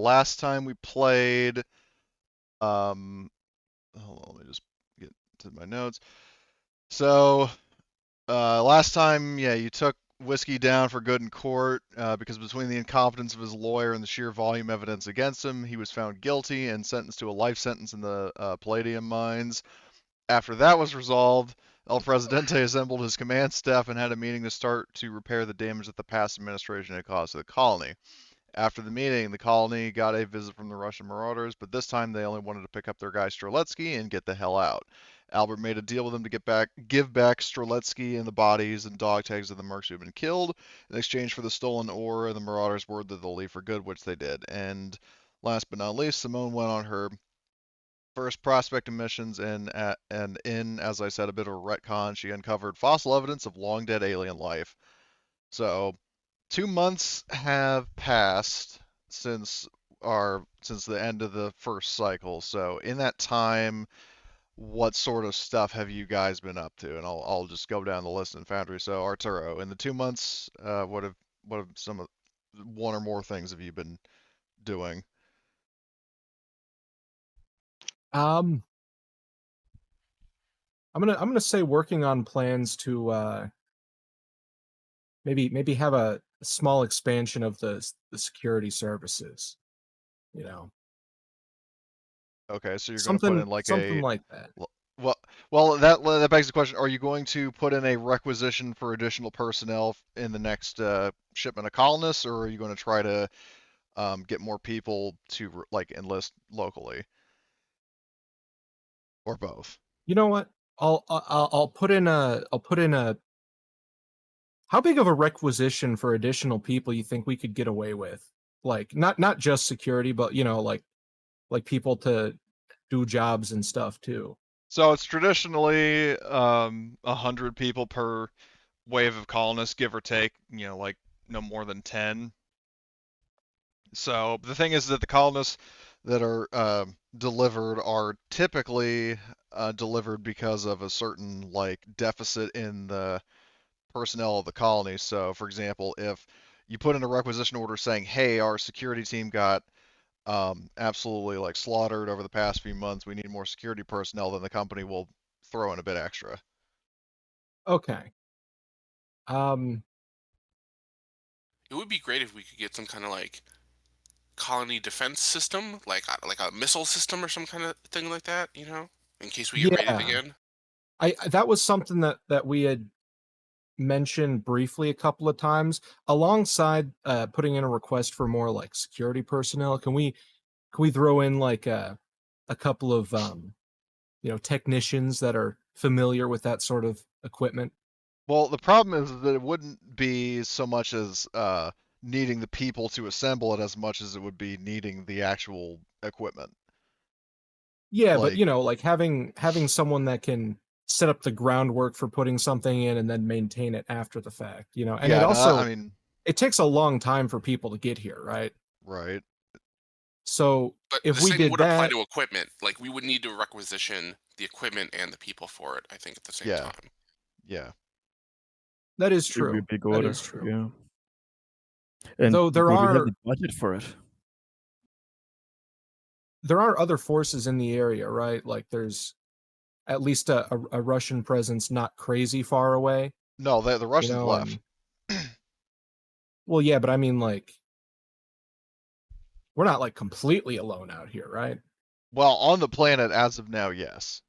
Last time we played, hold on, let me just get to my notes. So, last time, yeah, you took Whiskey down for good in court because between the incompetence of his lawyer and the sheer volume of evidence against him, he was found guilty and sentenced to a life sentence in the Palladium mines. After that was resolved, El Presidente assembled his command staff and had a meeting to start to repair the damage that the past administration had caused to the colony. After the meeting, the colony got a visit from the Russian marauders, but this time they only wanted to pick up their guy Streletsky and get the hell out. Albert made a deal with them to give back Streletsky and the bodies and dog tags of the mercs who had been killed in exchange for the stolen ore and the marauders' word that they'll leave for good, which they did. And last but not least, Simone went on her first prospecting missions, and as I said, a bit of a retcon, she uncovered fossil evidence of long dead alien life. So 2 months have passed since since the end of the first cycle. So in that time, what sort of stuff have you guys been up to? And I'll just go down the list in Foundry. So Arturo, in the 2 months, what have some of one or more things have you been doing? Um, I'm gonna say working on plans to maybe have a small expansion of the security services. You know, Okay, so you're going to put something in like something a like that. well, that begs the question: are you going to put in a requisition for additional personnel in the next shipment of colonists, or are you going to try to get more people to like enlist locally, or both? You know what? I'll put in a. How big of a requisition for additional people you think we could get away with? Like not just security, but like people to do jobs and stuff too. So it's traditionally 100 people per wave of colonists, give or take. Like no more than 10. So the thing is that the colonists that are delivered are typically delivered because of a certain like deficit in the personnel of the colony. So, for example, if you put in a requisition order saying, "Hey, our security team got absolutely like slaughtered over the past few months. We need more security personnel," then the company will throw in a bit extra. Okay. Um, It would be great if we could get some kind of like colony defense system, like a missile system or some kind of thing like that, in case we get raided yeah. again. I that was something that we had mentioned briefly a couple of times alongside putting in a request for more like security personnel. Can we throw in like a couple of technicians that are familiar with that sort of equipment? Well, the problem is that it wouldn't be so much as needing the people to assemble it as much as it would be needing the actual equipment. Yeah, but Like, like having someone that can set up the groundwork for putting something in and then maintain it after the fact, and it yeah, no, I also mean, it takes a long time for people to get here, right? right. So But if the we same did would apply that, to equipment. Like we would need to requisition the equipment and the people for it, I think, at the same Yeah, time. yeah. that is It would be a true. big That order, is true. yeah. And Though would we have the budget for it? there are other forces in the area, right? Like there's at least a Russian presence not crazy far away, No, the Russians left. and well, yeah, but I mean like we're not like completely alone out here, right? Well, on the planet as of now, yes.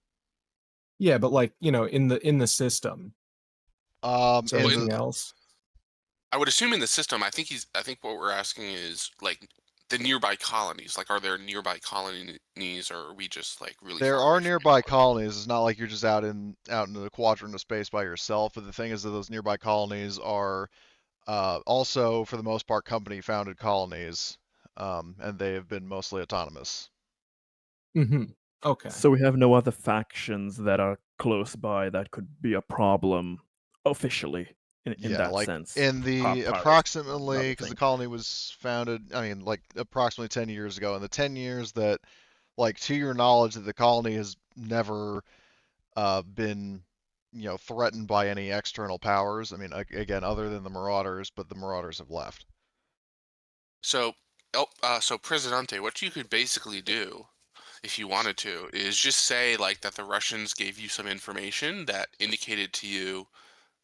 Yeah, but like, in the system. Is there Well, In anything else? I would assume in the system. I think what we're asking is like the nearby colonies. Like, are there nearby colonies, or are we just like really there far are away from nearby everybody? colonies. It's not like you're just out in the quadrant of space by yourself. But the thing is that those nearby colonies are also, for the most part, company-founded colonies, and they have been mostly autonomous. Mhm. Okay. So we have no other factions that are close by that could be a problem officially in Yeah, that like sense. in the Pirates, approximately, another because the thing. colony was founded, I mean, like approximately 10 years ago. In the 10 years that, like, to your knowledge, that the colony has never been, threatened by any external powers. I mean, again, other than the Marauders, but the Marauders have left. So So Presidente, what you could basically do, if you wanted to, is just say like that the Russians gave you some information that indicated to you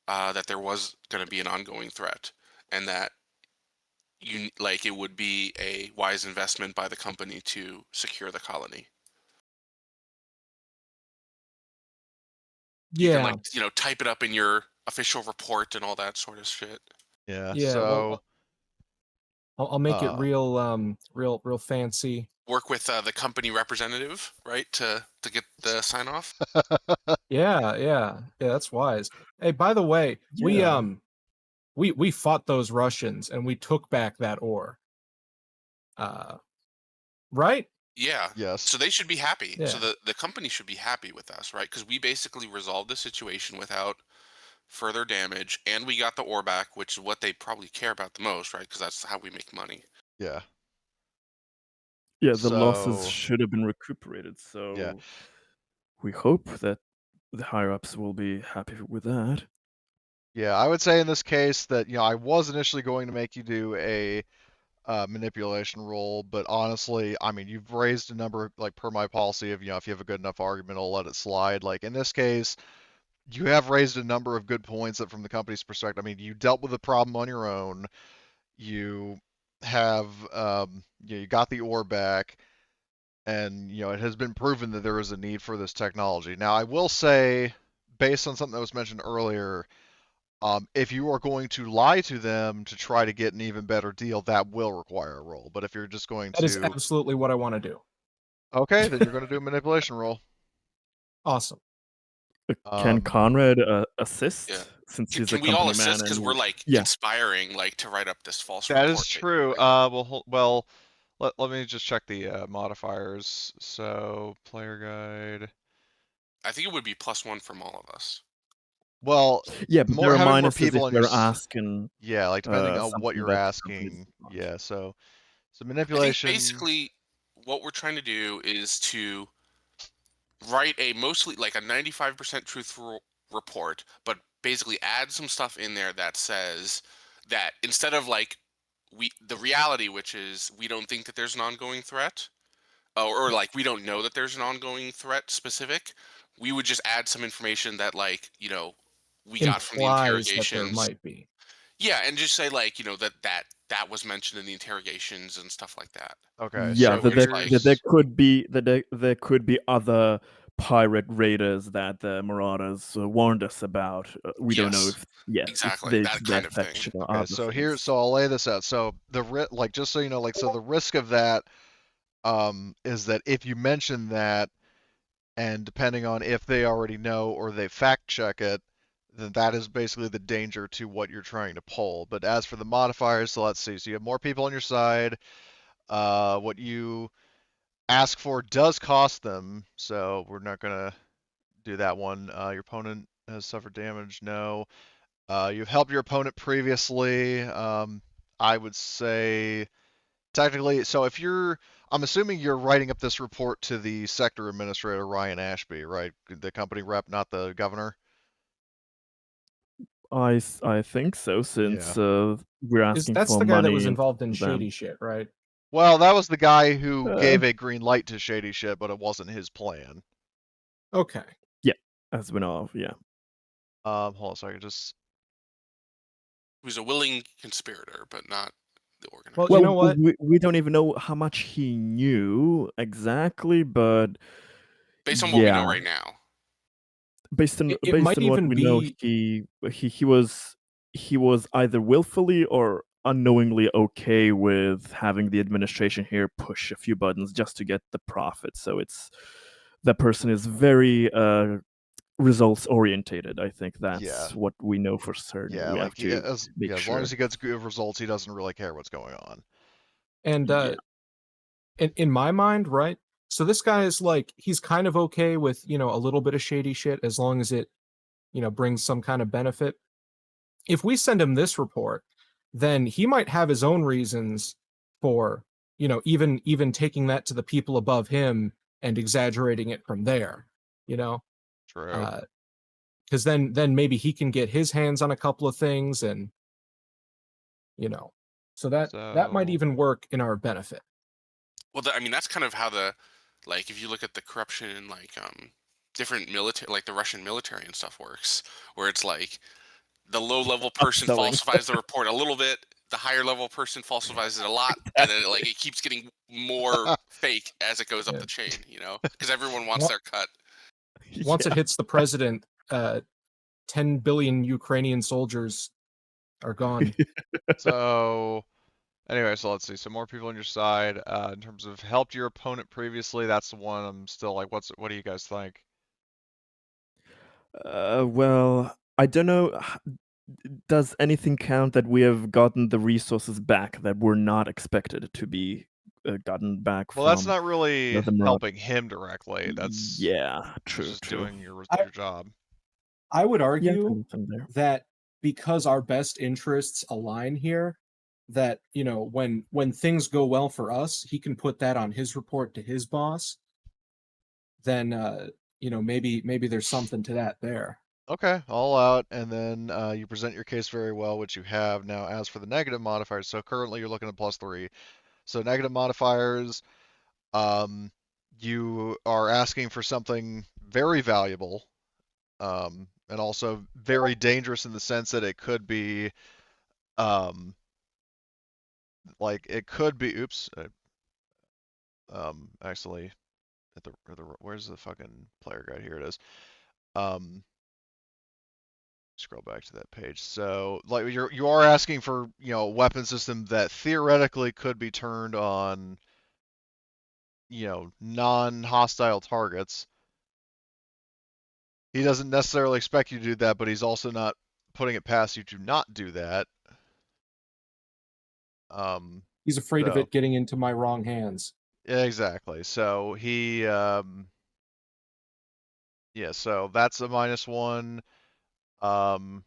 that there was going to be an ongoing threat, and that it would be a wise investment by the company to secure the colony. You can Yeah, type it up in your official report and all that sort of shit. Yeah. yeah. So, Well, I'll make it uh, real fancy. Work with the company representative, right, to get the sign off. Yeah. That's wise. Hey, by the way, Yeah. we fought those Russians and we took back that ore. Right? Yeah. yes. So they should be happy. So Yeah. the company should be happy with us, right? Because we basically resolved the situation without further damage, and we got the ore back, which is what they probably care about the most, right? Because that's how we make money. Yeah. Yeah, the losses So, should have been recuperated. So yeah. we hope that the higher ups will be happy with that. Yeah, I would say in this case that, I was initially going to make you do a manipulation roll, but honestly, I mean, you've raised a number, like, per my policy of, if you have a good enough argument, I'll let it slide. Like, in this case, you have raised a number of good points that from the company's perspective, I mean, you dealt with the problem on your own. You have, you got the ore back, and, it has been proven that there is a need for this technology. Now, I will say, based on something that was mentioned earlier, if you are going to lie to them to try to get an even better deal, that will require a roll. But if you're just going That is to, absolutely what I want to do. okay, then you're going to do a manipulation roll. Awesome. Can Um, Conrad assist Yeah. since he's a Can we all company man? assist? Because we're Yeah, conspiring to write up this false that report. is true. Basically. Let me just check the modifiers. So, player guide. I think it would be +1 from all of us. Well, yeah, but there are having more minuses if people on you're asking yeah, like depending on what something you're that the company asking. doesn't want. Yeah, so I think manipulation. basically what we're trying to do is to write a mostly like a 95% truthful report, but basically add some stuff in there that says that instead of the reality, which is we don't think that there's an ongoing threat, or like we don't know that there's an ongoing threat specific, we would just add some information that we got from the Implies that there interrogations. might be. Yeah, and just say that was mentioned in the interrogations and stuff like that. Okay, Yeah, so So we're just that there here's could be there could be other pirate raiders that the Marauders warned us about. We don't know Yes, if if exactly, they that kind that of thing. section or okay. other So things. I'll lay this out. So like just so you know, like so the risk of that is that if you mention that, and depending on if they already know or they fact check it, then that is basically the danger to what you're trying to pull. But as for the modifiers, so let's see. So you have more people on your side. What you ask for does cost them, so we're not gonna do that one. Your opponent has suffered damage. No. You've helped your opponent previously. I would say technically. So I'm assuming you're writing up this report to the sector administrator Ryan Ashby, right? The company rep, not the governor. I think so, Yeah. since we're asking That's for the guy that money was and involved in to them. shady shit, right? Well, that was the guy who Uh, gave a green light to shady shit, but it wasn't his plan. Okay. yeah, as we know of, yeah. Hold on a second. Just He was a willing conspirator, but not the organizer. Well, Well, you know what? we don't even know how much he knew exactly, but Based on what we know yeah, right now. It based might on what even we know, be he was either willfully or unknowingly okay with having the administration here push a few buttons just to get the profit. So that person is very results orientated. I think yeah, that's what we know for certain. yeah. We have Like to make as long as sure. he gets good results, he doesn't really care what's going on. And Yeah. in my mind, right? So this guy is like he's kind of okay with, a little bit of shady shit as long as it, brings some kind of benefit. If we send him this report, then he might have his own reasons for, even taking that to the people above him and exaggerating it from there, you know? True. Because then maybe he can get his hands on a couple of things and, So that might So- even work in our benefit. Well, I mean, that's kind of how like, if you look at the corruption in like different military, like the Russian military and stuff works, where it's like the low-level person Upselling. falsifies the report a little bit, the higher-level person falsifies it a lot, and then it keeps getting more fake as it goes up Yeah. the chain, because everyone wants their cut. Once Yeah. it hits the president, 10 billion Ukrainian soldiers are gone. So anyway, so let's see. So more people on your side. In terms of helped your opponent previously, that's the one I'm still like, what do you guys think? Well, I don't know. Does anything count that we have gotten the resources back that were not expected to be gotten back Well, from? that's not really the Mirage? helping him directly. That's Yeah, he's true, just true. doing your job. I would Yeah, argue something there. that because our best interests align here, that when things go well for us, he can put that on his report to his boss. Then maybe there's something to that there. Okay, all out, and then you present your case very well, which you have. Now, as for the negative modifiers, so currently you're looking at +3. So negative modifiers, you are asking for something very valuable, and also very dangerous in the sense that it could be, oops, actually, where's the fucking player guide? Here it is. Scroll back to that page. So, like, you are asking for, a weapon system that theoretically could be turned on, non-hostile targets. He doesn't necessarily expect you to do that, but he's also not putting it past you to not do that. He's afraid of So- it getting into my wrong hands. Yeah, exactly. So he, yeah, so that's a -1. In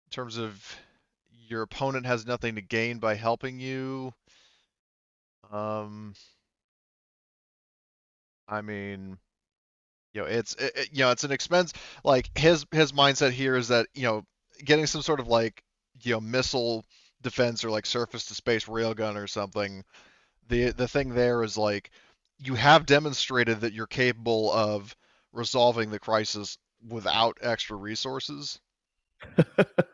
terms of your opponent has nothing to gain by helping you. I mean, it's it's an expense. Like his mindset here is that getting some sort of like missile defense or like surface to space railgun or something. The thing there is like you have demonstrated that you're capable of resolving the crisis without extra resources.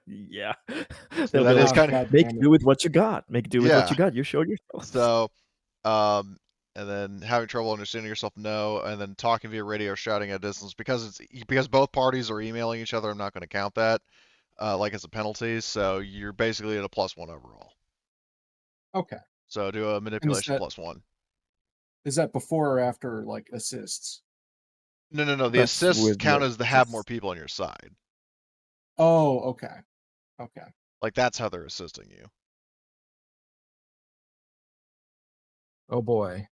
Yeah. So They'll that be is like, kind God of make damn it. do with what you got. Make do with what Yeah. you got. You showed yourself. So, and then having trouble understanding yourself, no, and then talking via radio, shouting at a distance because both parties are emailing each other. I'm not going to count that like as a penalty. So you're basically at a +1 overall. Okay. So do a manipulation +1. Is that before or after like assists? No. The That's assists with count the as the have more assists. people on your side. Oh, okay. Okay. Like that's how they're assisting you. Oh boy.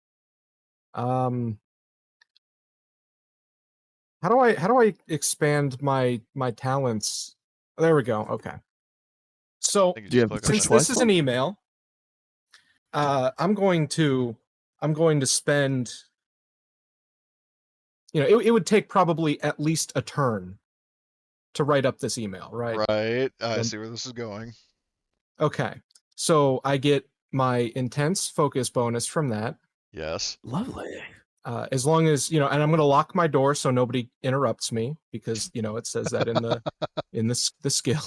How do I expand my talents? There we go. Okay. So I think you Do you just have click to on since push that. this twice? is an email, I'm going to spend. It would take probably at least a turn to write up this email, right? Right. I see where this is going. Okay. So I get my intense focus bonus from that. Yes. Lovely. As long as and I'm going to lock my door so nobody interrupts me because it says that in the skill.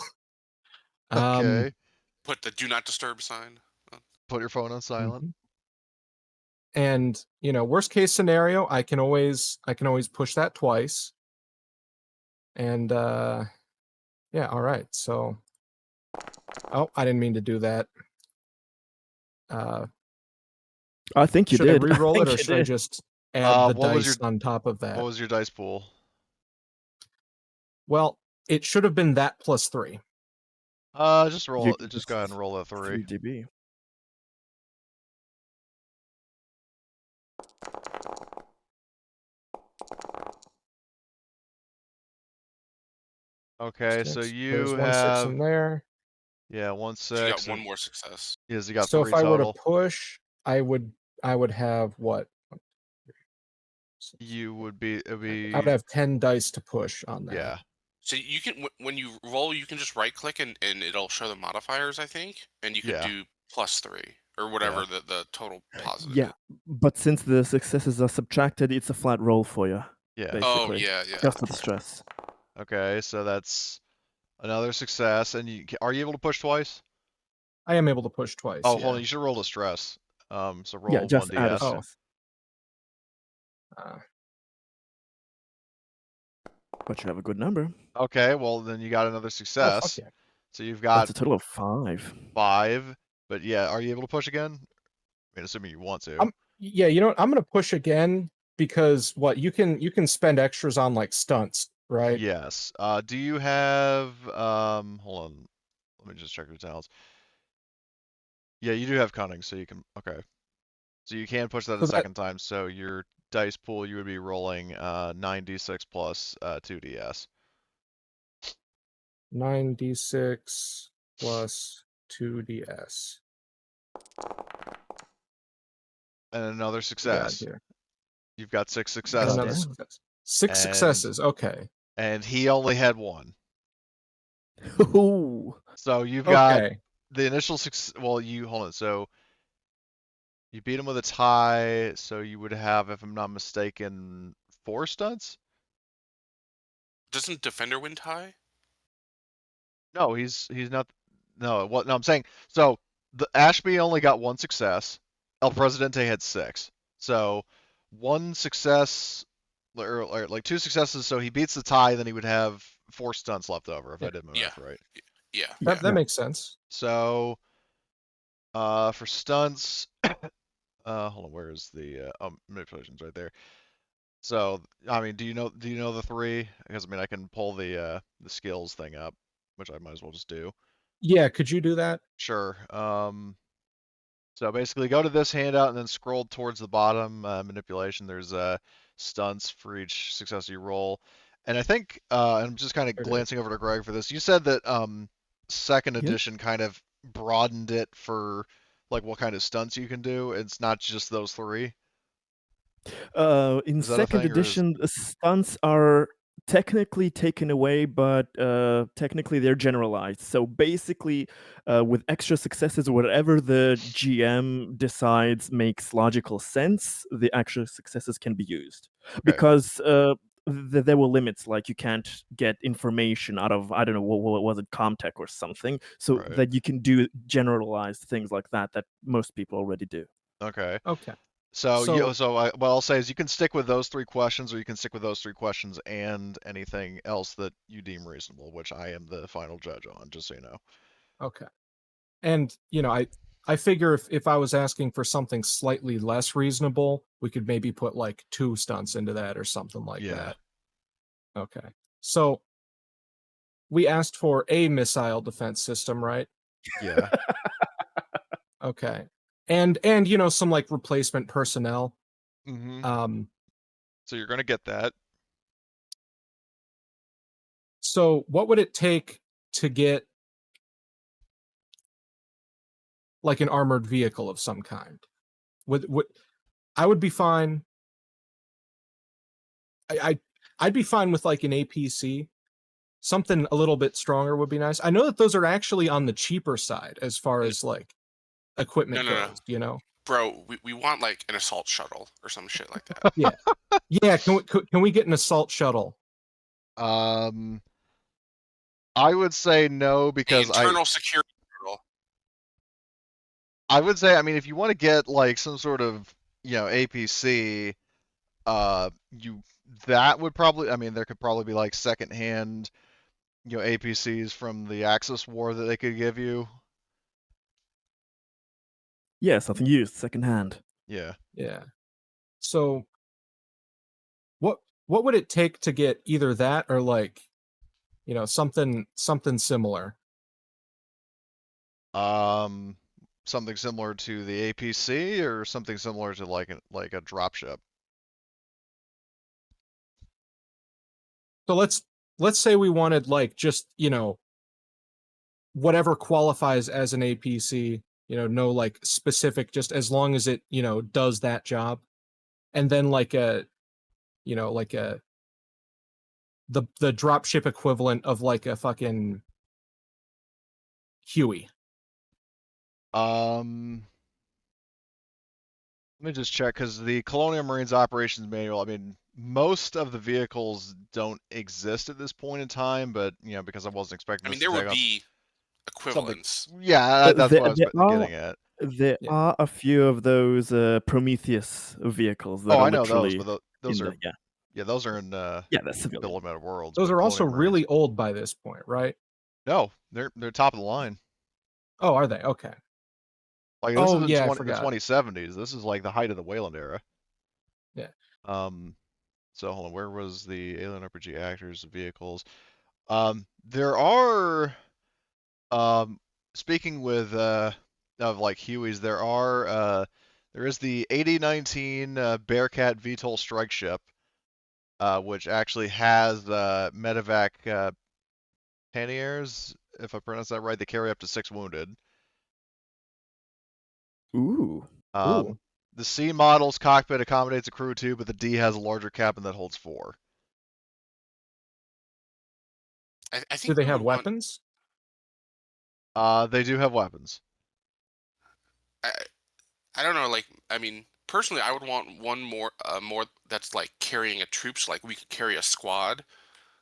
Okay. Put the do not disturb sign. Put your phone on silent. Mhm. And worst case scenario, I can always push that twice. And yeah, all right. So, oh, I didn't mean to do that. I think you Should I did. re-roll it, think or you should I did. just add the What was dice on top of that? What was your dice pool? Well, it should have been that +3. Just roll You it. Just go ahead and roll that 3. 3 dB. Okay, so There's you 1 6 in have there. 1 So you got 6. one more success. Yes, you got So 3 if I were to total. push, I would have what? You would be. It'd be. I would have 10 dice to push on that. Yeah. So you can when you roll, you can just right click and it'll show the modifiers, I think, and you could Yeah. do +3 or whatever the total positive Yeah, is. but since the successes are subtracted, it's a flat roll for you, Yeah. Oh basically. yeah. Just with stress. Okay, so that's another success. And are you able to push twice? I am able to push twice. Oh, Yeah. hold on. You should roll the stress. So Yeah, roll just add a 1d8. Oh. stress. Uh, But you have a good number. Okay, well then you got another oh fuck success. yeah. So you've That's got a total of 5. 5. But yeah, are you able to push again? I mean, assuming you want to. Yeah, you know what? I'm gonna push again because what you can spend extras on like stunts, right? Yes. Do you have hold on. Let me just check your talents. Yeah, you do have cunning, so you can okay. So you can push that a So that second time. So your dice pool you would be rolling 9d6 plus 2ds. 9d6 plus 2ds. And another We got success. here. You've got 6 And successes. another Goddamn. success. 6 And successes. Okay. and he only had 1. Ooh. So you've got Okay. the initial success. Well, you hold on. So you beat him with a tie. So you would have, if I'm not mistaken, 4 stunts. Doesn't defender win tie? No, he's not. No, what? No, I'm saying. So the Ashby only got 1 success. El Presidente had 6. So 1 success, or like 2 successes. So he beats the tie. Then he would have 4 stunts left over if I did my Yeah. math right. Yeah. That Yeah. makes sense. So for stunts, hold on. Where is the manipulations right there? So I mean, do you know the 3? Because I mean, I can pull the skills thing up, which I might as well just do. Yeah, could you do that? Sure. So basically, go to this handout and then scroll towards the bottom. Manipulation. There's stunts for each success you roll, and I think I'm just kind of There it is. glancing over to Greg for this. You said that second Yep. edition kind of broadened it for like what kind of stunts you can do. It's not just those 3. In Is that a second thing, or is edition, the stunts are technically taken away, but technically they're generalized. So basically, with extra successes, whatever the GM decides makes logical sense, the extra successes can be used. okay? Because there were limits, like you can't get information out of, I don't know, what was it, Comtech or something, so Right. that you can do generalized things like that most people already do. Okay. Okay. So So what I'll say is you can stick with those 3 questions, or you can stick with those 3 questions and anything else that you deem reasonable, which I am the final judge on, just so you know. okay. And you know, I figure if I was asking for something slightly less reasonable, we could maybe put like 2 stunts into that or something like Yeah. that. Okay. So we asked for a missile defense system, right? Yeah. Okay. And you know, some like replacement personnel. Mm-hmm. So you're gonna get that. So what would it take to get like an armored vehicle of some kind? Would I would be fine. I'd be fine with like an APC. Something a little bit stronger would be nice. I know that those are actually on the cheaper side as far as like equipment No. goes, you know? Bro, we want like an assault shuttle or some shit like that. Yeah. Yeah, can we get an assault shuttle? Um, I would say no The because internal security shuttle. I would say, I mean, if you want to get like some sort of APC, you that would probably, I mean, there could probably be like secondhand APCs from the Axis War that they could give you. Yeah, something used secondhand. Yeah. Yeah. So what would it take to get either that or like, you know, something similar? Something similar to the APC or something similar to like a dropship. So let's say we wanted like just, you know, whatever qualifies as an APC, you know, no like specific, just as long as it, you know, does that job. And then like a, you know, like the dropship equivalent of like a fucking Huey. Let me just check because the Colonial Marines Operations Manual. I mean, most of the vehicles don't exist at this point in time, but because I wasn't expecting I mean, this to there take would off be something. equivalents. Yeah, that's what I was There are getting at. Yeah. a few of those Prometheus vehicles that Oh, are I know those, literally but those in are the yeah those are in that's civilian. Middle of Meta Worlds, Those but are also Colonial Marines. really old by this point, right? No, they're top of the line. Oh, are they? Okay. Like this Oh, is in yeah, I the forgot. 2070s. This is like the height of the Wayland era. Yeah. So hold on, where was the Alien RPG actors, vehicles? There are speaking with of like Hueys, there is the 8019 Bearcat VTOL strike ship, which actually has medevac panniers, if I pronounce that right. They carry up to 6 wounded. Ooh. Ooh. The C model's cockpit accommodates a crew of 2, but the D has a larger cabin that holds 4. I Do think they we have would want. weapons? They do have weapons. I, I don't know. Like, I mean, personally, I would want one more that's like carrying a troops. Like, we could carry a squad.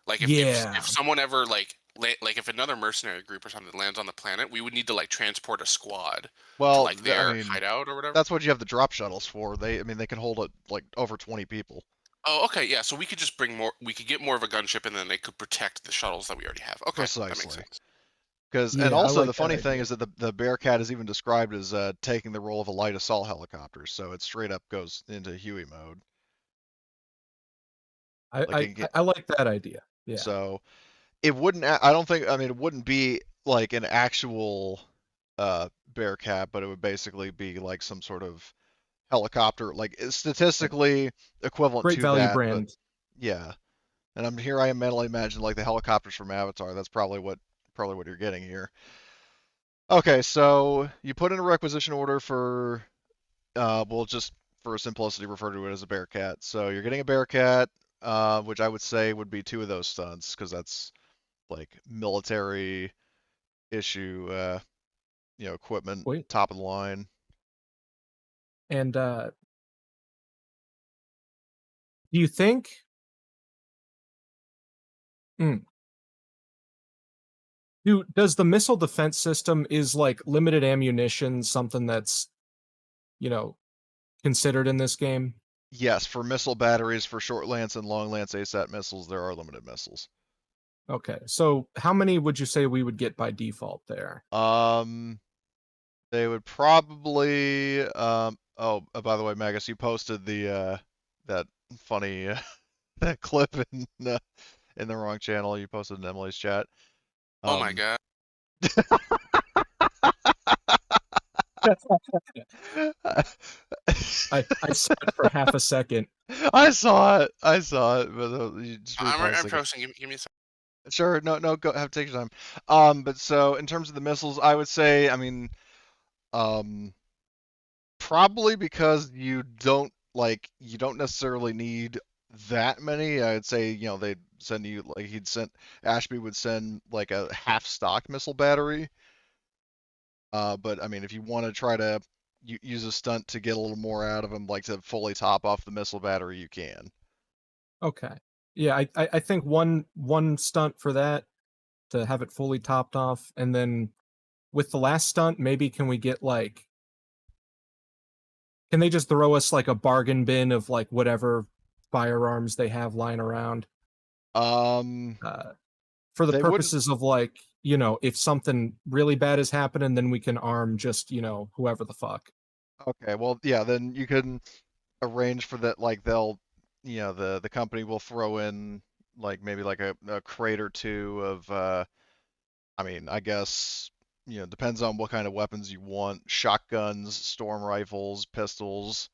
Like, if Yeah. someone ever like if another mercenary group or something lands on the planet, we would need to like transport a squad to Well, like I their mean, hideout or whatever. that's what you have the drop shuttles for. They can hold like over 20 people. Oh, okay, yeah. So we could just bring more. We could get more of a gunship, and then they could protect the shuttles that we already have. Okay, that makes Precisely. sense. And Yeah, I also the like that funny thing idea. is that the Bearcat is even described as taking the role of a light assault helicopter, so it straight up goes into Huey mode. Like I, it I, get, I like that idea. Yeah. so it wouldn't. I don't think. I mean, it wouldn't be like an actual Bearcat, but it would basically be like some sort of helicopter, like it's Yeah. statistically equivalent Great to value that. But brand. yeah, and I am mentally imagining like the helicopters from Avatar. That's probably what you're getting here. Okay, so you put in a requisition order for, we'll just for simplicity refer to it as a Bearcat. So you're getting a Bearcat, which I would say would be 2 of those stunts because that's like military issue, equipment, Wait. top of the line. And do you think? Hmm, does the missile defense system is like limited ammunition something that's you know considered in this game? Yes, for missile batteries for short lance and long lance ASAT missiles, there are limited missiles. Okay, so how many would you say we would get by default there? They would probably. Oh, by the way, Magus, you posted the that funny that clip in the wrong channel. You posted in Emily's chat. Oh my Um, god. I saw it for half a second. I saw it. I saw it, but you just I'm reposting it. posting. Give me a second. Sure. No, no. Go. Take your time. But so in terms of the missiles, I would say, I mean, um, probably because you don't necessarily need that many. I'd say, they'd send you like Ashby would send like a half stock missile battery. But I mean, if you want to try to use a stunt to get a little more out of them, like to fully top off the missile battery, you can. Okay, yeah, I think one stunt for that to have it fully topped off, and then with the last stunt, maybe can we get like can they just throw us like a bargain bin of like whatever firearms they have lying around? Um, Uh, for the they wouldn't. purposes of like if something really bad is happening, then we can arm just whoever the fuck. Okay, well, yeah, then you can arrange for that. Like the company will throw in like maybe like a crate or 2 of I mean, I guess, depends on what kind of weapons you want. Shotguns, storm rifles, pistols.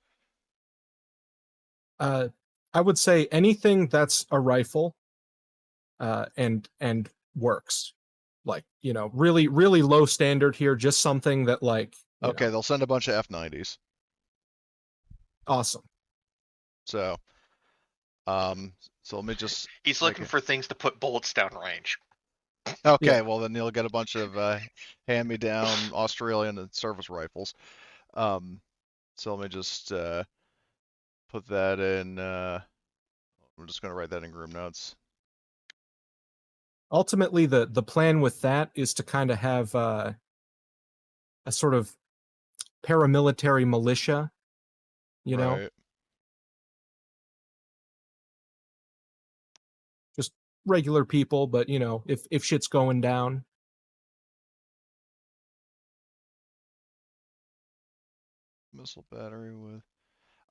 uh I would say anything that's a rifle and works, like really really low standard here, just something that like Okay, they'll send a bunch of F90s. awesome. So, um, so let me just He's make looking it. for things to put bullets down range. Okay, Yeah. well then you'll get a bunch of hand-me-down Australian and service rifles. So let me just put that in. I'm just gonna write that in group notes. Ultimately, the plan with that is to kind of have a sort of paramilitary militia, you know, Right. just regular people, but if shit's going down. Missile battery with.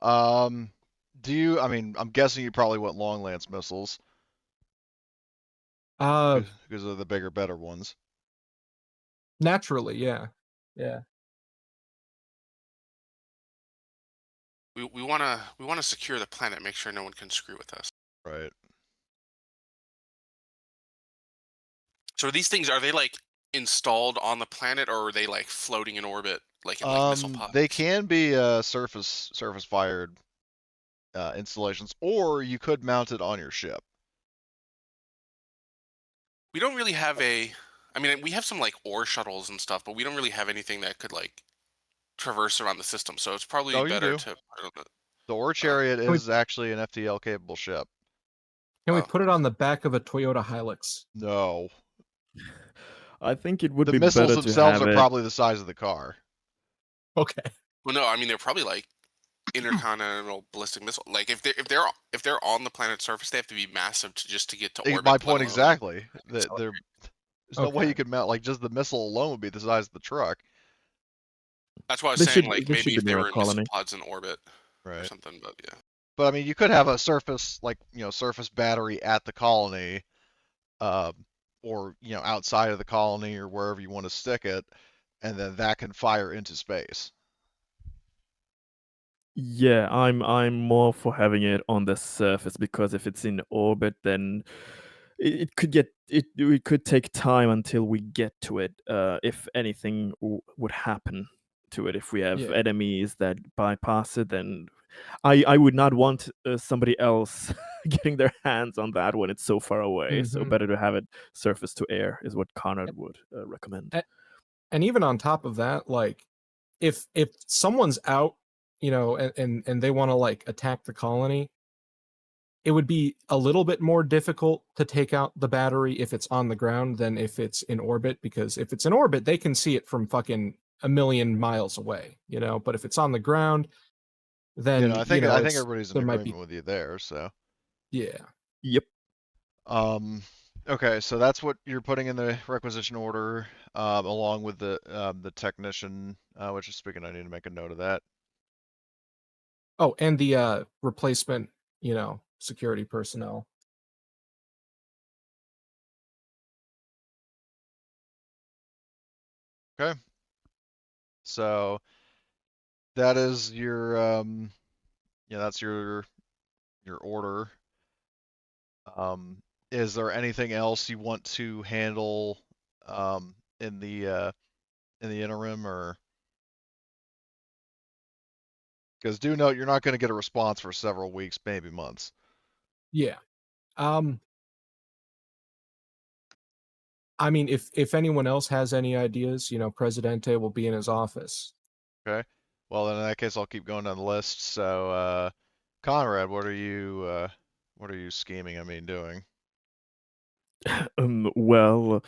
Um, do you? I mean, I'm guessing you probably want long lance missiles Uh, because they're the bigger, better ones. naturally, yeah, yeah. We wanna secure the planet, make sure no one can screw with us. Right. So these things, are they like installed on the planet, or are they like floating in orbit, like in like missile They pods? can be surface fired installations, or you could mount it on your ship. We don't really have a. I mean, we have some like ore shuttles and stuff, but we don't really have anything that could like traverse around the system. So it's probably Oh, you better do. to put it on The Ore the. Chariot Can we is actually an FTL capable ship. can we Oh, put it on the back of a Toyota Hilux? No. I think it would The be missiles better to themselves have are it. probably the size of the car. Okay. well, no, I mean they're probably like intercontinental ballistic missile. Like if they're on the planet's surface, they have to be massive to get to orbit. My Let point alone. exactly. There's no way you Okay. could mount, like, just the missile alone would be the size of the truck. That's why I was They saying should like they maybe should be if they near a were in missile colony. pods in orbit or Right. something. But yeah. But I mean, you could have a surface, like, surface battery at the colony, uh, or, outside of the colony or wherever you want to stick it, and then that can fire into space. Yeah, I'm more for having it on the surface because if it's in orbit, then it could get it could take time until we get to it. If anything would happen to it, if we have Yeah. enemies that bypass it, then I would not want somebody else getting their hands on that when it's so far away. So Hmm. better to have it surface to air is what Conrad would recommend. And even on top of that, like if someone's out, and they want to like attack the colony, it would be a little bit more difficult to take out the battery if it's on the ground than if it's in orbit, because if it's in orbit, they can see it from fucking a million miles away, but if it's on the ground, then I think it's everybody's in there might be. agreement with you there. So, Yeah. Yep. um, okay, so that's what you're putting in the requisition order, along with the technician, which is speaking. I need to make a note of that. Oh, and the replacement, security personnel. Okay. So that is your that's your order. Um, is there anything else you want to handle um, in the interim, or because do note you're not going to get a response for several weeks, maybe months. Yeah. Um I mean, if anyone else has any ideas, Presidente will be in his office. Okay. Well, then in that case, I'll keep going down the list. So, Conrad, what are you scheming? I mean, doing? Well,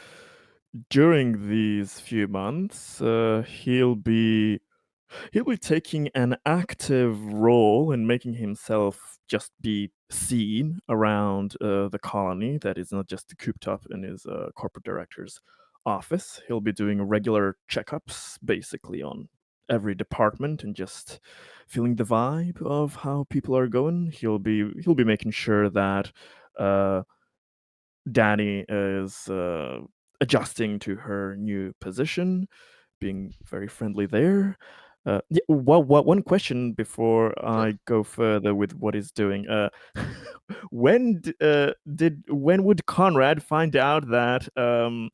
during these few months, he'll be taking an active role in making himself just be seen around the colony. That is not just cooped up in his corporate director's office. He'll be doing regular checkups, basically on every department, and just feeling the vibe of how people are going. He'll be making sure that uh, Danny is adjusting to her new position, being very friendly there. Yeah, one question before Sure. I go further with what he's doing. When would Conrad find out that the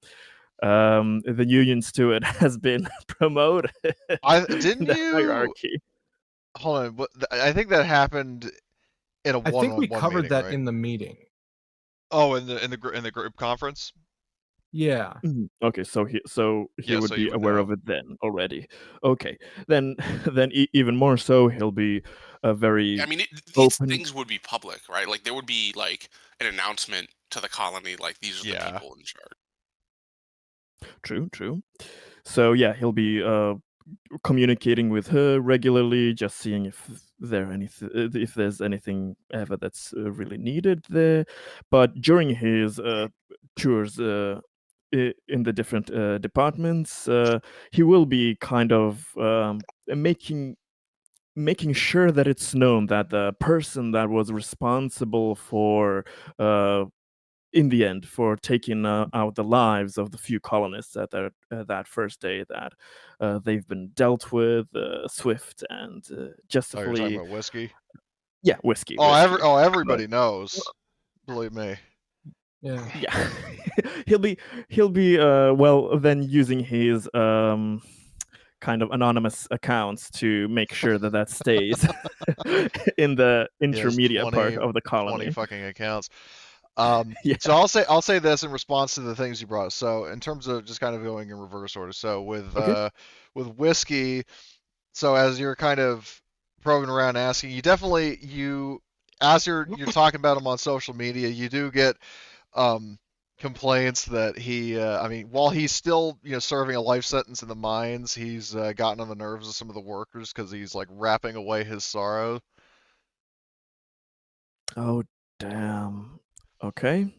union steward has been promoted I in didn't the you hierarchy? hold on. I think that happened in a I think we one-on-one covered meeting, that right? in the meeting. Oh, in the group conference. Yeah. Okay, so he Yeah, would so he be would aware know. of it then already. Okay, then even more so, he'll be a I very mean, these open. things would be public, right? Like there would be like an announcement to the colony, like these are the Yeah. people in charge. True. So yeah, he'll be communicating with her regularly, just seeing if there's anything ever that's really needed there. But during his tours in the different departments, he will be kind of making sure that it's known that the person that was responsible for in the end for taking out the lives of the few colonists at that first day that they've been dealt with swift and Oh, you're talking justifully. about whiskey? Yeah, whiskey, but Everybody knows. Believe me. Yeah. yeah. he'll be well then using his kind of anonymous accounts to make sure that that stays in the He has intermediate part of the 20 colony. fucking accounts. Yeah. So I'll say this in response to the things you brought. So in terms of just kind of going in reverse order. So Okay. with whiskey, so as you're kind of probing around asking, you as you're talking about him on social media, you do get um complaints that I mean, while he's still serving a life sentence in the mines, he's gotten on the nerves of some of the workers because he's like rapping away his sorrow. Oh, damn. Okay.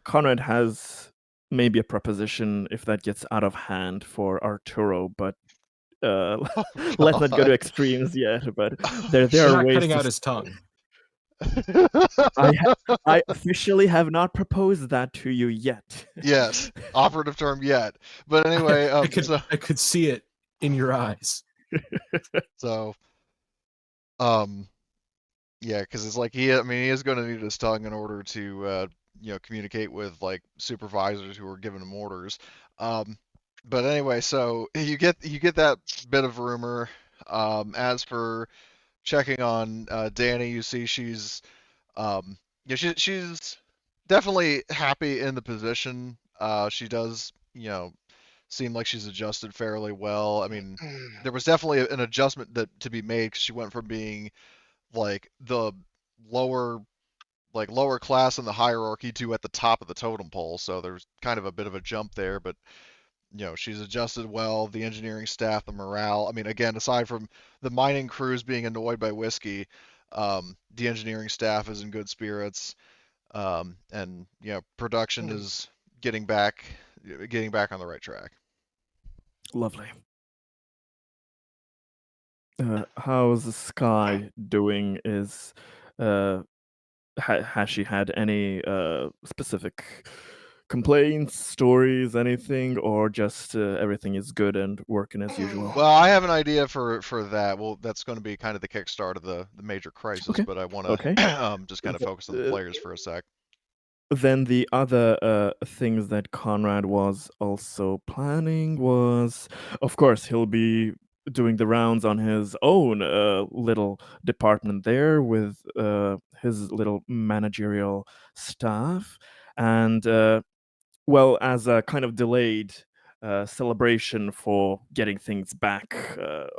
Conrad has maybe a proposition if that gets out of hand for Arturo, but uh, Oh let's not go to God. extremes yet. But Oh there We're are not ways cutting to. out his tongue. I officially have not proposed that to you yet. Yes, operative term yet. But anyway, I could see it in your eyes. so um yeah, because it's like I mean, he is going to need his tongue in order to communicate with like supervisors who are giving him orders. Um, but anyway, so you get that bit of rumor. As for checking on Danny, you see she's definitely happy in the position. She does seem like she's adjusted fairly well. I mean, there was definitely an adjustment that to be made because she went from being like the lower lower class in the hierarchy to at the top of the totem pole. So there's kind of a bit of a jump there, but she's adjusted well. The engineering staff, the morale. I mean, again, aside from the mining crews being annoyed by whiskey, the engineering staff is in good spirits, and production is getting back on the right track. Lovely. How's Sky doing? Has she had any specific complaints, stories, anything, or just everything is good and working as usual? Well, I have an idea for that. Well, that's going to be kind of the kickstart of the major crisis, Okay. but I want Okay. to just kind of Th- focus on the players for a sec. Then the other things that Conrad was also planning was, of course, he'll be doing the rounds on his own little department there with his little managerial staff. And, well, as a kind of delayed celebration for getting things back to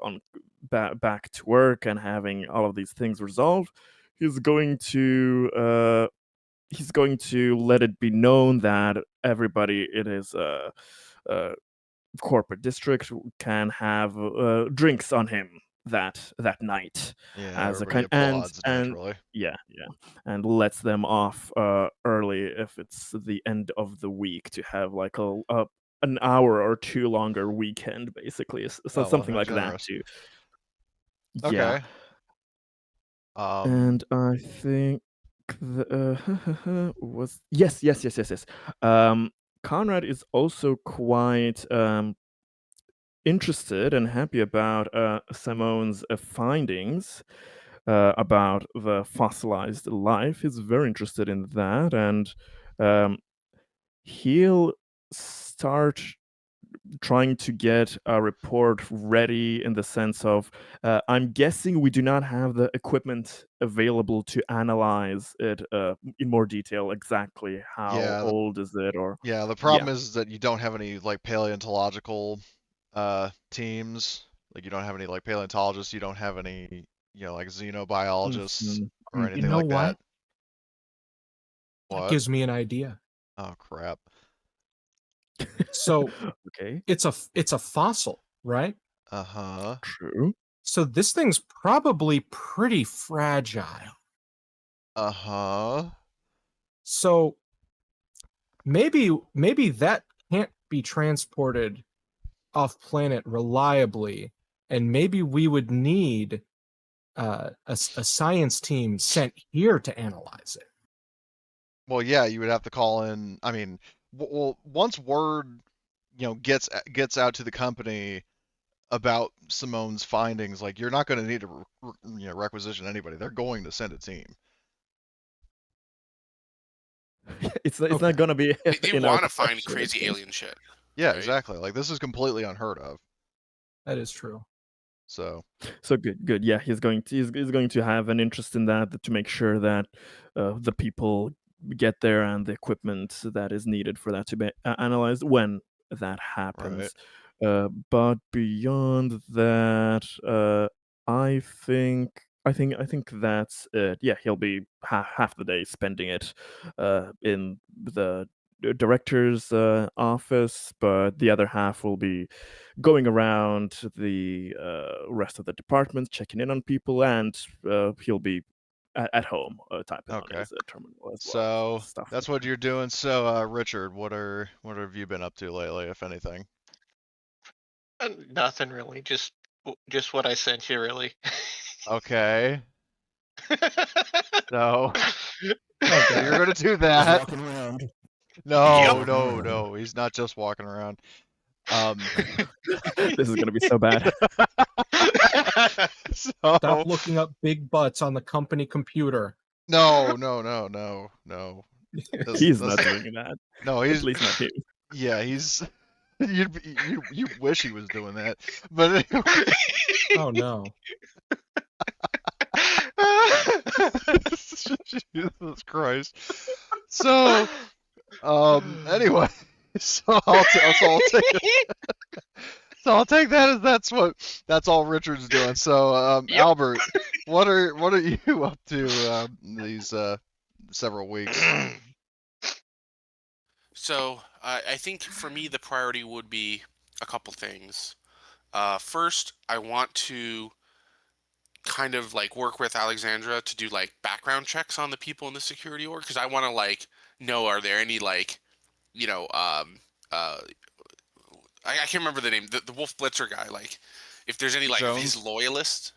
work and having all of these things resolved, he's going to let it be known that everybody in his corporate district can have drinks on him that night Yeah, as a everybody kind applauds and naturally. yeah, and lets them off early if it's the end of the week to have like a an hour or two longer weekend basically, so Oh well, something how like that generous. too. Yeah. Okay. Um. And I think was yes. Conrad is also quite interested and happy about Simone's findings about the fossilized life. He's very interested in that, and um, he'll start trying to get a report ready in the sense of I'm guessing we do not have the equipment available to analyze it in more detail. Exactly how Yeah, old is it, or the yeah. problem is that you don't have any like paleontological teams. Like you don't have any like paleontologists. You don't have any like xenobiologists Mhm. or You anything know like that. what? That What? gives me an idea. Oh crap. So Okay, it's a fossil, right? Uh-huh. true. So this thing's probably pretty fragile. Uh-huh. So maybe that can't be transported off planet reliably, and maybe we would need a science team sent here to analyze it. Well, yeah, you would have to call in. I mean, well, once word, gets out to the company about Simone's findings, like you're not going to need to requisition anybody. They're going to send a team. It's Okay. not gonna be They in our want to find possession, it crazy seems. alien shit. Yeah, Right. exactly. Like this is completely unheard of. That is true. So, So good. Yeah, he's going to have an interest in that to make sure that the people get there and the equipment that is needed for that to be analyzed when that right. happens. But beyond that, I think that's it. Yeah, he'll be half the day spending it in the director's office, but the other half will be going around the rest of the departments, checking in on people, and he'll be at home typing on Okay. his terminal as well. So Stuff that's like what that. you're doing. So, Richard, what have you been up to lately, if anything? Nothing really. Just what I sent you, really. Okay. So, Oh so you're god. gonna do He's that? walking around. No, Yep. no. He's not just walking around. This is gonna be so bad. So Stop looking up big butts on the company computer. no. He's This not doing that. no, At least not him. yeah, he's you wish he was doing that. But anyway, Oh no. Jesus Christ. So anyway, so I'll take that as that's all Richard's doing. So Yep. Albert, what are you up to these several weeks? So I think for me the priority would be a couple things. First, I want to kind of like work with Alexandra to do like background checks on the people in the security org because I want to like know, are there any like uh I can't remember the name, the Wolf Blitzer guy, like if there's any like of his Jones? loyalists.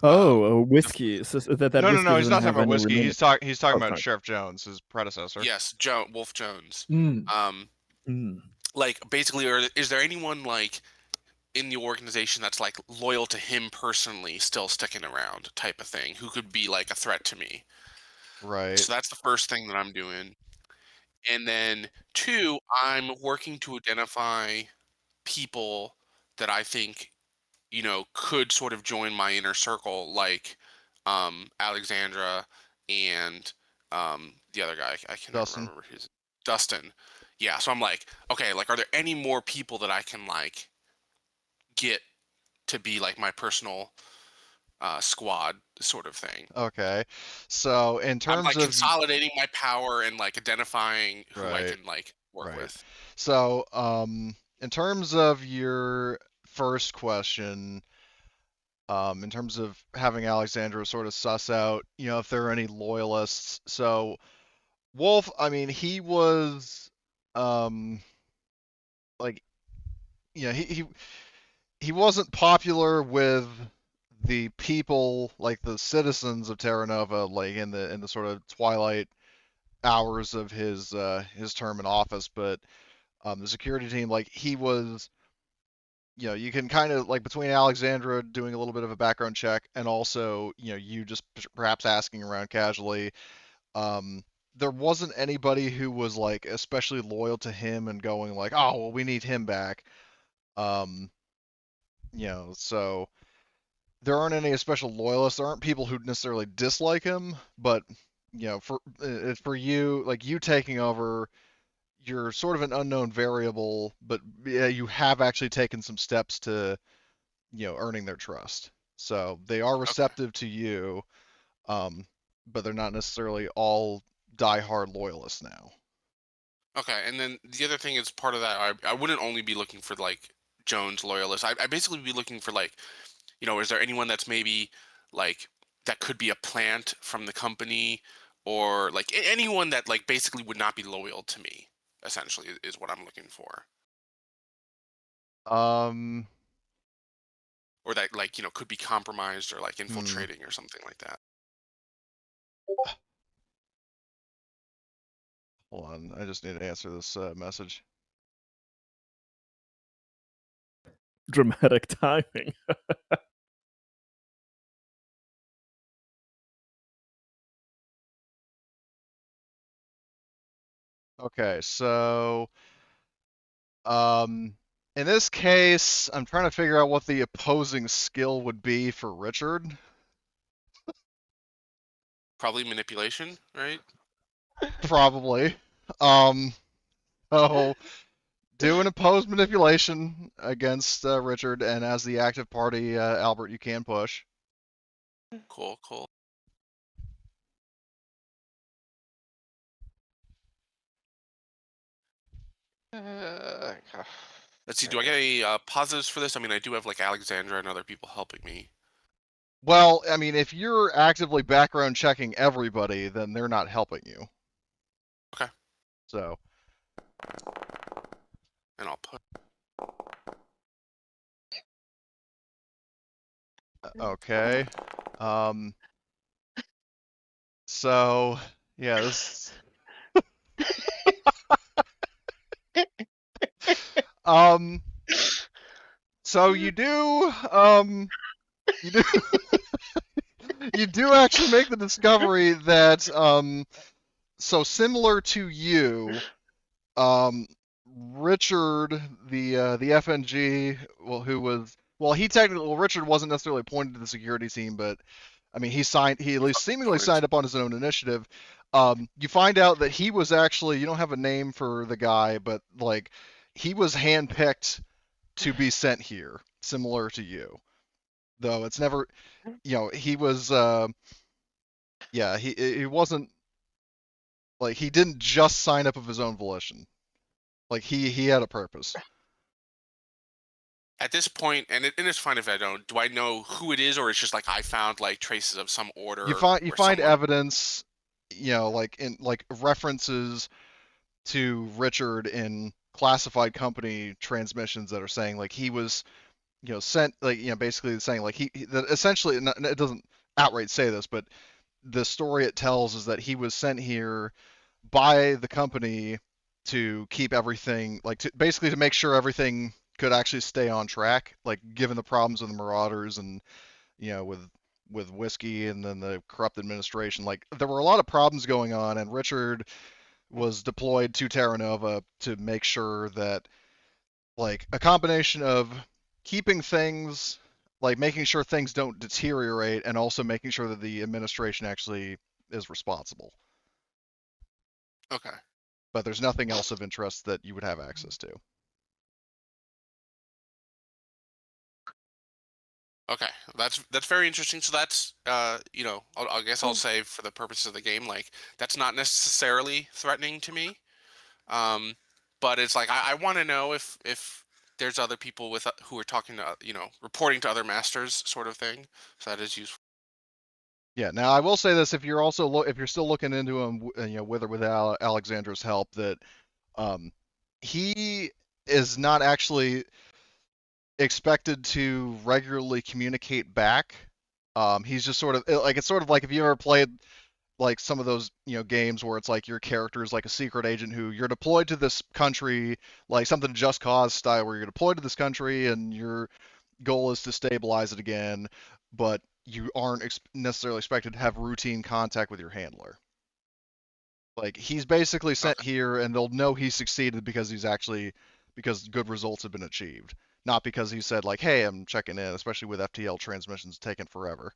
Oh, The, whiskey. So that No, whiskey he's doesn't not talking have about any whiskey. remaining. He's talking Oh, about sorry. Sheriff Jones, his predecessor. yes, Wolf Jones. Mm. Mm. Like basically, is there anyone like in the organization that's like loyal to him personally still sticking around type of thing who could be like a threat to me? Right. So that's the first thing that I'm doing. And then two, I'm working to identify people that I think, could sort of join my inner circle, like Alexandra and the other guy. I cannot Dustin. remember his Dustin. Yeah, so I'm like, okay, like are there any more people that I can like get to be like my personal squad sort of thing? Okay. So in I'm terms like of consolidating my power and like identifying who I right, can like work right. with. So in terms of your first question, in terms of having Alexandra sort of suss out, if there are any loyalists. So Wolf, I mean, he was like, he wasn't popular with the people, like the citizens of Terra Nova, like in the sort of twilight hours of his term in office, but the security team, like he was, you can kind of like between Alexandra doing a little bit of a background check and also, you just perhaps asking around casually, um, there wasn't anybody who was like especially loyal to him and going like, oh well, we need him back. Um, so there aren't any special loyalists. There aren't people who necessarily dislike him, but for you, like you taking over, you're sort of an unknown variable, but yeah, you have actually taken some steps to earning their trust. So they are Okay. receptive to you, um, but they're not necessarily all die-hard loyalists now. Okay, and then the other thing is part of that. I wouldn't only be looking for like Jones loyalists. I basically be looking for like, is there anyone that's maybe like that could be a plant from the company, or like anyone that like basically would not be loyal to me. Essentially, is what I'm looking for, Um, or that like could be compromised or like hmm. infiltrating or something like that. Hold on, I just need to answer this message. Dramatic timing. Okay, so in this case, I'm trying to figure out what the opposing skill would be for Richard. Probably manipulation, right? Probably. Um, so do an opposed manipulation against Richard, and as the active party, Albert, you can push. Cool, cool. Let's see. Do I get any positives for this? I mean, I do have like Alexandra and other people helping me. Well, I mean, if you're actively background checking everybody, then they're not helping you. Okay. So, And I'll put. okay. Um, so, yeah, this. Um, so you do, you do actually make the discovery that, so similar to you, um, Richard, the FNG, Richard wasn't necessarily appointed to the security team, but I mean, he at least seemingly Opponent. signed up on his own initiative. You find out that he was actually, you don't have a name for the guy, but like, he was handpicked to be sent here, similar to you. Though it's never, he was, yeah, he wasn't, like, he didn't just sign up of his own volition. Like, he had a purpose. At this point, and it's fine if I don't. Do I know who it is, or it's just like I found like traces of some You order find where someone? evidence, like in like references to Richard in classified company transmissions that are saying like he was, sent, like, basically saying like that essentially, it doesn't outright say this, but the story it tells is that he was sent here by the company to keep everything, like, to basically to make sure everything could actually stay on track, like given the problems with the Marauders and with whiskey and then the corrupt administration. Like, there were a lot of problems going on, and Richard was deployed to Terra Nova to make sure that, like, a combination of keeping things, like making sure things don't deteriorate, and also making sure that the administration actually is responsible. Okay. But there's nothing else of interest that you would have access to. Okay, that's very interesting. So that's I guess I'll say for the purpose of the game, like that's not necessarily threatening to me. Um, but it's like I want to know if there's other people with who are talking to reporting to other masters, sort of thing. So that is useful. Yeah. Now, I will say this: if you're also if you're still looking into him, with or without Alexandra's help, that he is not actually expected to regularly communicate back. He's just sort of like, it's sort of like if you ever played like some of those games where it's like your character is like a secret agent who you're deployed to this country, like something Just Cause style, where you're deployed to this country and your goal is to stabilize it again, but you aren't necessarily expected to have routine contact with your handler. Like he's basically sent Okay. here, and they'll know he succeeded because because good results have been achieved, not because he said like, "Hey, I'm checking in," especially with FTL transmissions taking forever.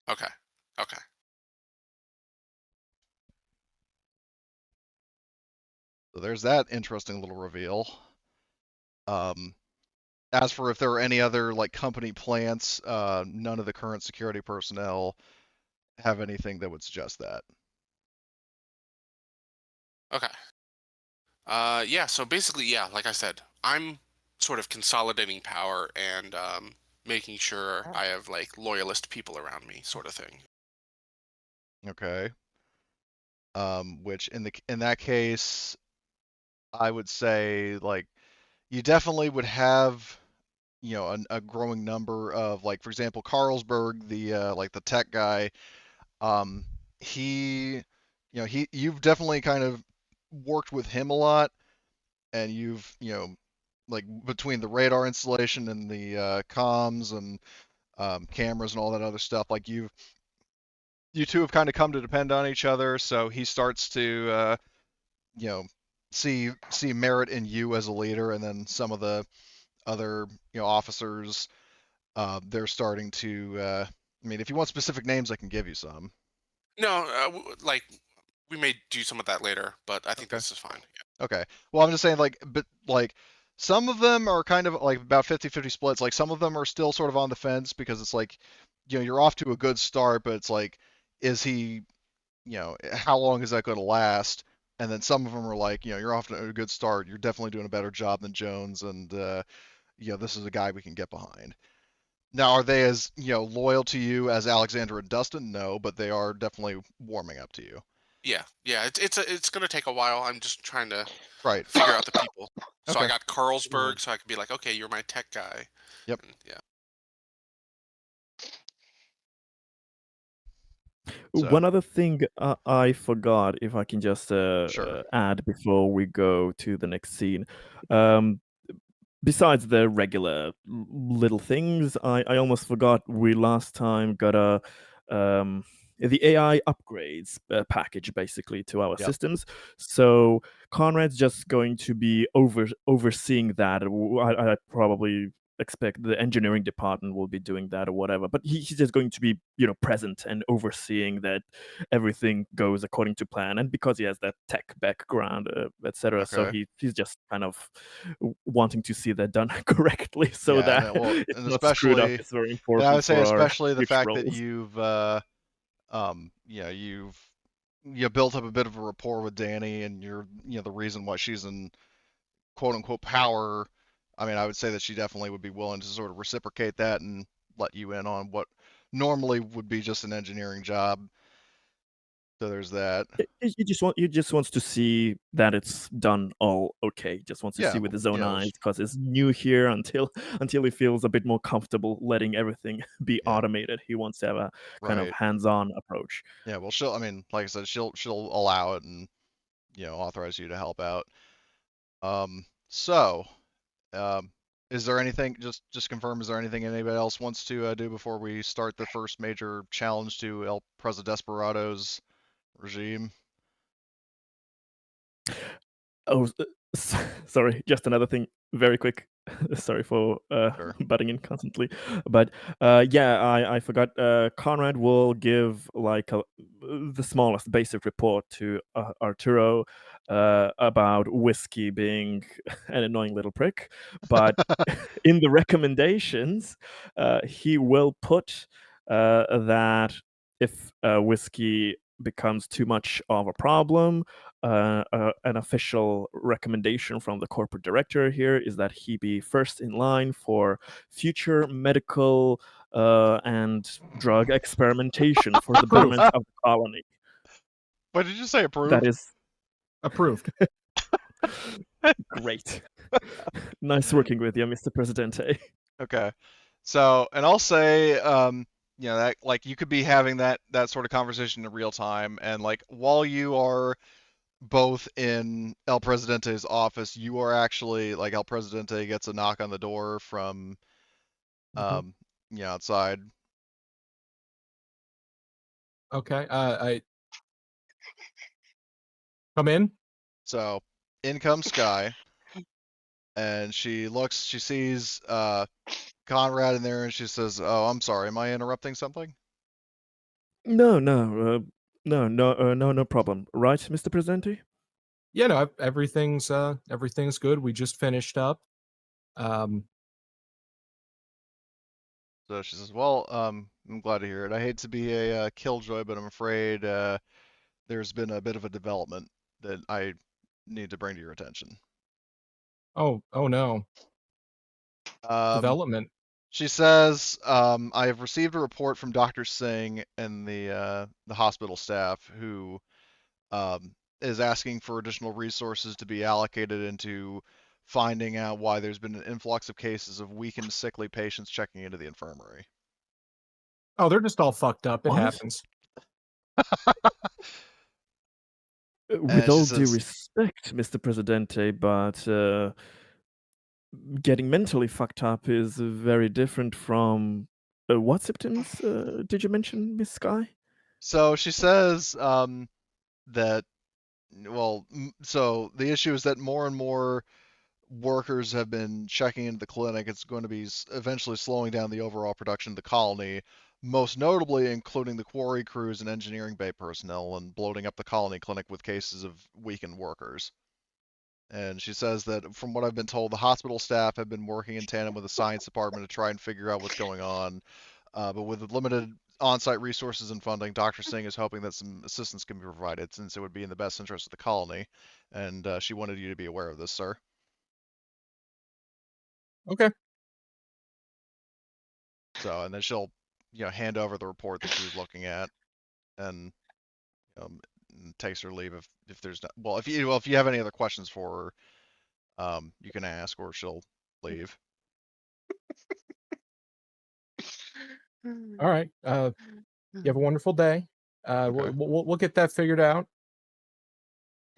Okay. Okay. So there's that interesting little reveal. Um, as for if there are any other like company plants, none of the current security personnel have anything that would suggest that. Okay. Yeah. So basically, yeah, like I said, I'm sort of consolidating power and making sure I have like loyalist people around me, sort of thing. Okay. Which in that case, I would say like you definitely would have a growing number of like for example Carlsberg, the like the tech guy. Um, he you've definitely kind of worked with him a lot, and you've like between the radar installation and the comms and cameras and all that other stuff, like you two have kind of come to depend on each other. So he starts to you know see merit in you as a leader, and then some of the other officers, they're starting to. I mean, if you want specific names, I can give you some. No, like we may do some of that later, but I think Okay. this is fine. Okay. Well, I'm just saying, like, but like, some of them are kind of like about 50-50 splits. Like, some of them are still sort of on the fence because it's like, you're off to a good start, but it's like, is he, how long is that going to last? And then some of them are like, you're off to a good start. You're definitely doing a better job than Jones, and this is a guy we can get behind. Now, are they as loyal to you as Alexander and Dustin? No, but they are definitely warming up to you. Yeah, yeah. It's gonna take a while. I'm just trying to Right. figure out the people. So I Okay. got Mhm. Carlsberg, so I could be like, okay, you're my tech guy. Yep. And yeah. So One other thing I forgot, if I can just sure. add before we go to the next scene. Um, Besides the regular little things, I almost forgot we last time got um, the AI upgrades package basically to our Yep. systems. So Conrad's just going to be overseeing that. I probably expect the engineering department will be doing that or whatever, but he's just going to be present and overseeing that everything goes according to plan. And because he has that tech background, etc., so Okay. he's just kind of wanting to see that done correctly so Yeah, that well, it's and not screwed up. especially, It's very and I important would say for our especially the future fact that roles. you've you built up a bit of a rapport with Danny, and you're the reason why she's in quote unquote power. I mean, I would say that she definitely would be willing to sort of reciprocate that and let you in on what normally would be just an engineering job. So there's that. He just wants to see that it's done all okay. Just wants to Yeah, see with his own yeah, eyes because it's new here until he feels a bit more comfortable letting everything be yeah, automated. He wants to have a kind of right. hands-on approach. Yeah, well, I mean, like I said, she'll allow it and authorize you to help out. So, um, is there anything? Just confirm. Is there anything anybody else wants to do before we start the first major challenge to El Presidesperado's regime? Oh, sorry. Just another thing, very quick. Sorry for Sure. butting in constantly, but yeah, I forgot. Conrad will give like the smallest basic report to Arturo about whiskey being an annoying little prick, but in the recommendations, he will put that if whiskey becomes too much of a problem, an official recommendation from the corporate director here is that he be first in line for future medical and drug experimentation for the Approved. betterment of the colony. What did you say? That Approved? is Approved. great. Nice working with you, Mr. Presidente. Okay. So, and I'll say, that like you could be having that sort of conversation in real time, and like while you are both in El Presidente's office, you are actually like El Presidente gets a knock on the door from Mhm. outside. Okay. Come in. So in comes Sky, and she sees Conrad in there, and she says, "Oh, I'm sorry. Am I interrupting something?" No problem. Right, Mr. Presidente? Yeah, no, everything's good. We just finished up. So she says, "Well, I'm glad to hear it. I hate to be a killjoy, but I'm afraid there's been a bit of a development that I need to bring to your attention." Oh no. Um, Development. She says, "I have received a report from Dr. Singh and the hospital staff who is asking for additional resources to be allocated into finding out why there's been an influx of cases of weakened, sickly patients checking into the infirmary." Oh, they're just all fucked up. It What? happens. With And she all due says, respect, Mr. Presidente, but getting mentally fucked up is very different from what symptoms did you mention, Miss Sky? so she says that, well, so the issue is that more and more workers have been checking into the clinic. It's going to be eventually slowing down the overall production of the colony, most notably including the quarry crews and engineering bay personnel, and bloating up the colony clinic with cases of weakened workers. And she says that from what I've been told, the hospital staff have been working in tandem with the science department to try and figure out what's going on. But with limited on-site resources and funding, Dr. Singh is hoping that some assistance can be provided, since it would be in the best interest of the colony. And she wanted you to be aware of this, sir. Okay. So, and then she'll, hand over the report that she was looking at, and takes her leave if there's not. Well, if you have any other questions for her, you can ask, or she'll leave. All right. You have a wonderful day. Okay. We'll get that figured out.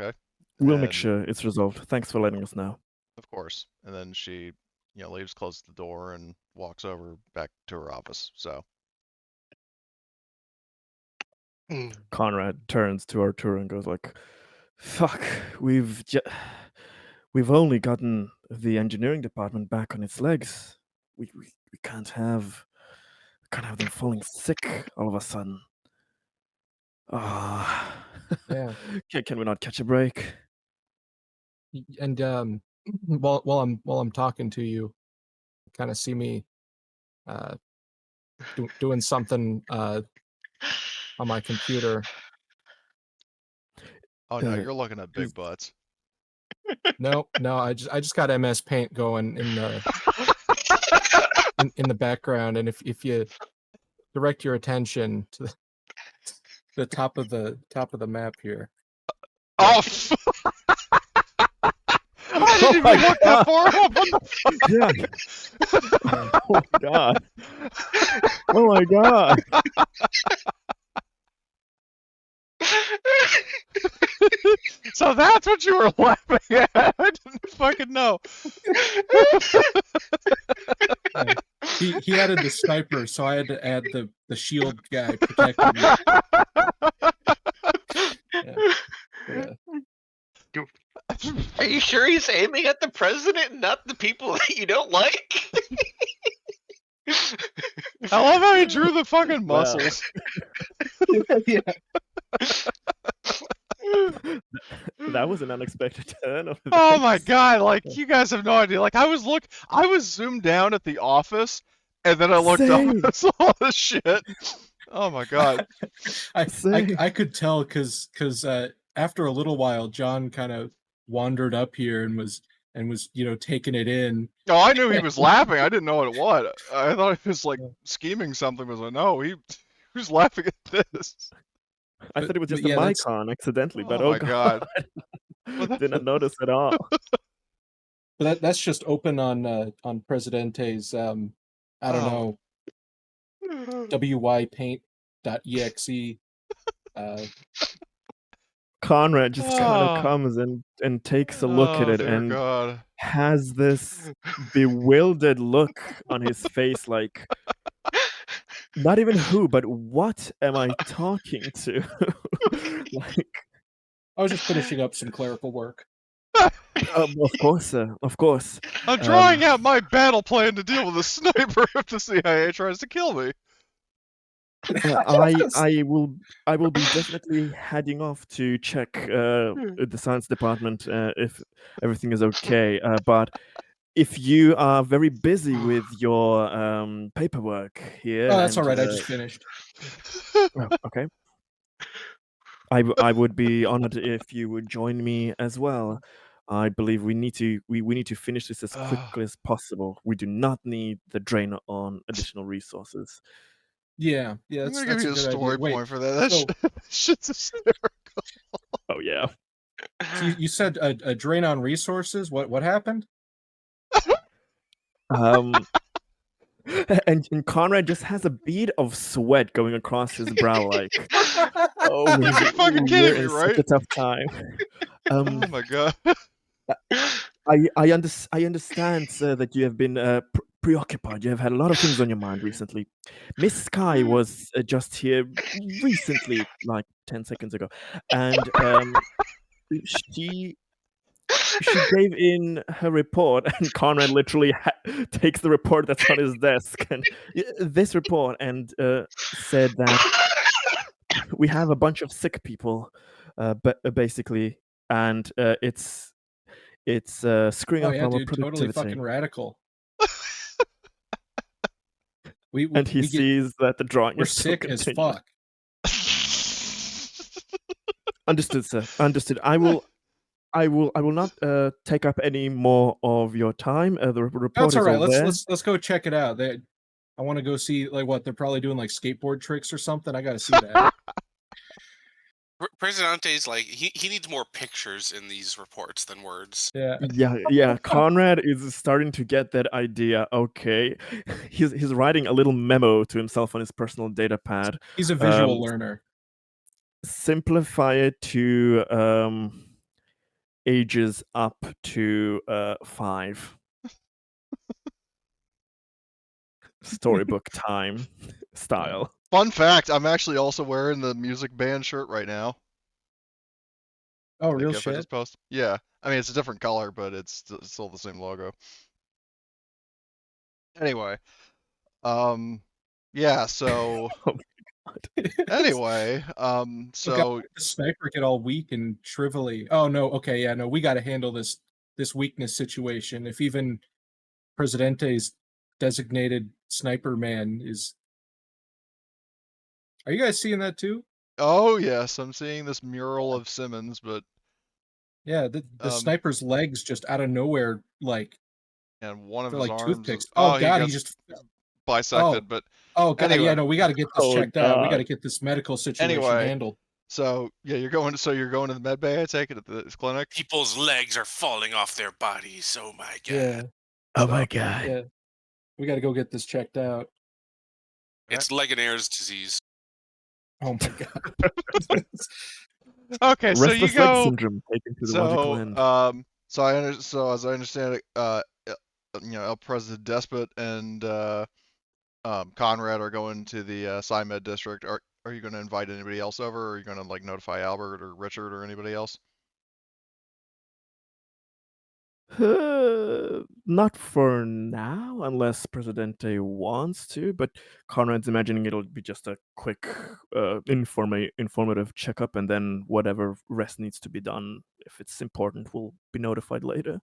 Okay. We'll make And sure it's resolved. Thanks for letting us know. of course. And then she, leaves, closes the door, and walks over back to her office. So, Conrad turns to Arturo and goes like, "Fuck, we've only gotten the engineering department back on its legs. We can't have them falling sick all of a sudden. Ah, Yeah. can we not catch a break?" And while I'm talking to you, kind of see me doing something on my computer. oh no, Uh, you're looking at big is- butts. No, I just got MS Paint going in the in the background, and if you direct your attention to the top of the map here. Oh! I didn't my even look that far up. What the fuck? Yeah. Oh my god. Oh my god. So that's what you were laughing at. I didn't fucking know. He added the sniper, so I had to add the shield guy protecting me. Yeah. Are you sure he's aiming at the president and not the people that you don't like? I love how he drew the fucking Wow. muscles. Yeah. That was an unexpected turn of Oh my events. god, like you guys have no idea. Like I was zoomed down at the office, and then I looked up Same. and saw all this shit. Oh my god. I could tell because after a little while, John kind of wandered up here and was taking it in. Oh, I knew he was laughing. I didn't know what it was. I thought he was like scheming something. I was like, no, he was laughing at this. I thought it was But just a yeah, mic that's- on accidentally, but Oh oh my god. Well, Didn't notice at all. But that's just open on Presidente's I don't know, wypaint.exe. Conrad just kind Oh. of comes and takes a look at Oh it dear and God. has this bewildered look on his face, like, not even who, but what am I talking to? Like, I was just finishing up some clerical work. Of course, sir. Of course. I'm drawing out my battle plan to deal with a sniper if the CIA tries to kill me. I will be definitely heading off to check the science department if everything is okay. But if you are very busy with your paperwork here, Oh, that's and all right. I just finished. okay, I would be honored if you would join me as well. I believe we need to finish this as quickly as possible. We do not need the drain on additional resources. Yeah, I'm that's gonna give you a a good idea. story Wait, point for that. so, Shit's hysterical. Oh yeah. so you said a drain on resources. What happened? Um, and Conrad just has a bead of sweat going across his brow, like, oh, You gotta be fucking we're kidding me, in such right? a tough time. Oh my god. I understand, sir, that you have been preoccupied. You have had a lot of things on your mind recently. Miss Sky was just here recently, like 10 seconds ago, and she gave in her report, and Conrad literally takes the report that's on his desk and this report, and said that we have a bunch of sick people, but basically, and it's screwing Oh up yeah, our dude, totally productivity. fucking radical. We And he we get sees that the drawing we're is still sick as continuing. fuck. Understood, sir. Understood. I will not take up any more of your time. The report That's all is right. all there. Let's go check it out. I want to go see like what they're probably doing, like skateboard tricks or something. I got to see that. Presidente's like he needs more pictures in these reports than words. Yeah. Yeah. Conrad is starting to get that idea. Okay, he's writing a little memo to himself on his personal data pad. He's a visual learner. Simplify it to ages up to 5. Storybook time style. Fun fact, I'm actually also wearing the music band shirt right now. Oh, The real GIF I shit. just posted. Yeah. I mean, it's a different color, but it's still the same logo. Anyway. Yeah, so anyway, so the sniper get all weak and shrivelly. Oh no, okay, yeah, no, we got to handle this weakness situation. If even Presidente's designated sniper man is, are you guys seeing that too? oh yes, I'm seeing this mural of Simmons, but Yeah, the sniper's legs just out of nowhere, like and one of they're his like arms is toothpicks. Oh he god, he got just bisected, but oh god, anyway. yeah, no, we got to get this Oh, checked out. We got to God. get this medical situation Anyway. handled. So yeah, you're going to the med bay, I take it, at this clinic? People's legs are falling off their bodies. Oh my god. Yeah, Oh my god. yeah, we got to go get this checked out. It's Legionnaires' disease. Oh my god. Okay, so you Restless leg go. syndrome taken to the logical end. So as I understand it, El President Despot and Conrad are going to the SciMed district. Are you going to invite anybody else over, or are you going to like notify Albert or Richard or anybody else? Not for now, unless Presidente wants to, but Conrad's imagining it'll be just a quick informative checkup, and then whatever rest needs to be done, if it's important, we'll be notified later.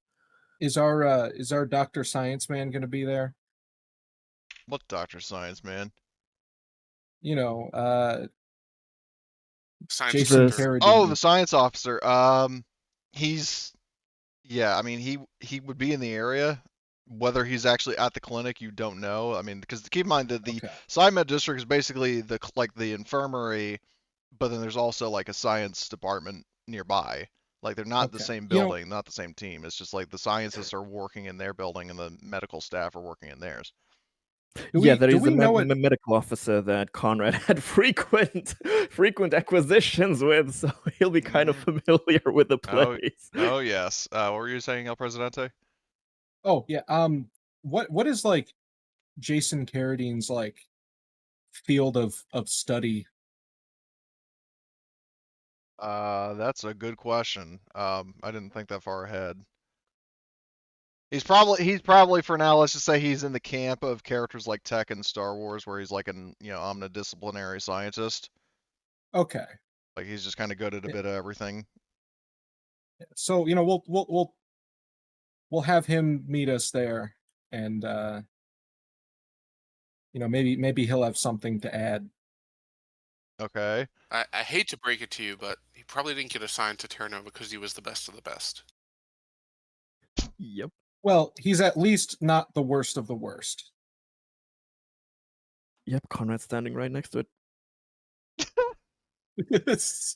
Is our Dr. Science Man going to be there? What Dr. Science Man? You know, Science Jason center. Carradine. Oh, the science officer. Yeah, I mean he would be in the area. Whether he's actually at the clinic, you don't know. I mean, because keep in mind that the SciMed district is basically the infirmary, but then there's also like a science department nearby. Like they're not the same building, not the same team. It's just like the scientists are working in their building and the medical staff are working in theirs. There is a medical officer that Conrad had frequent acquisitions with, so he'll be kind of familiar with the place. Oh yes. What were you saying, El Presidente? Oh yeah. What is like Jason Carradine's like field of study? That's a good question. I didn't think that far ahead. He's probably for now. Let's just say he's in the camp of characters like Tech and Star Wars, where he's like an omnidisciplinary scientist. Okay. Like he's just kind of good at a Yeah. bit of everything. So we'll have him meet us there, and maybe he'll have something to add. Okay. I hate to break it to you, but he probably didn't get assigned to Terra Nova because he was the best of the best. Yep. Well, he's at least not the worst of the worst. Yep, Conrad's standing right next to it. It's-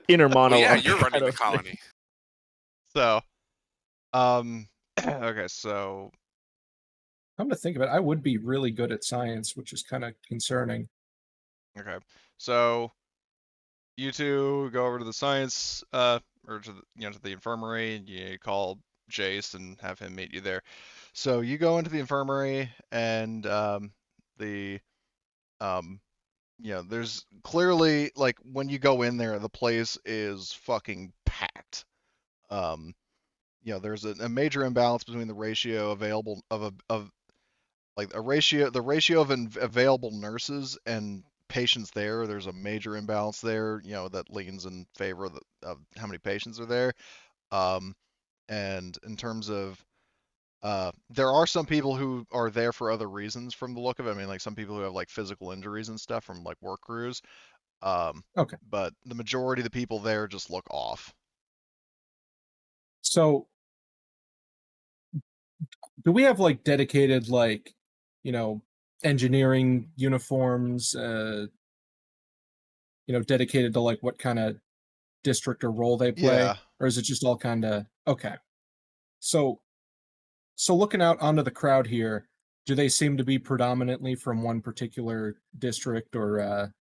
Inner Well, monologue. yeah, you're kind running the of thing. colony. So, okay, so Come to think of it, I would be really good at science, which is kind of concerning. okay, so you two go over to the science, or to the infirmary, and you call Jace and have him meet you there. So you go into the infirmary, and the there's clearly, like, when you go in there, the place is fucking packed. There's a major imbalance between the ratio available of like the ratio of available nurses and patients there. There's a major imbalance there, that leans in favor of how many patients are there. And in terms of there are some people who are there for other reasons from the look of it. I mean, like some people who have like physical injuries and stuff from like work crews. Okay. But the majority of the people there just look off. So do we have like dedicated engineering uniforms, dedicated to like what kind of district or role they play? Yeah. Or is it just all kind of okay? So looking out onto the crowd here, do they seem to be predominantly from one particular district or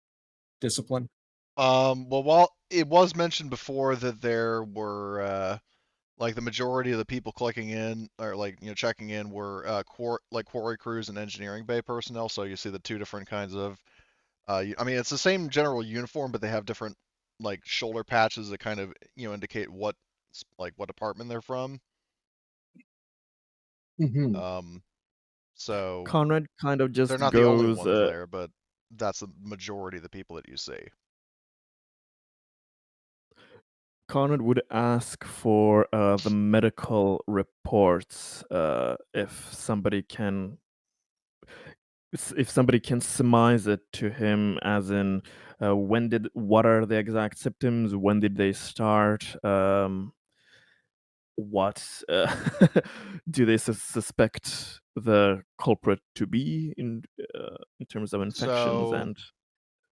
discipline? Well, while it was mentioned before that there were like the majority of the people clicking in or like checking in were quarry crews and engineering bay personnel. So you see the two different kinds of I mean, it's the same general uniform, but they have different like shoulder patches that kind of indicate what department they're from. Mm-hmm. So Conrad kind of they're just not the only goes, ones there, but that's the majority of the people that you see. Conrad would ask for the medical reports if somebody can surmise it to him, as in what are the exact symptoms, when did they start, what do they suspect the culprit to be in terms of infections, So and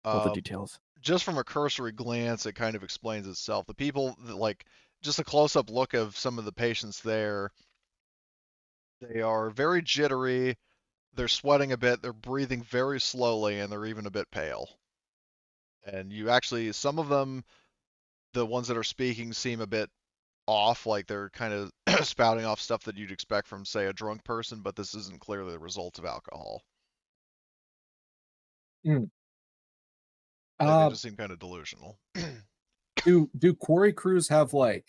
all the um, details. just from a cursory glance, it kind of explains itself. The people that, like, just a close-up look of some of the patients there, they are very jittery, they're sweating a bit, they're breathing very slowly, and they're even a bit pale. And you actually, some of them, the ones that are speaking, seem a bit off, like they're kind of spouting off stuff that you'd expect from, say, a drunk person, but this isn't clearly the result of alcohol. Mm. They just seem kind of delusional. Do quarry crews have like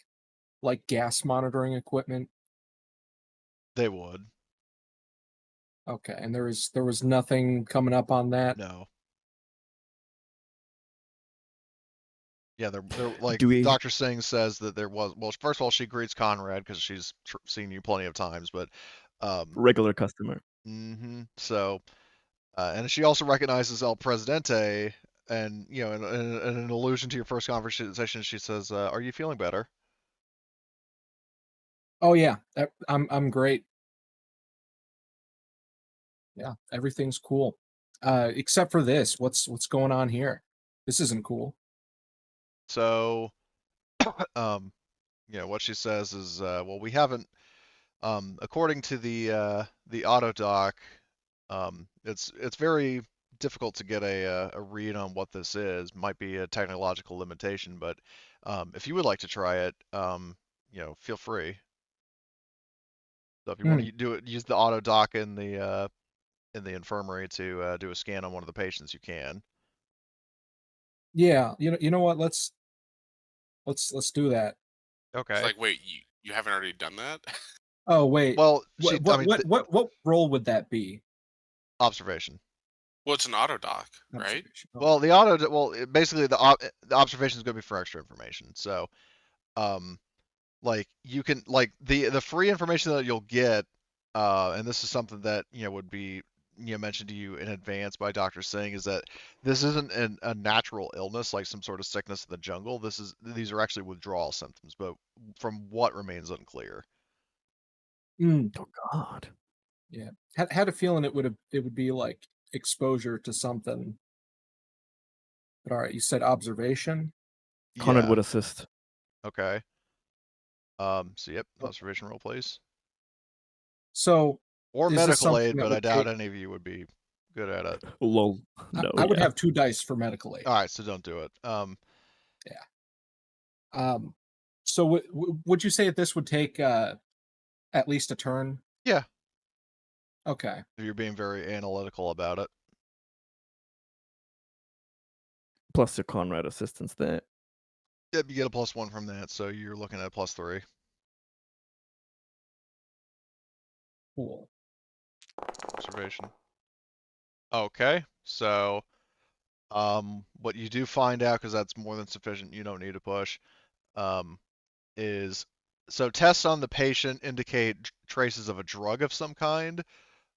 gas monitoring equipment? They would. Okay, and there was nothing coming up on that. No. Yeah, they're like Do we Dr. Singh says that there was. Well, first of all, she greets Conrad because she's seen you plenty of times, but regular customer? so and she also recognizes El Presidente, and in an allusion to your first conversation, she says, "Are you feeling better?" Oh yeah, I'm great. Yeah, everything's cool. Except for this. What's going on here? This isn't cool. So, what she says is, well, we haven't, according to the auto doc, it's very difficult to get a read on what this is. Might be a technological limitation, but if you would like to try it, feel free. So if you want to do it, use the auto doc in the infirmary to do a scan on one of the patients, you can. Yeah, you know what? Let's do that. It's Okay. like, wait, you haven't already done that? Oh wait. Well, What what role would that be? observation. Well, it's an auto doc, right? Observation. Okay. Well, basically the observation is going to be for extra information. So, like you can like the free information that you'll get, and this is something that would be mentioned to you in advance by Dr. Singh, is that this isn't a natural illness like some sort of sickness in the jungle. These are actually withdrawal symptoms, but from what remains unclear. Mm, Oh God. yeah. Had a feeling it would be like exposure to something. But all right, you said observation. Conrad Yeah. would assist. Okay. So yep, observation roll, please. So Or is this medical something aid, that but I would doubt take- any of you would be good at it. Lol. No. I would yeah. have 2 dice for medical aid. All right, so don't do it. So would you say that this would take at least a turn? Yeah, Okay. you're being very analytical about it. Plus your Conrad assistance there. Yep, you get a +1 from that, so you're looking at a +3. Cool. Observation. Okay, so what you do find out, because that's more than sufficient, you don't need to push, is so tests on the patient indicate traces of a drug of some kind,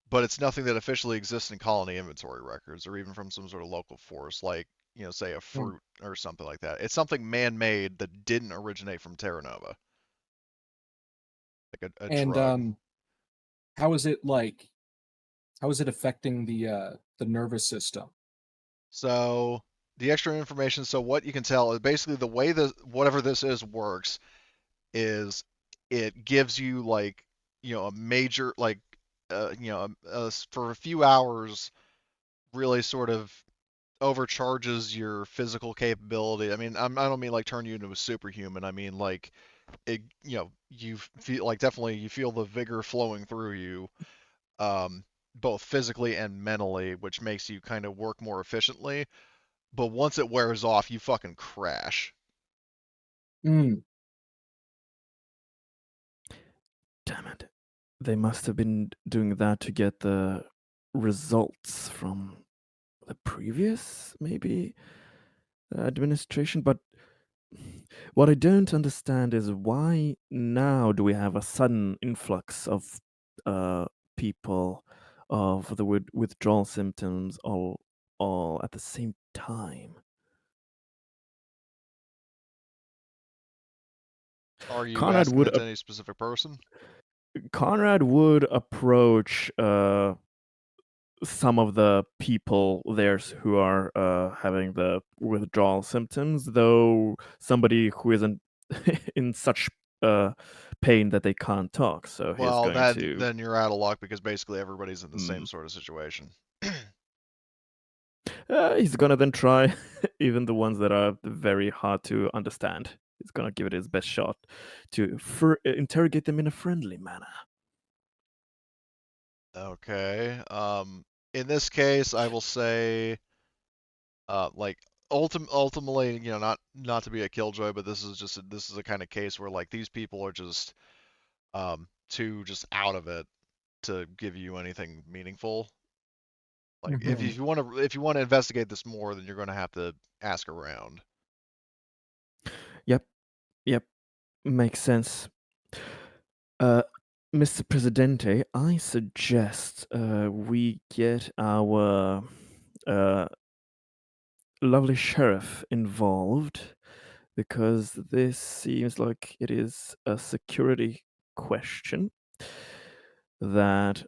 but it's nothing that officially exists in colony inventory records or even from some sort of local force, like say a fruit or something like that. It's something man-made that didn't originate from Terra Nova, like a And drug. how is it affecting the nervous system? So the extra information. So what you can tell is basically the way that whatever this is works is it gives you like a major like for a few hours really sort of overcharges your physical capability. I mean, I don't mean like turn you into a superhuman. I mean like it, you feel like definitely you feel the vigor flowing through you, both physically and mentally, which makes you kind of work more efficiently. But once it wears off, you fucking crash. Mm. Damn it. They must have been doing that to get the results from the previous, maybe, administration. But what I don't understand is why now do we have a sudden influx of people of the withdrawal symptoms all at the same time? Are you Conrad asking would that to any specific person? Conrad would approach some of the people there who are having the withdrawal symptoms, though somebody who isn't in such pain that they can't talk. So he's Well, going to. then you're out of luck because basically everybody's in the same Mm. sort of situation. He's gonna then try even the ones that are very hard to understand. He's gonna give it his best shot to interrogate them in a friendly manner. Okay. In this case, I will say, like ultimately, not to be a killjoy, but this is a kind of case where like these people are just too just out of it to give you anything meaningful. Like Mhm. if you want to investigate this more, then you're going to have to ask around. Yep, makes sense. Mr. Presidente, I suggest we get our lovely sheriff involved because this seems like it is a security question that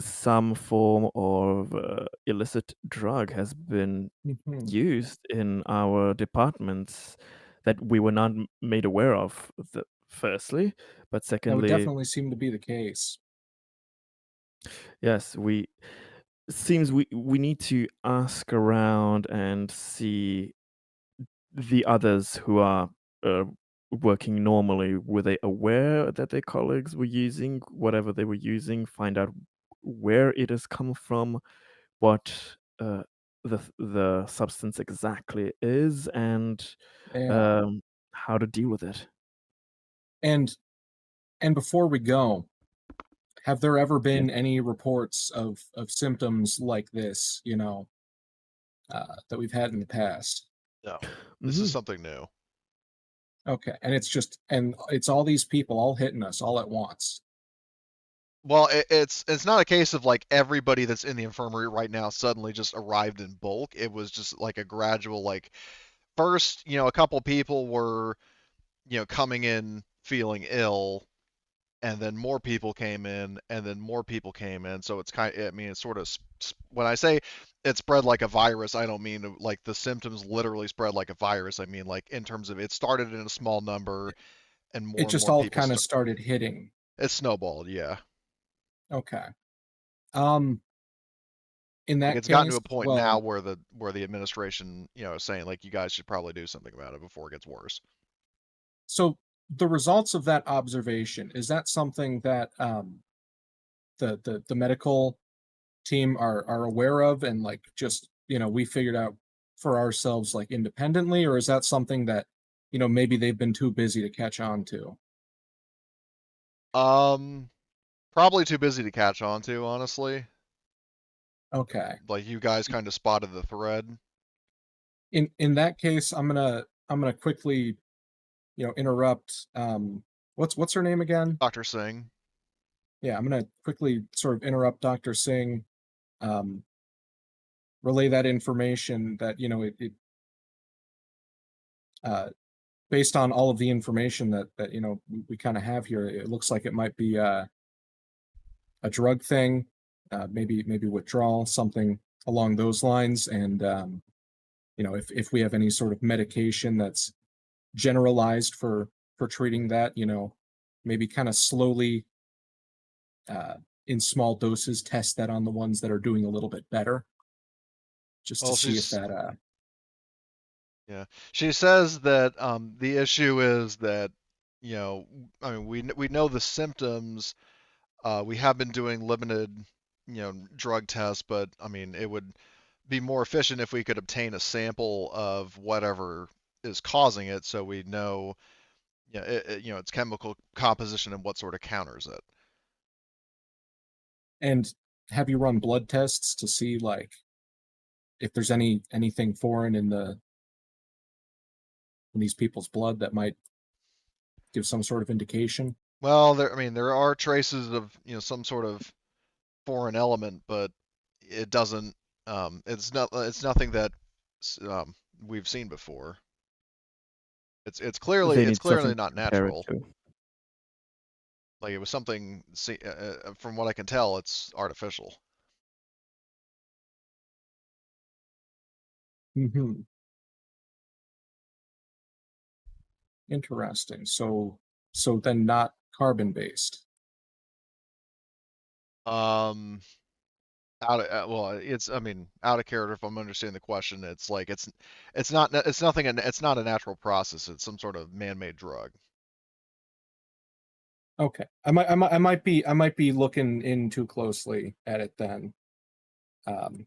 some form of illicit drug has been Mhm. used in our departments that we were not made aware of, firstly, but That would secondly, definitely seem to be the case. yes, we need to ask around and see the others who are working normally. Were they aware that their colleagues were using whatever they were using? Find out where it has come from, what the substance exactly is and Yeah. how to deal with it. And before we go, have there ever been any reports of symptoms like this, that we've had in the past? No, this is something new. Okay, and it's all these people all hitting us all at once. Well, it's not a case of like everybody that's in the infirmary right now suddenly just arrived in bulk. It was just like a gradual, like first, a couple people were, coming in feeling ill, and then more people came in, and then more people came in. So it's I mean, it's sort of when I say it spread like a virus, I don't mean like the symptoms literally spread like a virus. I mean like in terms of it started in a small number, and It more just all people kind of started hitting. it snowballed, yeah. Okay. Um, in Like that it's gotten to case, a point now well, where the administration, is saying like you guys should probably do something about it before it gets worse. so the results of that observation, is that something that the medical team are aware of, and like just we figured out for ourselves like independently, or is that something that maybe they've been too busy to catch on to? Um, Probably too busy to catch on to, honestly. Okay. Like you guys kind of spotted the thread. In that case, I'm gonna quickly interrupt. What's her name again? Dr. Singh. Yeah, I'm gonna quickly sort of interrupt Dr. Singh, um, relay that information that uh, based on all of the information that we kind of have here, it looks like it might be a drug thing, maybe withdrawal, something along those lines. And if we have any sort of medication that's generalized for treating that, maybe kind of slowly, uh, in small doses, test that on the ones that are doing a little bit better, just to Well, see if she's that yeah. She says that the issue is that I mean we know the symptoms. We have been doing limited drug tests, but I mean it would be more efficient if we could obtain a sample of whatever is causing it, so we know its chemical composition and what sort of counters it. and have you run blood tests to see like if there's anything foreign in these people's blood that might give some sort of indication? Well, I mean, there are traces of some sort of foreign element, but it doesn't. It's not. It's nothing that um, we've seen before. It's clearly They need something to not compare it natural. to. Like it was something. From what I can tell, it's artificial. Mm-hmm. Interesting. So then not carbon based. Um, well, it's I mean out of character if I'm understanding the question. It's like it's not it's nothing. It's not a natural process. It's some sort of man-made drug. Okay. I might be looking in too closely at it then. Um,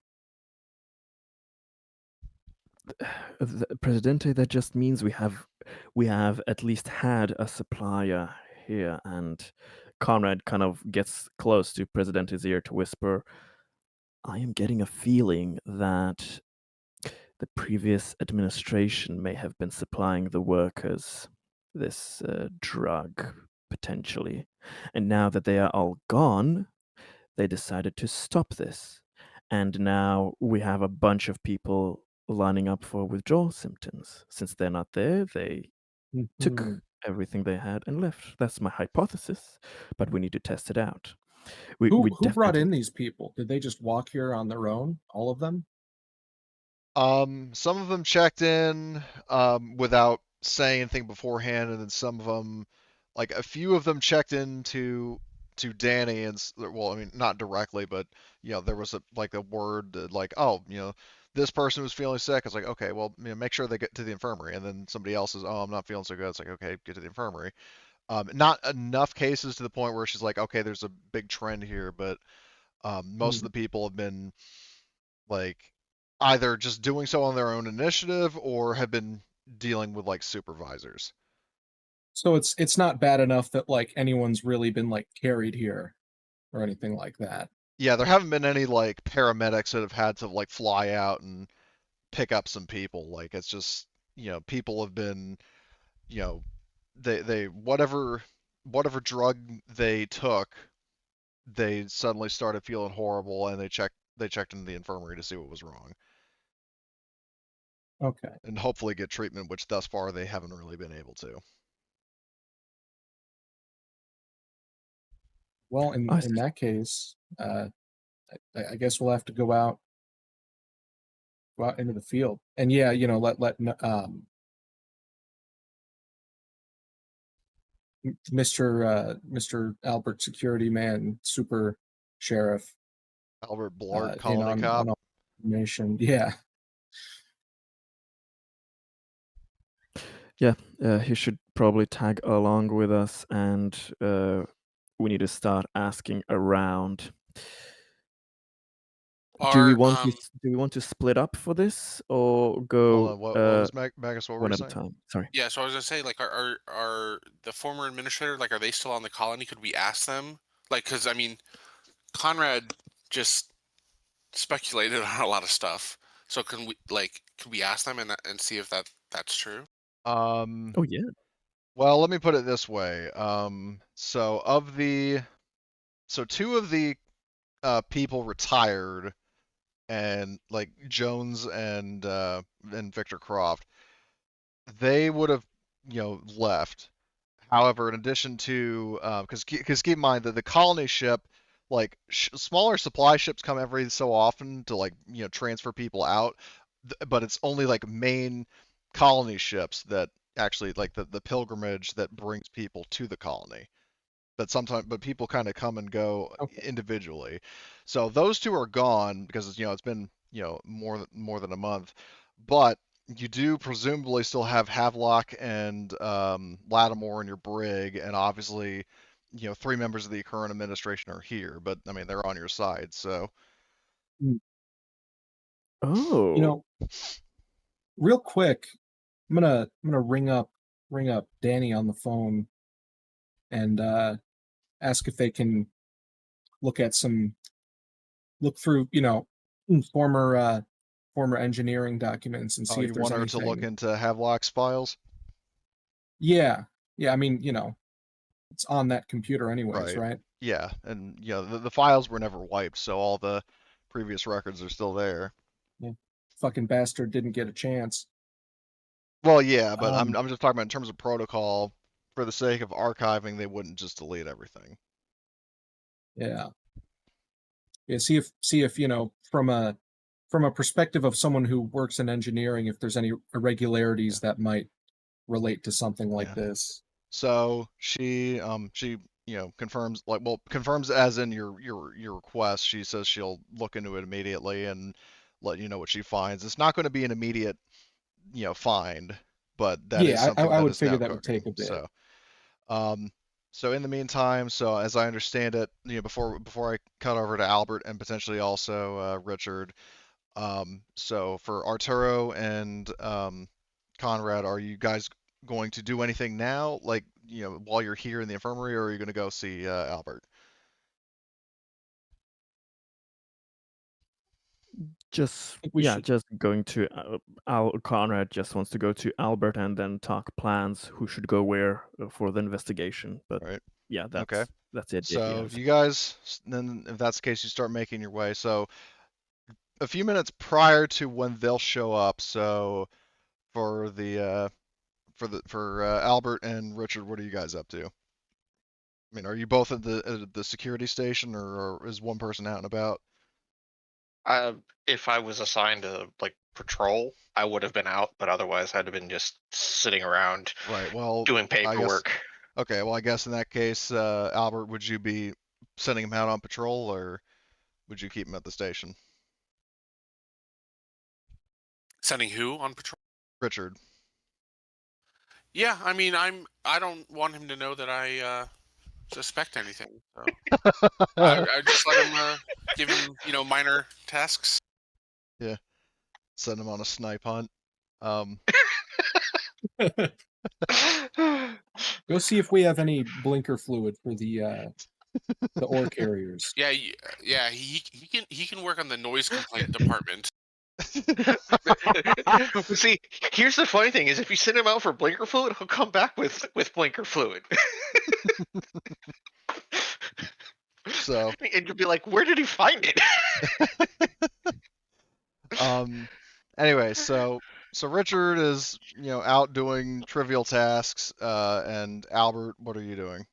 Presidente, that just means we have at least had a supplier here, and Conrad kind of gets close to Presidente's ear to whisper, I am getting a feeling that the previous administration may have been supplying the workers this drug, potentially. And now that they are all gone, they decided to stop this. And now we have a bunch of people lining up for withdrawal symptoms. Since they're not there, they mhm. took everything they had and left. That's my hypothesis, but we need to test it out. We Who brought definitely in these people? Did they just walk here on their own? All of them? Some of them checked in without saying anything beforehand, and then some of them, like a few of them, checked in to Danny, and well, I mean, not directly, but there was a word that, like, oh, this person was feeling sick. It's like, okay, well, make sure they get to the infirmary, and then somebody else is, oh, I'm not feeling so good. It's like, okay, get to the infirmary. Not enough cases to the point where she's like, okay, there's a big trend here, but most of Hmm. the people have been like either just doing so on their own initiative or have been dealing with like supervisors. So it's not bad enough that like anyone's really been like carried here or anything like that. Yeah, there haven't been any like paramedics that have had to like fly out and pick up some people. Like it's just, people have been, you know, they whatever drug they took, they suddenly started feeling horrible and they checked into the infirmary to see what was wrong Okay. and hopefully get treatment, which thus far they haven't really been able to. Well, I in that case, I guess we'll have to go out into the field. And yeah, let Mr. Albert Security Man, Super Sheriff, Albert Blart, in colony cop. on all information. Yeah. Yeah, he should probably tag along with us, and we need to start asking around. Do we want to split up for this or Hold go on, what was Magus? What were one you at a saying? time? Sorry. Yeah, so I was gonna say, like, are the former administrator, like, are they still on the colony? Could we ask them? Like, because I mean, Conrad just speculated on a lot of stuff. So can we ask them and see if that's true? Um, Oh yeah. well, let me put it this way. So two of the people retired, and like Jones and Victor Croft, they would have, left. However, in addition to, because keep in mind that the colony ship, like smaller supply ships come every so often to like transfer people out, but it's only like main colony ships that actually like the pilgrimage that brings people to the colony. But people kind of come and go Okay. individually. So those two are gone because it's been more than a month, but you do presumably still have Havelock and Lattimore in your brig, and obviously, three members of the current administration are here. But I mean, they're on your side, so Mm. Oh. Real quick, I'm gonna ring up Danny on the phone and ask if they can look at look through former engineering documents and oh, see if you there's want her to look anything. into Havelock's files, Yeah, I mean, it's on that computer anyways, right? right? Yeah, and the files were never wiped, so all the previous records are still there. Yeah. Fucking bastard didn't get a chance. Well, yeah, but I'm Um, I'm just talking about in terms of protocol. For the sake of archiving, they wouldn't just delete everything. yeah. Yeah, see if from a perspective of someone who works in engineering, if there's any Yeah. irregularities that might relate to something like Yeah. this. So she confirms as in your request. She says she'll look into it immediately and let you know what she finds. It's not going to be an immediate find, but that is Yeah, something I that would is figure now that would take cooking. a bit. Um, so in the meantime, so as I understand it, before I cut over to Albert and potentially also Richard. So for Arturo and Conrad, are you guys going to do anything now, like while you're here in the infirmary, or are you going to go see Albert? Just I think we should. just going to Al Conrad just wants to go to Albert and then talk plans who should go where for the investigation. But Right. yeah, Okay. that's the idea he So has. you guys, then if that's the case, you start making your way. So a few minutes prior to when they'll show up, so for the for Albert and Richard, what are you guys up to? I mean, are you both at the security station, or is one person out and about? If I was assigned to like patrol, I would have been out, but otherwise I'd have been just sitting around Right. Well, doing I guess. paperwork. Okay. Well, I guess in that case, Albert, would you be sending him out on patrol, or would you keep him at the station? Sending who on patrol? Richard. Yeah, I mean, I don't want him to know that I suspect anything. So I just let him give him minor tasks. Yeah. Send him on a snipe hunt. Um, Go see if we have any blinker fluid for the ore carriers. Yeah, yeah. He can work on the noise complaint department. See, here's the funny thing: is if you send him out for blinker fluid, he'll come back with blinker fluid. so, And you'll be like, "Where did he find it?" anyway, so Richard is out doing trivial tasks, and Albert, what are you doing?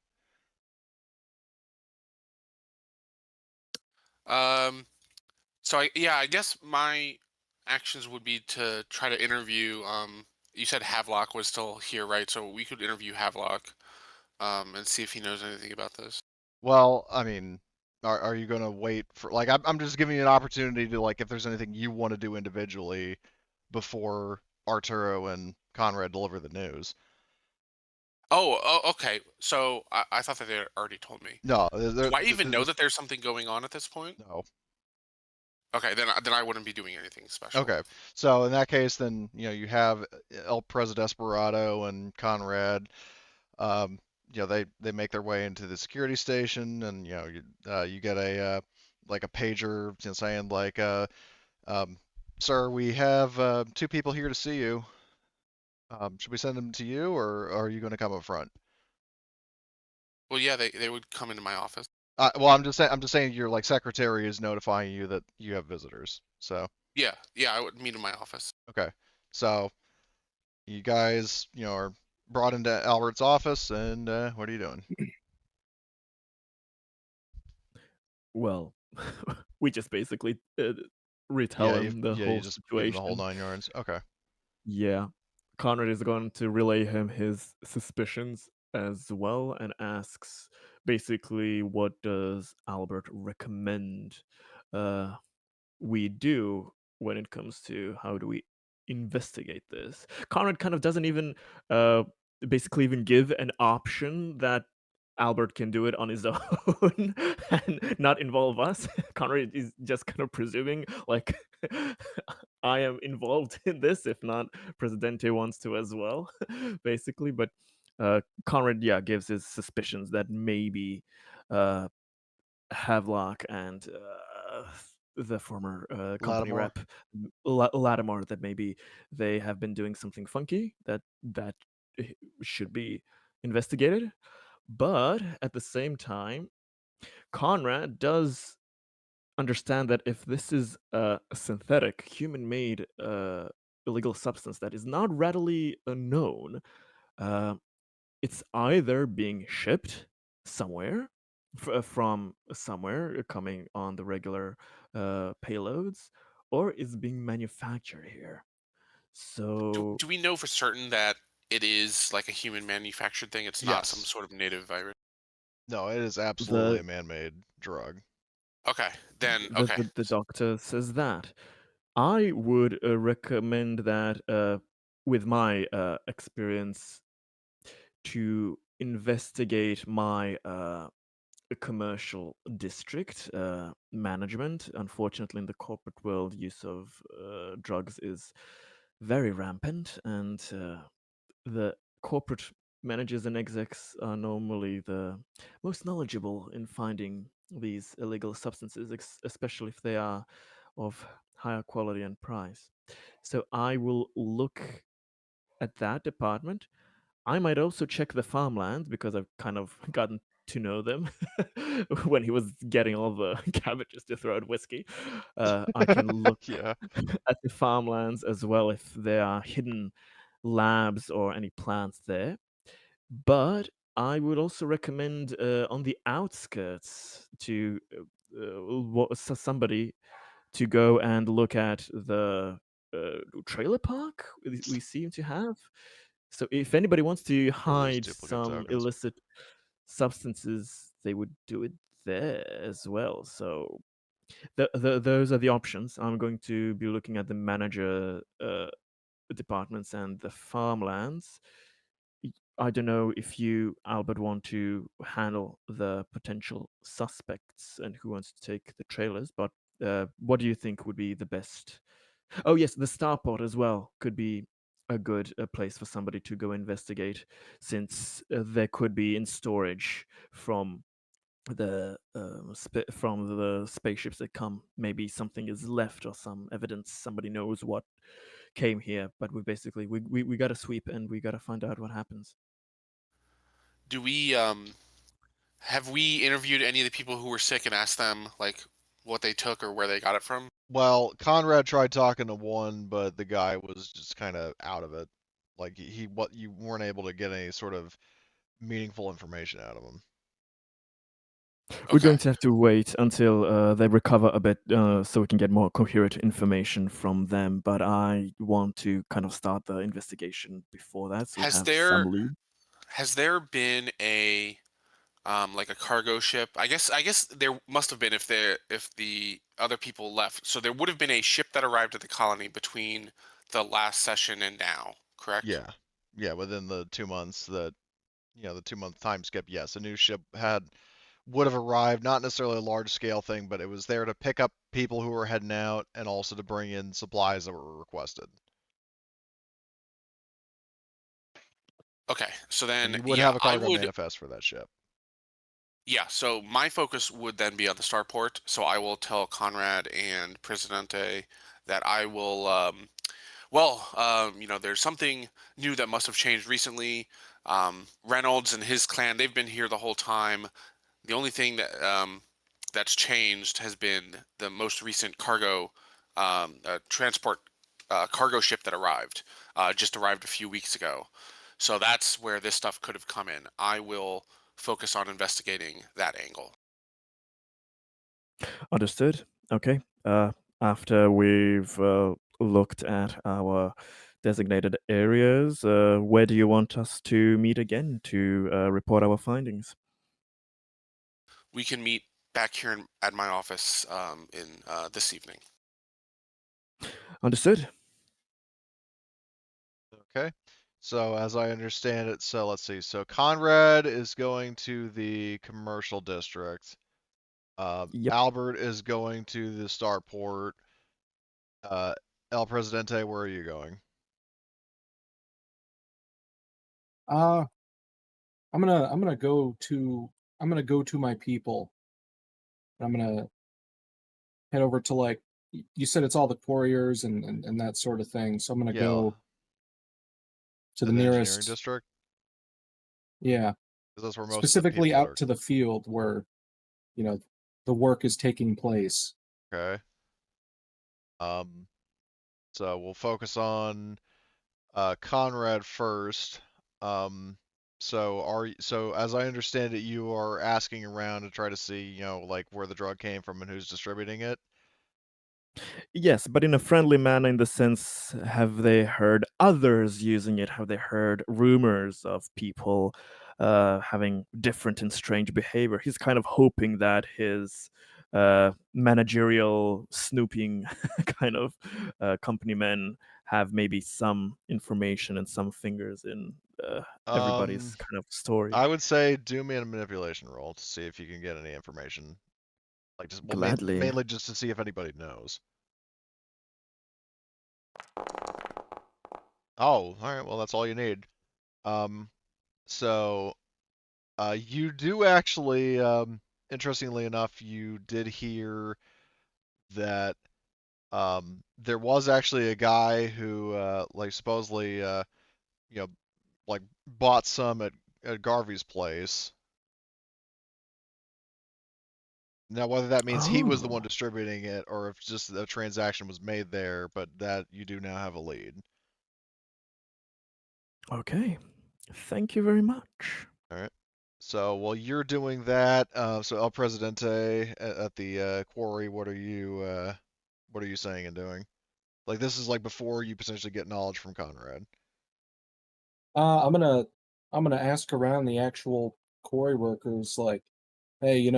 So I guess my actions would be to try to interview. You said Havelock was still here, right? So we could interview Havelock, and see if he knows anything about this. Well, I mean, are you gonna wait for like I'm just giving you an opportunity to like if there's anything you want to do individually before Arturo and Conrad deliver the news. Oh, okay. So I thought that they had already told me. No, Do I even know that there's something going on at this point? no. Okay, then I wouldn't be doing anything special. Okay, so in that case, then you have El Desperado and Conrad. Um, they make their way into the security station, and you get a like a pager saying like um, sir, we have two people here to see you. Should we send them to you, or are you going to come up front? Well, yeah, they would come into my office. Well, I'm just saying your like secretary is notifying you that you have visitors. So Yeah, I would meet in my office. okay, so you guys are brought into Albert's office, and what are you doing? Well, we just basically retell Yeah, him the you whole just give him the whole situation. 9 yards. Okay. Yeah. Conrad is going to relay him his suspicions as well and asks basically what does Albert recommend uh, we do when it comes to how do we investigate this. Conrad kind of doesn't even uh, basically even give an option that Albert can do it on his own and not involve us. Conrad is just kind of presuming like I am involved in this, if not Presidente wants to as well, basically. But Conrad, yeah, gives his suspicions that maybe uh, Havelock and the former company Lattimore. rep Lattimore, that maybe they have been doing something funky that should be investigated. But at the same time, Conrad does understand that if this is a synthetic, human-made illegal substance that is not readily known, uh, it's either being shipped somewhere from somewhere coming on the regular payloads, or is being manufactured here. So Do we know for certain that it is like a human manufactured thing? It's not some Yes. sort of native virus. No, it is absolutely the a man-made drug. Okay, then the okay. the, the doctor says that. I would recommend that, with my experience, to investigate my commercial district management. Unfortunately, in the corporate world, use of drugs is very rampant, and the corporate managers and execs are normally the most knowledgeable in finding these illegal substances, especially if they are of higher quality and price. So I will look at that department. I might also check the farmlands because I've kind of gotten to know them when he was getting all the cabbages to throw at whiskey. I can look Yeah. at the farmlands as well if there are hidden labs or any plants there. But I would also recommend on the outskirts to somebody to go and look at the trailer park we seem to have. So if anybody wants to Or those hide duplicate some tokens. illicit substances, they would do it there as well. So those are the options. I'm going to be looking at the manager departments and the farmlands. I don't know if you, Albert, want to handle the potential suspects and who wants to take the trailers, but what do you think would be the best Oh yes, the starport as well could be a good place for somebody to go investigate, since there could be in storage from the spaceships that come. Maybe something is left or some evidence. Somebody knows what came here, but we got to sweep and we got to find out what happens. Do we have we interviewed any of the people who were sick and asked them like what they took or where they got it from? Well, Conrad tried talking to one, but the guy was just kind of out of it. Like what you weren't able to get any sort of meaningful information out of him. We're Okay. going to have to wait until they recover a bit so we can get more coherent information from them. But I want to kind of start the investigation before that, so we Has have some there lead. has there been a like a cargo ship? I guess there must have been if the other people left. So there would have been a ship that arrived at the colony between the last session and now, correct? Yeah, yeah. Within the 2 months that the 2 month time skip, yes, a new ship would have arrived. Not necessarily a large scale thing, but it was there to pick up people who were heading out and also to bring in supplies that were requested. Okay. So And then you would yeah, have a I cargo would manifest for that ship. yeah, so my focus would then be on the starport. So I will tell Conrad and Presidente that I will there's something new that must have changed recently. Reynolds and his clan, they've been here the whole time. The only thing that's changed has been the most recent cargo transport cargo ship that arrived. Just arrived a few weeks ago. So that's where this stuff could have come in. I will focus on investigating that angle. Understood. Okay. After we've looked at our designated areas, where do you want us to meet again to report our findings? We can meet back here at my office in this evening. Understood. Okay. So as I understand it, so let's see. So Conrad is going to the commercial district. Yep. Albert is going to the starport. Uh, El Presidente, where are you going? Uh I'm gonna go to my people. I'm gonna head over to like you said it's all the couriers and that sort of thing. So I'm gonna Yeah, go to the in the engineering nearest, district, yeah, because that's where most of the specifically people out are. to the field where, you know, the work is taking place. Okay. Um, so we'll focus on Conrad first. Um, so as I understand it, you are asking around to try to see, like where the drug came from and who's distributing it. Yes, but in a friendly manner, in the sense, have they heard others using it? Have they heard rumors of people having different and strange behavior? He's kind of hoping that his managerial snooping kind of company men have maybe some information and some fingers in Um, everybody's kind of story. I would say do me a manipulation roll to see if you can get any information. Like just well, Gladly. mainly just to see if anybody knows. Oh, all right. Well, that's all you need. Um, so you do actually, interestingly enough, you did hear that there was actually a guy who, like, supposedly, you know, like, bought some at Garvey's place. Now, whether that means he was the one Oh, distributing it or if just a transaction was made there, but that you do now have a lead. okay. Thank you very much. All right. So while you're doing that, so El Presidente at the quarry, what are you saying and doing? Like this is like before you potentially get knowledge from Conrad. Uh, I'm gonna I'm gonna ask around the actual quarry workers, like, hey,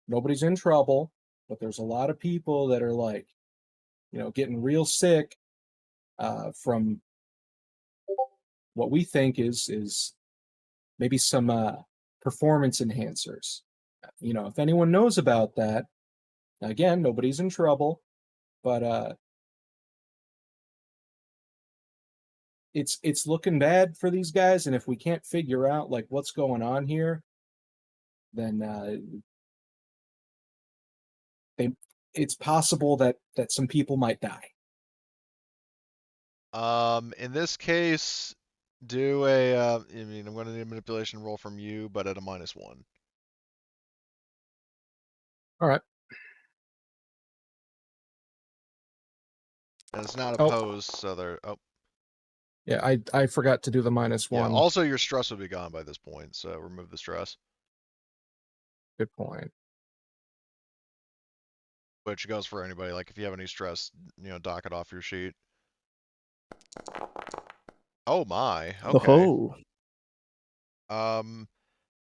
nobody's in trouble, but there's a lot of people that are like, getting real sick from what we think is maybe some performance enhancers. If anyone knows about that, again, nobody's in trouble, but it's looking bad for these guys, and if we can't figure out like what's going on here, then it's possible that some people might die. In this case, do a. I mean, I'm going to need a manipulation roll from you, but at a -1. All right. And it's not Oh. opposed, so they're. Oh, Yeah, I forgot to do the -1. yeah. Also, your stress would be gone by this point, so remove the stress, Good point. which goes for anybody. Like, if you have any stress, dock it off your sheet. Oh my. Okay. Oh, Um.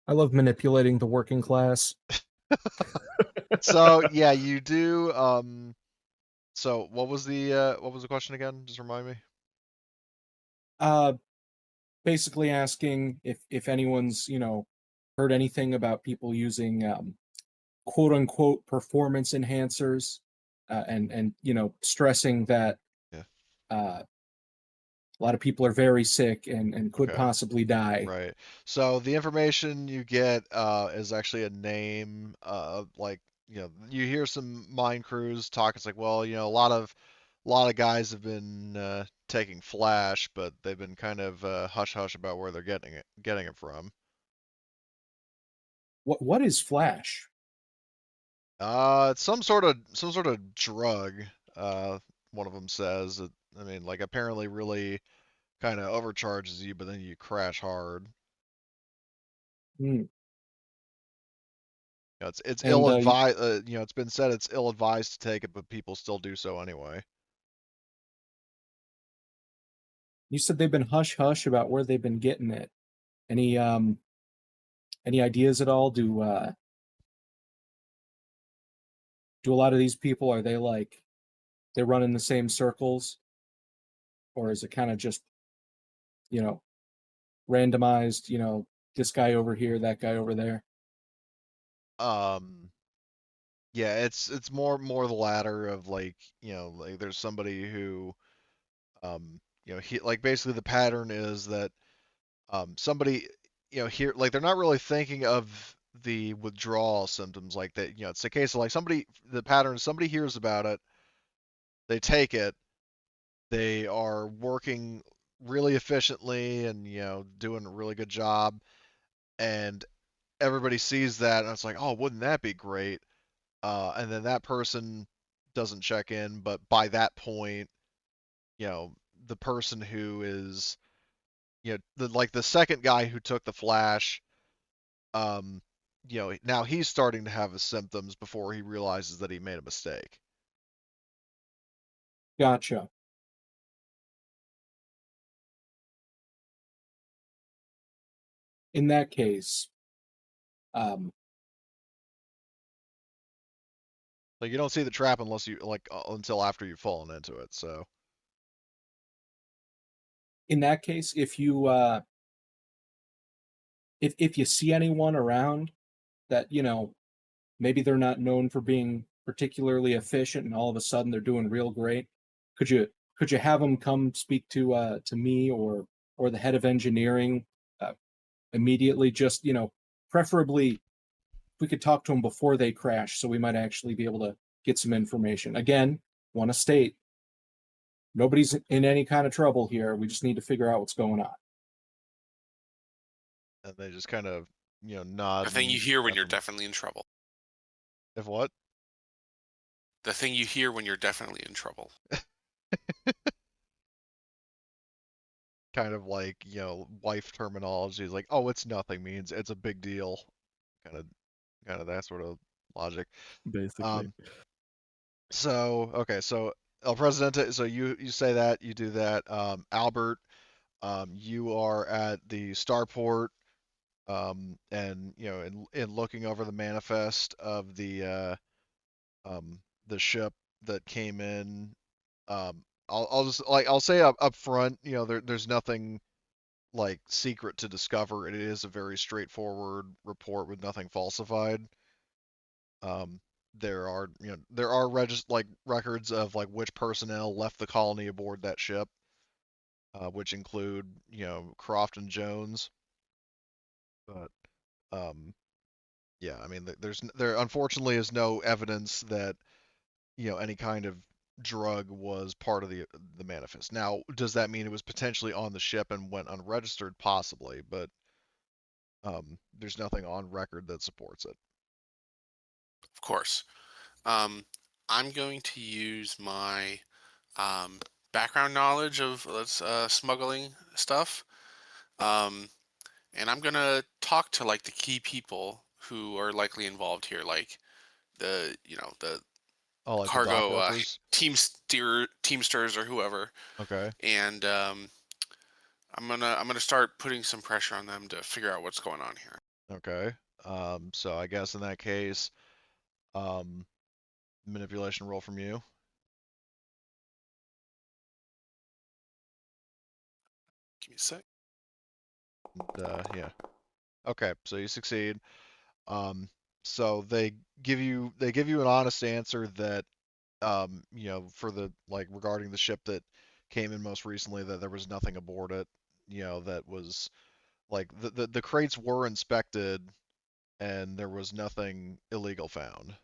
I love manipulating the working class. So yeah, you do. So what was the question again? Just remind me. Basically asking if anyone's heard anything about people using quote unquote performance enhancers, and stressing that Yeah. A lot of people are very sick and could Okay. possibly die. Right. So the information you get is actually a name. Like you hear some mine crews talk. It's like, well, a lot of guys have been taking flash, but they've been kind of hush hush about where they're getting it from. What is Flash? It's some sort of drug. One of them says. I mean, like apparently really kind of overcharges you, but then you crash hard. Hmm. It's And ill advised. It's been said it's ill advised to take it, but people still do so anyway. you said they've been hush hush about where they've been getting it. Any ideas at all? Do a lot of these people, are they like they run in the same circles, or is it kind of just you know randomized? This guy over here, that guy over there. Um, yeah, it's more the latter of like there's somebody who like basically the pattern is that somebody here like they're not really thinking of the withdrawal symptoms like that. It's a case of like the pattern is somebody hears about it, they take it, they are working really efficiently and doing a really good job, and everybody sees that and it's like, oh, wouldn't that be great? And then that person doesn't check in, but by that point, you know, the person who is, the second guy who took the flash, um, now he's starting to have his symptoms before he realizes that he made a mistake. Gotcha. In that case, um, Like you don't see the trap unless until after you've fallen into it. So if you if you see anyone around that maybe they're not known for being particularly efficient, and all of a sudden they're doing real great, could you have them come speak to me or the head of engineering uh, immediately? Just preferably if we could talk to them before they crash, so we might actually be able to get some information. Again, want to state nobody's in any kind of trouble here. We just need to figure out what's going on. and they just kind of nod. The thing you And hear when you're definitely in trouble. if what? The thing you hear when you're definitely in trouble. Kind of like wife terminology is like, oh, it's nothing means it's a big deal. Kind of that sort of logic. basically. So okay, so El Presidente, so you say that, you do that. Albert, you are at the starport, and in looking over the manifest of the ship that came in. I'll just I'll say up front, there's nothing like secret to discover. It is a very straightforward report with nothing falsified. Um, there are records of like which personnel left the colony aboard that ship. which include Croft and Jones. But yeah, I mean, there unfortunately is no evidence that any kind of drug was part of the manifest. Now, does that mean it was potentially on the ship and went unregistered? Possibly, but there's nothing on record that supports it. Of course. I'm going to use my background knowledge of smuggling stuff, and I'm gonna talk to like the key people who are likely involved here, like the Oh, like the dock cargo workers? teamsters or whoever, Okay. and I'm gonna start putting some pressure on them to figure out what's going on here. Okay. So I guess in that case, um, manipulation roll from you. Give me a sec. Yeah. Okay, so you succeed. Um, so they give you an honest answer that for the like regarding the ship that came in most recently, that there was nothing aboard it. That was like the crates were inspected and there was nothing illegal found,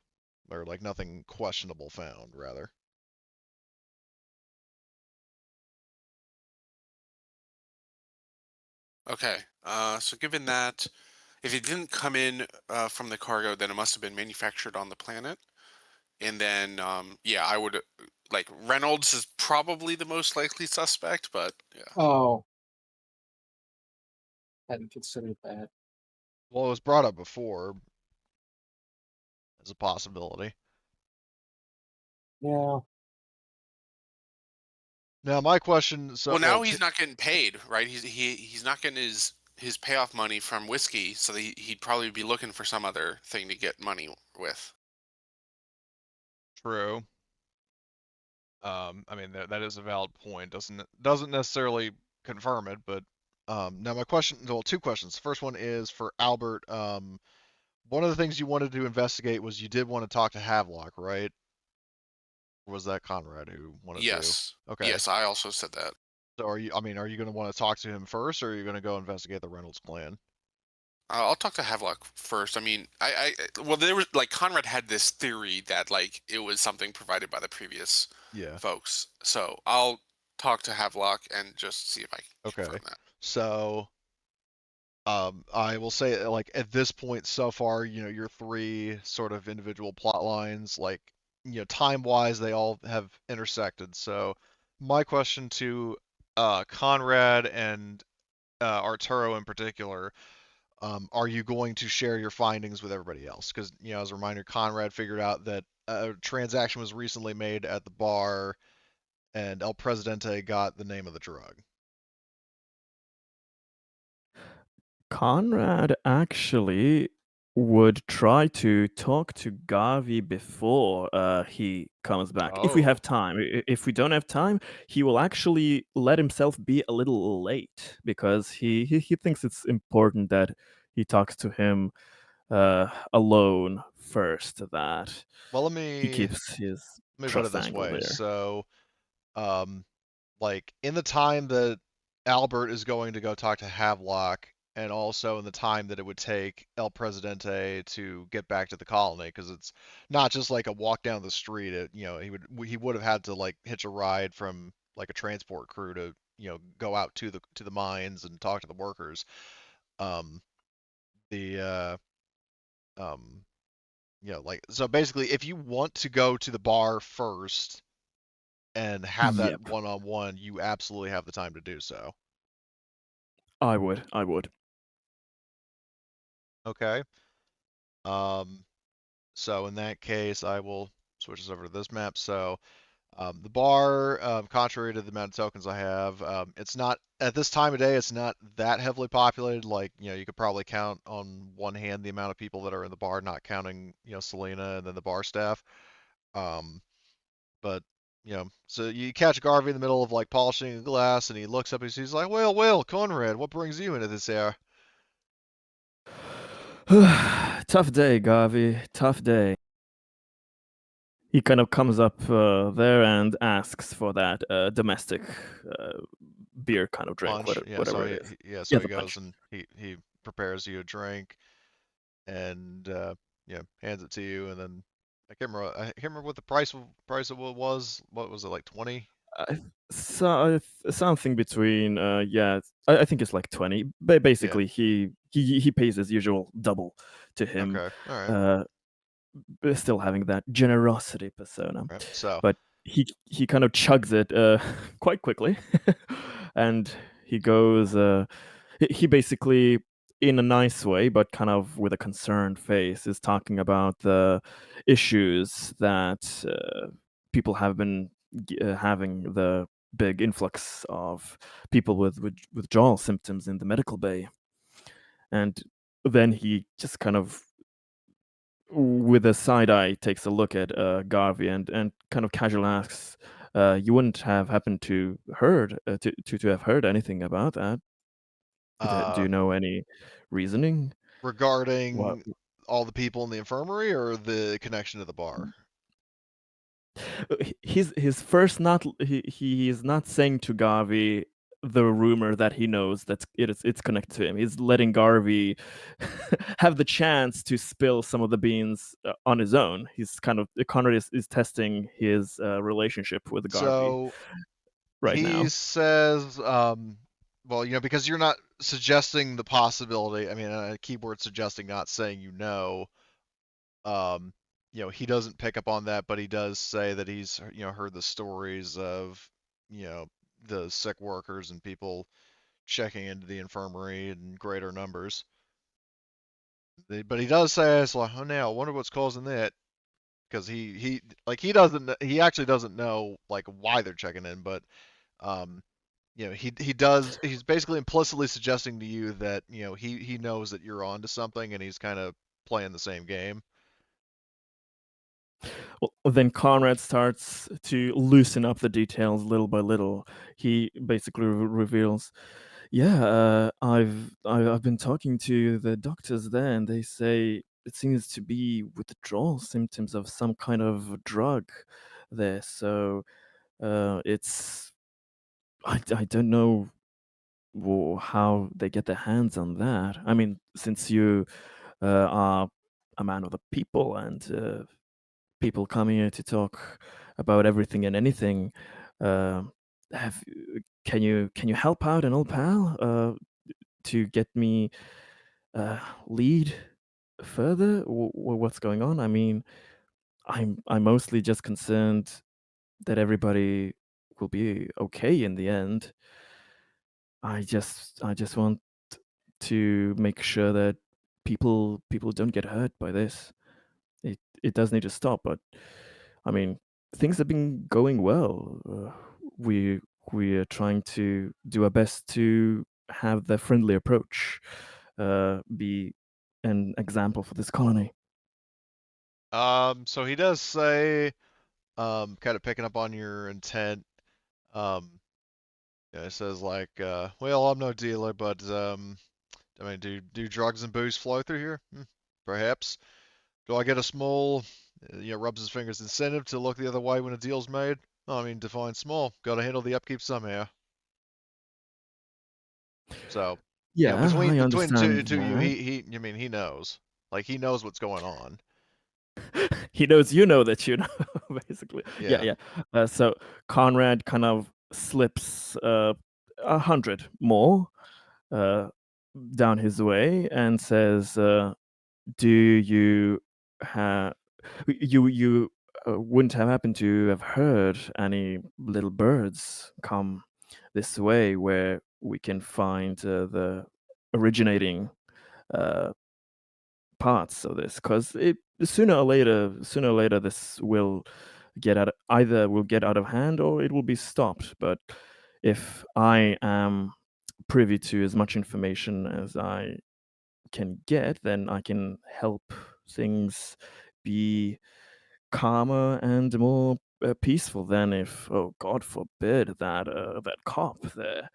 or like nothing questionable found, rather. Okay. So given that, if it didn't come in from the cargo, then it must have been manufactured on the planet. And then, yeah, I would like Reynolds is probably the most likely suspect, but yeah. Oh, hadn't considered that. Well, it was brought up before as a possibility. Yeah. Now, my question, Well, now he's not getting paid, right? He's not getting his payoff money from whiskey, so he'd probably be looking for some other thing to get money with. true. I mean that is a valid point. Doesn't necessarily confirm it, but now my question, well, two questions. The first one is for Albert. One of the things you wanted to investigate was you did want to talk to Havelock, right? Or was that Conrad who wanted to? Yes. Okay. Yes, I also said that. So are you going to want to talk to him first, or are you going to go investigate the Reynolds clan? I'll talk to Havelock first. I mean, well, there was like Conrad had this theory that like it was something provided by the previous Yeah. folks. So I'll talk to Havelock and just see if I can Okay. confirm that. So I will say, like, at this point so far, your three sort of individual plot lines, like, time-wise, they all have intersected. So my question to Conrad and Arturo in particular, are you going to share your findings with everybody else? Because, as a reminder, Conrad figured out that a transaction was recently made at the bar, and El Presidente got the name of the drug. Conrad actually would try to talk to Garvey before he comes back. If we have Oh. time. If we don't have time, he will actually let himself be a little late because he thinks it's important that he talks to him alone first, that Well, he keeps his let me put it trust this angle way. there. So, um, like in the time that Albert is going to go talk to Havelock, and also in the time that it would take El Presidente to get back to the colony, because it's not just like a walk down the street. He would have had to like hitch a ride from like a transport crew to go out to the mines and talk to the workers. Um, the um, like so basically, if you want to go to the bar first and have that Yep, one-on-one, you absolutely have the time to do so. I would. Okay. Um, so in that case, I will switch this over to this map. So the bar, contrary to the amount of tokens I have, it's not at this time of day. It's not that heavily populated. Like you could probably count on one hand the amount of people that are in the bar, not counting Selena and then the bar staff. Um, but so you catch Garvey in the middle of like polishing a glass, and he looks up and he's like, "Well, Conrad, what brings you into this air?" Tough day, Garvey. Tough day. He kind of comes up there and asks for that domestic beer kind of drink, Punch. Yeah. whatever So it is. so Yeah, he the goes punch. and he prepares you a drink and hands it to you, and then I can't remember what the price of what was. What was it, like 20? Something between I think it's like 20. Yeah. Basically, he pays his usual double to him, Okay. All right. uh, but still having that generosity persona. Right. So, But he kind of chugs it quite quickly, and he goes. He basically, in a nice way, but kind of with a concerned face, is talking about the issues that people have been having, the big influx of people with withdrawal symptoms in the medical bay. And then he just kind of, with a side eye, takes a look at Garvey and kind of casually asks, "You wouldn't have happened to heard to have heard anything about that? Do uh, you know any reasoning?" What regarding all the people in the infirmary or the connection to the bar? his first not he is not saying to Garvey the rumor that he knows that it's connected to him. He's letting Garvey have the chance to spill some of the beans on his own. He's kind of Conrad is testing his relationship with Garvey So right he now. says, well, because you're not suggesting the possibility. I mean, a keyboard suggesting, not saying um, he doesn't pick up on that, but he does say that he's, heard the stories of, the sick workers and people checking into the infirmary in greater numbers. But he does say, it's like, oh, now I wonder what's causing that, because he actually doesn't know like why they're checking in, but um, he's basically implicitly suggesting to you that he knows that you're onto something, and he's kind of playing the same game. Well, then Conrad starts to loosen up the details little by little. He basically reveals, "Yeah, I've been talking to the doctors there, and they say it seems to be withdrawal symptoms of some kind of drug there. So it's I don't know how they get their hands on that. I mean, since you are a man of the people and people come here to talk about everything and anything. Uh, have can you help out an old pal to get me lead further? What's going on? I mean, I'm mostly just concerned that everybody will be okay in the end. I just want to make sure that people don't get hurt by this. It does need to stop, but I mean, things have been going well. We we are trying to do our best to have the friendly approach be an example for this colony. So he does say, kind of picking up on your intent. Um, it says like, well, I'm no dealer, but I mean, do drugs and booze flow through here? Perhaps. Do I get a small, rubs his fingers, incentive to look the other way when a deal's made? I mean, define small. Got to handle the upkeep somehow. So, Yeah, I between understand two you, that. I mean, he knows, like he knows what's going on. He knows you know that you know, basically. Yeah, Yeah. yeah. So Conrad kind of slips 100 more uh, down his way and says, "Do you have you wouldn't have happened to have heard any little birds come this way where we can find the originating uh, parts of this? Because it sooner or later, this will either will get out of hand or it will be stopped. But if I am privy to as much information as I can get, then I can help things be calmer and more peaceful than if, oh God forbid, that cop there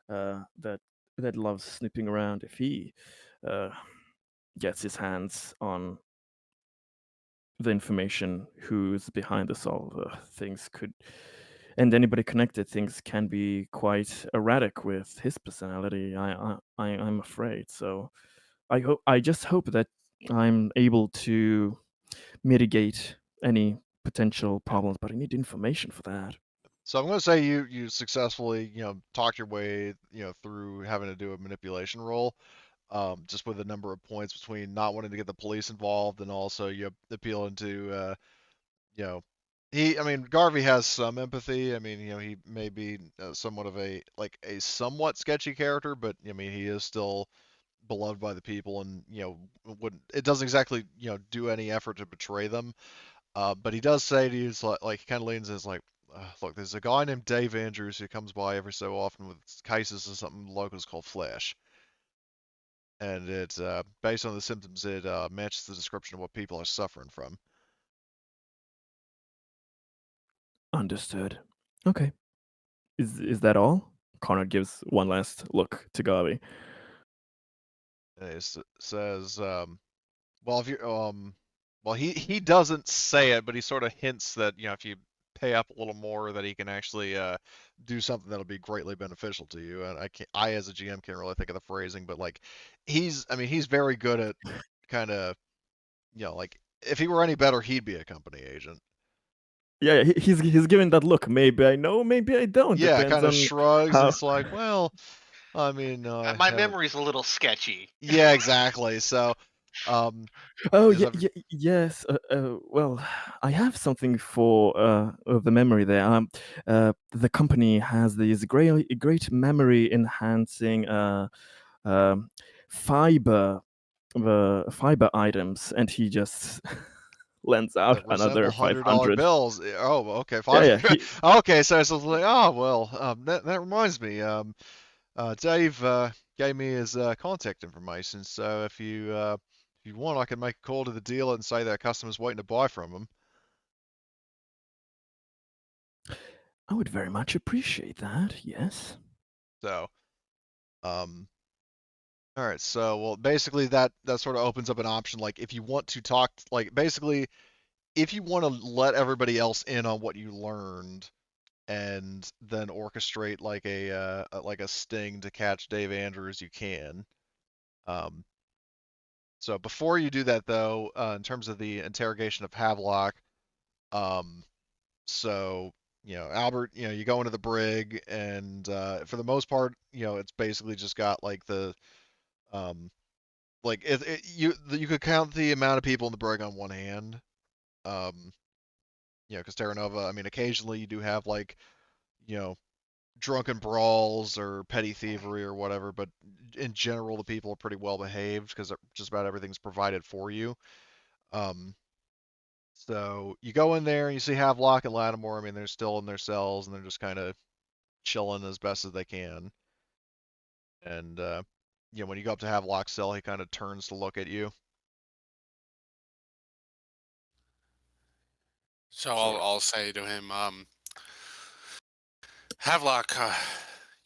that loves snipping around, if he uh, gets his hands on the information who's behind this all, things could and anybody connected, things can be quite erratic with his personality. I'm afraid. So I just hope that I'm able to mitigate any potential problems, but I need information for that. So I'm going to say you successfully talked your way through having to do a manipulation roll, just with a number of points between not wanting to get the police involved and also you appealing to you know I mean Garvey has some empathy. I mean he may be somewhat of a somewhat sketchy character, but I mean he is still beloved by the people and wouldn't it doesn't exactly do any effort to betray them. But he does say to you, he kind of leans in, is like, look, there's a guy named Dave Andrews who comes by every so often with cases of something locals called flesh. And it's based on the symptoms, it matches the description of what people are suffering from. Understood. Okay. Is that all? Connor gives one last look to Garvey. And it says, well, if you well, he doesn't say it, but he sort of hints that if you pay up a little more, that he can actually do something that'll be greatly beneficial to you. And I as a GM can't really think of the phrasing, but like, I mean, he's very good at kind of, like if he were any better, he'd be a company agent. Yeah, he's giving that look. Maybe I know, maybe I don't. Yeah, Depends kind of on shrugs. how. It's like, well, I mean, I My haven't. memory's a little sketchy. Yeah, exactly. So, Oh is yeah, that yes. Well, I have something for of the memory there. The company has these great memory enhancing um, fiber fiber items, and he just lends out that another resemble $100 500. bills? Oh, okay, Yeah, five. yeah. Okay, so it's like, oh well, that reminds me. Dave gave me his contact information, so if you want, I can make a call to the dealer and say that a customer's waiting to buy from him. I would very much appreciate that. Yes. So, um, all right. So, well, basically that sort of opens up an option. Like, if you want to talk, like, basically, if you want to let everybody else in on what you learned, and then orchestrate like a sting to catch Dave Andrews, you can. Um, so before you do that, though, in terms of the interrogation of Havelock, um, so Albert, you go into the brig, and for the most part, it's basically just got like the you could count the amount of people in the brig on one hand. Um, because Terra Nova, I mean, occasionally you do have like you know drunken brawls or petty thievery or whatever, but in general, the people are pretty well behaved because just about everything's provided for you. Um, so you go in there and you see Havelock and Lattimore. I mean, they're still in their cells and they're just kind of chilling as best as they can. And when you go up to Havelock's cell, he kind of turns to look at you. So So I'll say to him, Havelock,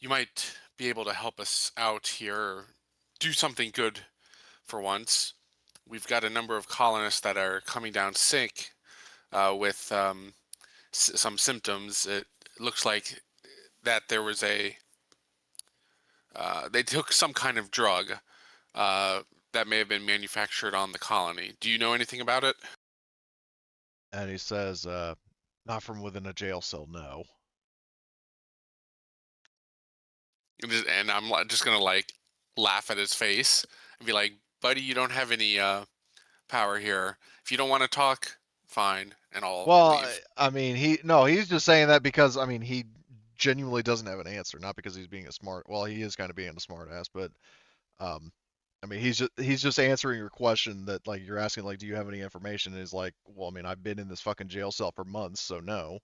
you might be able to help us out here, or do something good for once. We've got a number of colonists that are coming down sick with some symptoms. It looks like that there was they took some kind of drug uh, that may have been manufactured on the colony. Do you know anything about it? and he says, not from within a jail cell, no. And I'm just gonna like laugh at his face and be like, "Buddy, you don't have any power here. If you don't want to talk, fine, and I'll Well, leave." I mean, he's just saying that because I mean he genuinely doesn't have an answer, not because he's being a smart. Well, he is kind of being a smart ass, but um, I mean he's just answering your question that like you're asking like, do you have any information? And he's like, well, I mean, I've been in this fucking jail cell for months, so no.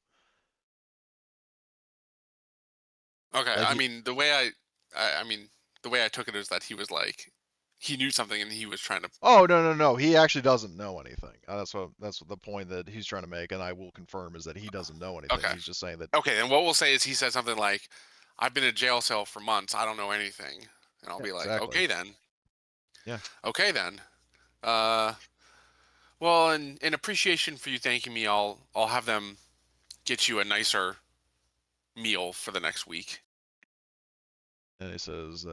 Okay, Like I mean I mean the way I took it is that he was like he knew something and he was trying to. oh no, he actually doesn't know anything. That's what the point that he's trying to make, and I will confirm is that he doesn't know anything. Okay, He's just saying that. okay, and what we'll say is he said something like, "I've been in a jail cell for months. I don't know anything," and I'll Yeah, be like, exactly. "Okay then, Yeah. okay then." Uh, well, in appreciation for you thanking me, I'll have them get you a nicer meal for the next week. And he says,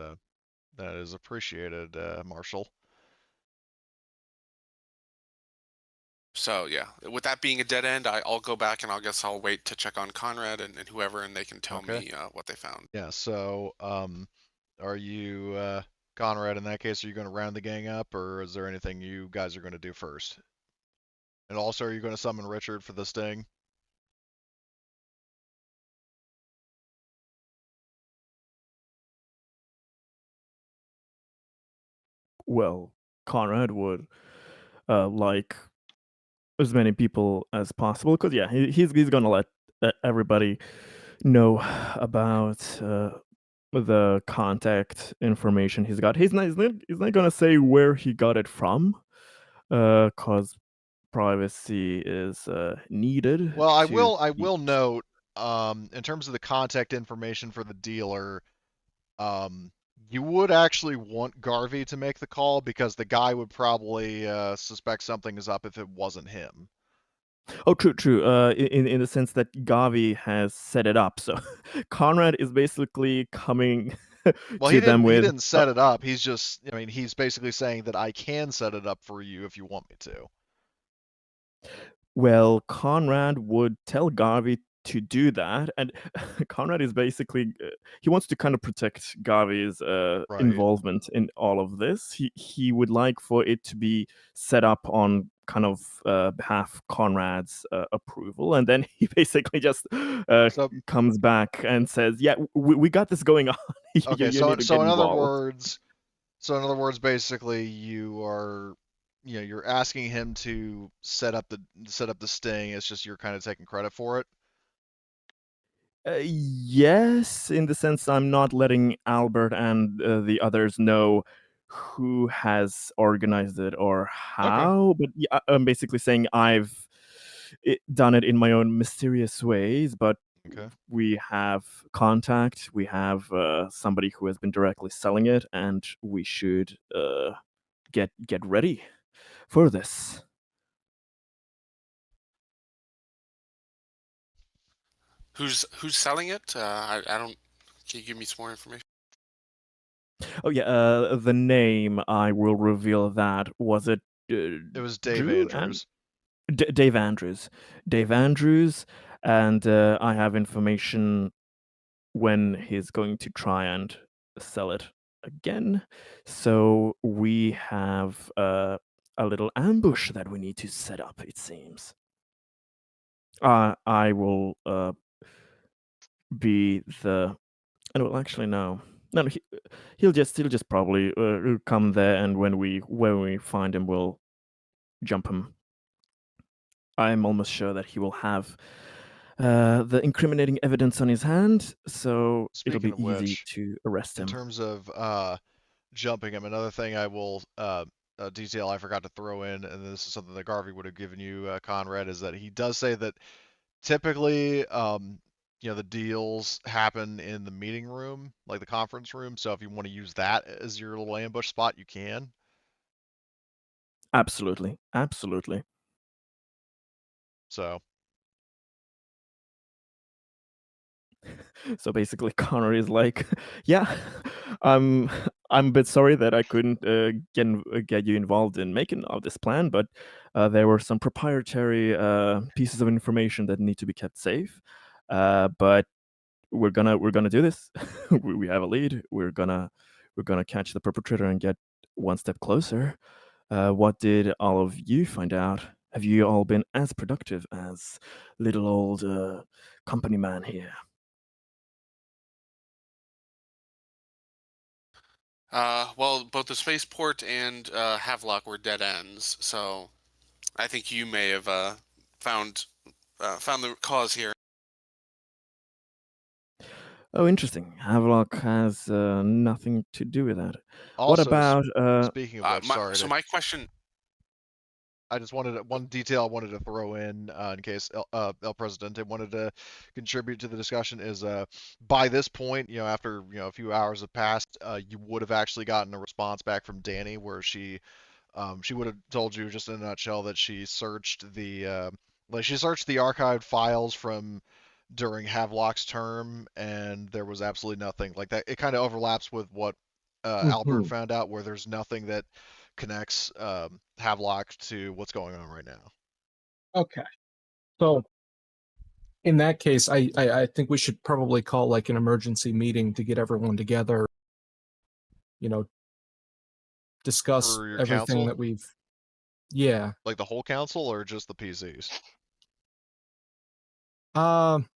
that is appreciated, Marshal. So yeah, with that being a dead end, I'll go back and I'll wait to check on Conrad and whoever, and they can tell Okay. me what they found. Yeah, so, are you, Conrad, in that case, are you going to round the gang up, or is there anything you guys are going to do first? And also, are you going to summon Richard for the sting? Well, Conrad would like as many people as possible because yeah, he's gonna let everybody know about the contact information he's got. He's not gonna say where he got it from, cause privacy is needed Well, to I keep. will note, in terms of the contact information for the dealer, um, you would actually want Garvey to make the call because the guy would probably suspect something is up if it wasn't him. Oh, true. In the sense that Gavi has set it up, so Conrad is basically coming Well, to them he with. didn't set it up. He's just, I mean, he's basically saying that I can set it up for you if you want me to. Well, Conrad would tell Garvey to do that, and Conrad is basically he wants to kind of protect Garvey's Right. involvement in all of this. He would like for it to be set up on kind of behalf Conrad's approval, and then he basically just So comes back and says, "Yeah, we got this going on. okay, You need to get involved." so in other words, basically you are, you know, you're asking him to set up the sting. It's just you're kind of taking credit for it. Yes, in the sense I'm not letting Albert and the others know who has organized it or Okay. how, but yeah, I'm basically saying I've done it in my own mysterious ways, but Okay. we have contact, we have somebody who has been directly selling it, and we should get ready for this. Who's selling it? I don't. Can you give me some more information? Oh yeah, the name I will reveal that. Was it It was Dave Drew and Andrews. Dave Andrews. Dave Andrews, and I have information when he's going to try and sell it again. So we have a little ambush that we need to set up, it seems. I will be the. And well, actually, no. No, he'll just probably come there, and when we find him, we'll jump him. I'm almost sure that he will have the incriminating evidence on his hand, so it'll Speaking be of easy which, to arrest in him. terms of jumping him, another thing I will detail I forgot to throw in, and this is something that Garvey would have given you, Conrad, is that he does say that typically, you know, the deals happen in the meeting room, like the conference room. So if you want to use that as your little ambush spot, you can. Absolutely, absolutely. So So basically, Connor is like, "Yeah, I'm I'm a bit sorry that I couldn't get you involved in making of this plan, but there were some proprietary pieces of information that need to be kept safe. But we're gonna do this. We have a lead. We're gonna catch the perpetrator and get one step closer. What did all of you find out? Have you all been as productive as little old company man here?" Well, both the spaceport and Havelock were dead ends, so I think you may have found found the cause here. Oh, interesting. Havelock has nothing to do with that. What also, about? speaking of which, sorry So to, my question. I just wanted one detail I wanted to throw in case El Presidente wanted to contribute to the discussion is by this point, you know, after you know a few hours have passed, you would have actually gotten a response back from Danny where she would have told you just in a nutshell that she searched the like she searched the archived files from during Havelock's term, and there was absolutely nothing like that. It kind of overlaps with what Albert Mhm. found out, where there's nothing that connects Havelock to what's going on right now. Okay. So in that case, I think we should probably call like an emergency meeting to get everyone together, you know, discuss For your everything council, that yeah. like the whole council, or just the PCs? Um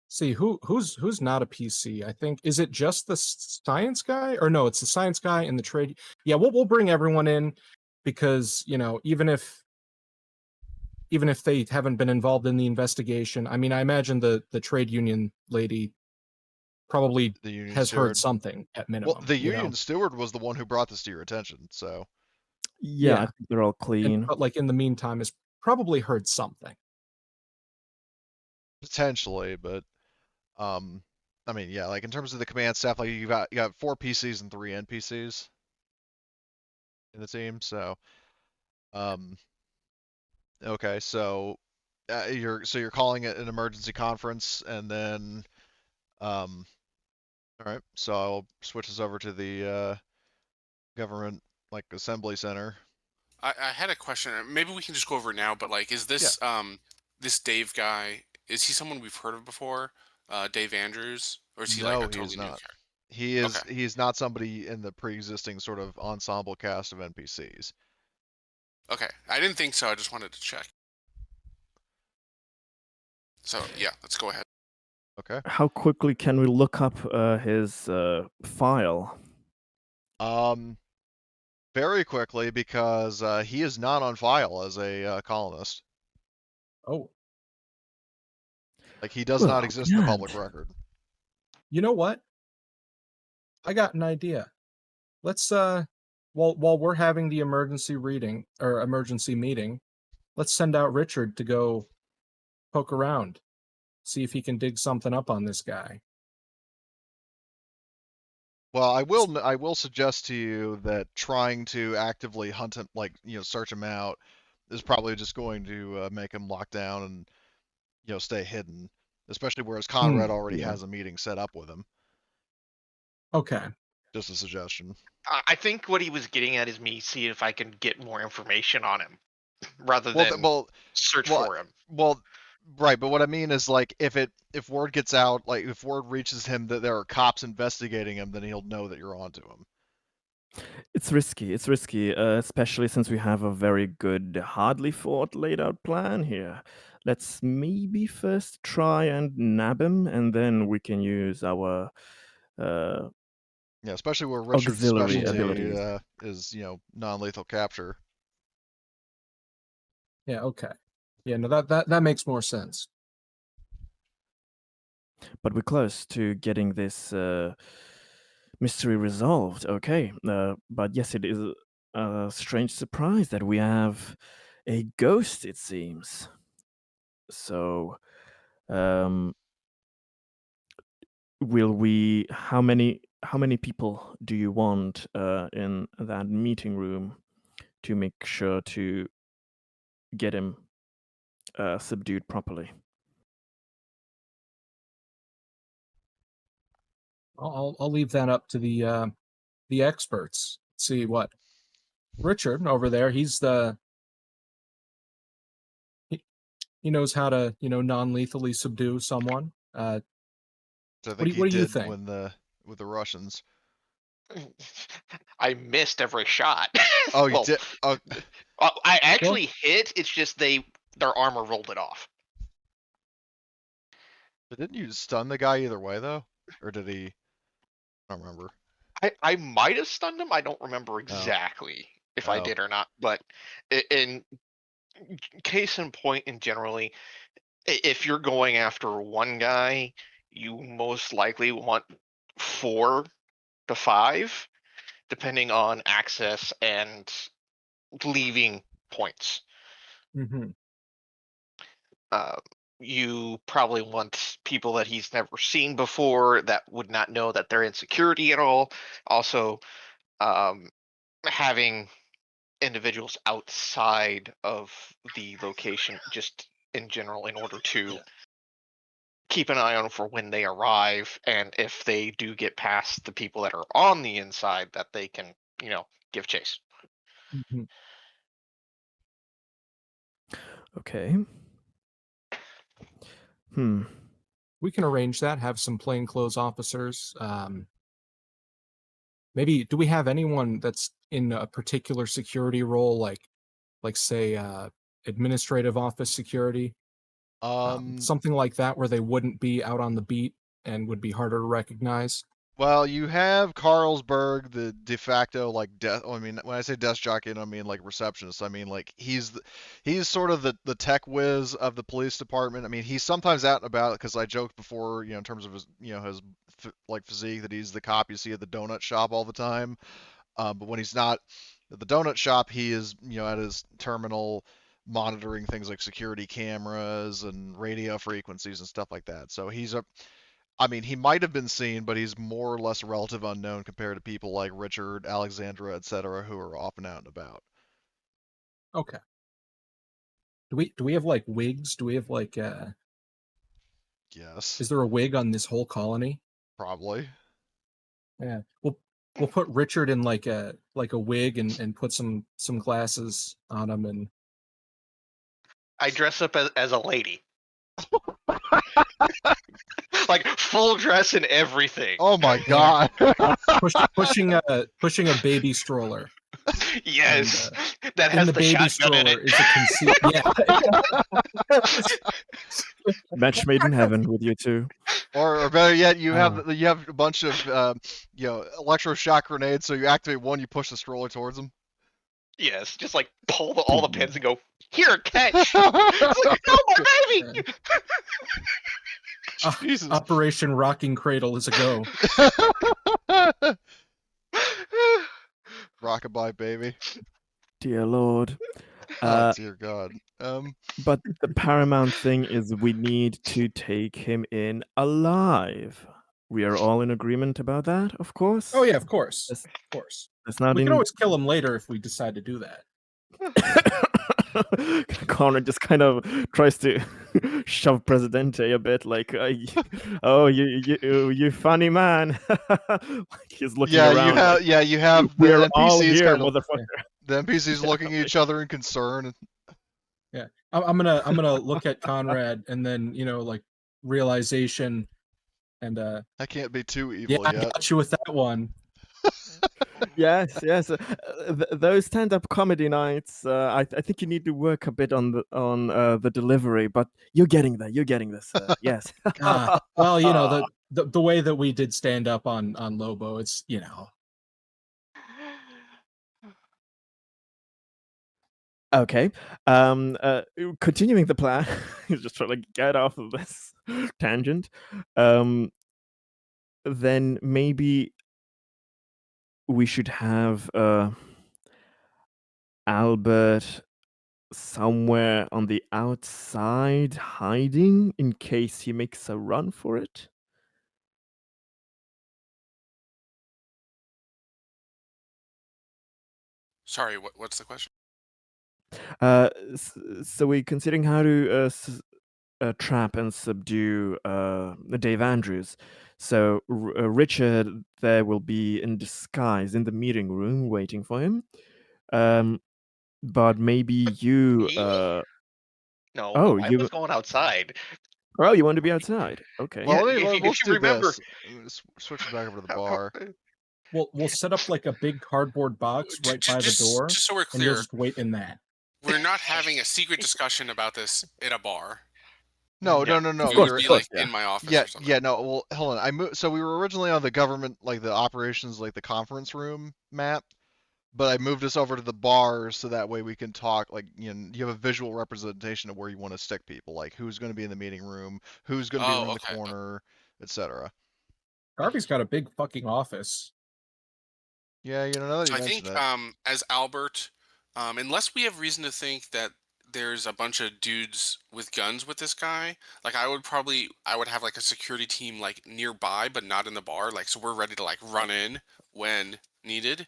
see who's not a PC. I think, is it just the science guy, or no, it's the science guy and the trade. Yeah, we'll bring everyone in, because, even if they haven't been involved in the investigation, I mean, I imagine the trade union lady probably The union has heard steward. something at Well, minimum, the union steward was the one who brought this to your attention, so Yeah, I Yeah. think they're all clean. But like in the meantime, has probably heard something. potentially, but I mean, yeah, like in terms of the command staff, like you got 4 PCs and 3 NPCs in the team, so um, okay, so you're calling it an emergency conference, and then all right, so I'll switch this over to the government like assembly center. I had a question. Maybe we can just go over it now. But like, is Yeah, this Dave guy? Is he someone we've heard of before? Dave Andrews, or is he like no, a he is totally new not. character? He Okay. is not somebody in the pre-existing sort of ensemble cast of NPCs. Okay. I didn't think so. I just wanted to check. So yeah, let's go ahead. Okay. How quickly can we look up his file? Um, very quickly, because he is not on file as a colonist. Oh, Like he does not Well, exist in the public good. record. you know what? I got an idea. Let's while we're having the emergency reading or emergency meeting, let's send out Richard to go poke around, see if he can dig something up on this guy. Well, I will suggest to you that trying to actively hunt him, like search him out, is probably just going to make him lock down and stay hidden. Especially whereas Conrad already Yeah. has a meeting set up with him. Okay. Just a suggestion. I think what he was getting at is me seeing if I can get more information on him rather Well, than well, search well, for him. well, right. But what I mean is, like, if word gets out, like if word reaches him that there are cops investigating him, then he'll know that you're onto him. It's risky. It's risky, especially since we have a very good, hardly thought laid out plan here. Let's maybe first try and nab him, and then we can use our uh, Yeah, especially where Richard's auxiliary specialty abilities. is non-lethal capture. Yeah, okay. Yeah, no, that makes more sense. But we're close to getting this mystery resolved. Okay, but yes, it is a strange surprise that we have a ghost. It seems. So, um, will we? How many people do you want in that meeting room to make sure to get him subdued properly? I'll leave that up to the experts. See what Richard over there, he knows how to, non-lethally subdue someone. So I What think he do you did think? when with the Russians. I missed every shot. Oh, you Well, did. Oh, I Well, actually hit. It's just their armor rolled it off. but didn't you stun the guy either way though, or did he? I don't remember. I might have stunned him. I don't remember Oh, exactly if I oh, did or not. But in case in point, and generally, if you're going after one guy, you most likely want 4 to 5, depending on access and leaving points. mhm. Uh, you probably want people that he's never seen before that would not know that they're in security at all. Also, having individuals outside of the location, just in general, in order to keep an eye on for when they arrive, and if they do get past the people that are on the inside, that they can, give chase. Mhm. Okay. We can arrange that. Have some plainclothes officers. Maybe do we have anyone that's in a particular security role, like say administrative office security, something like that, where they wouldn't be out on the beat and would be harder to recognize? Well, you have Carlsberg, the de facto like death. I mean, when I say desk jockey, I don't mean like receptionist. I mean like he's sort of the tech whiz of the police department. I mean, he's sometimes out and about because I joked before, in terms of his his like physique, that he's the cop you see at the donut shop all the time. But when he's not at the donut shop, he is at his terminal monitoring things like security cameras and radio frequencies and stuff like that. So I mean, he might have been seen, but he's more or less a relative unknown compared to people like Richard, Alexandra, etc., who are often out and about. Okay. Do we have like wigs? Do we have like Yes, is there a wig on this whole colony? probably. Yeah. We'll put Richard in like a wig and put some glasses on him and I dress up as a lady. Like full dress and everything. Oh my god. pushing a baby stroller. Yes, And, that in has the the baby shotgun in stroller it. is a concealed. Yeah. Match made in heaven with you two. Or better yet, you have a bunch of electroshock grenades. So you activate one, you push the stroller towards them. Yes, just like pull all the pins and go, here, catch. It's like, no, my baby. Jesus. Operation Rocking Cradle is a go. Rockabye, baby. Dear Lord. Oh dear God. But the paramount thing is we need to take him in alive. We are all in agreement about that, of course. Oh yeah, of course. That's- Of course. That's not We in. can always kill him later if we decide to do that. Connor just kind of tries to shove Presidente a bit, like, "Oh, you funny man." Like he's looking around. You have the We're all NPCs here, kind of motherfucker. the NPCs looking at each other in concern. Yeah, I'm gonna look at Conrad and then like realization, and I can't be too yeah, evil I yet. got you with that one. Yes. Those stand-up comedy nights. I think you need to work a bit on the delivery, but you're getting there. You're getting this. Yes. Well, the way that we did stand up on Lobo, it's Okay. Continuing the plan. He's just trying to get off of this tangent. Then maybe we should have Albert somewhere on the outside hiding in case he makes a run for it. Sorry, what's the question? So we're considering how to trap and subdue Dave Andrews. So Richard there will be in disguise in the meeting room waiting for him. But maybe you. No, Oh, I you. was going outside. Oh, you want to be outside? Okay. Well, Yeah, let's if you do remember, this. Switch back over to the bar. we'll set up like a big cardboard box right by the door, Just so we're and you'll clear, just wait in that. we're not having a secret discussion about this in a bar. No. It course, would be of course, like yeah. in my office Yeah, or something. yeah, no. Well, hold on. I moved. So we were originally on the government, like the operations, like the conference room map, but I moved us over to the bar so that way we can talk. Like, you have a visual representation of where you want to stick people, like who's going to be in the meeting room, who's going to be Oh, around the okay. corner, etc. Garvey's got a big fucking office. Yeah, now that So you I mention think that. as Albert, unless we have reason to think that there's a bunch of dudes with guns with this guy, like I would have like a security team like nearby, but not in the bar. Like so we're ready to like run in when needed.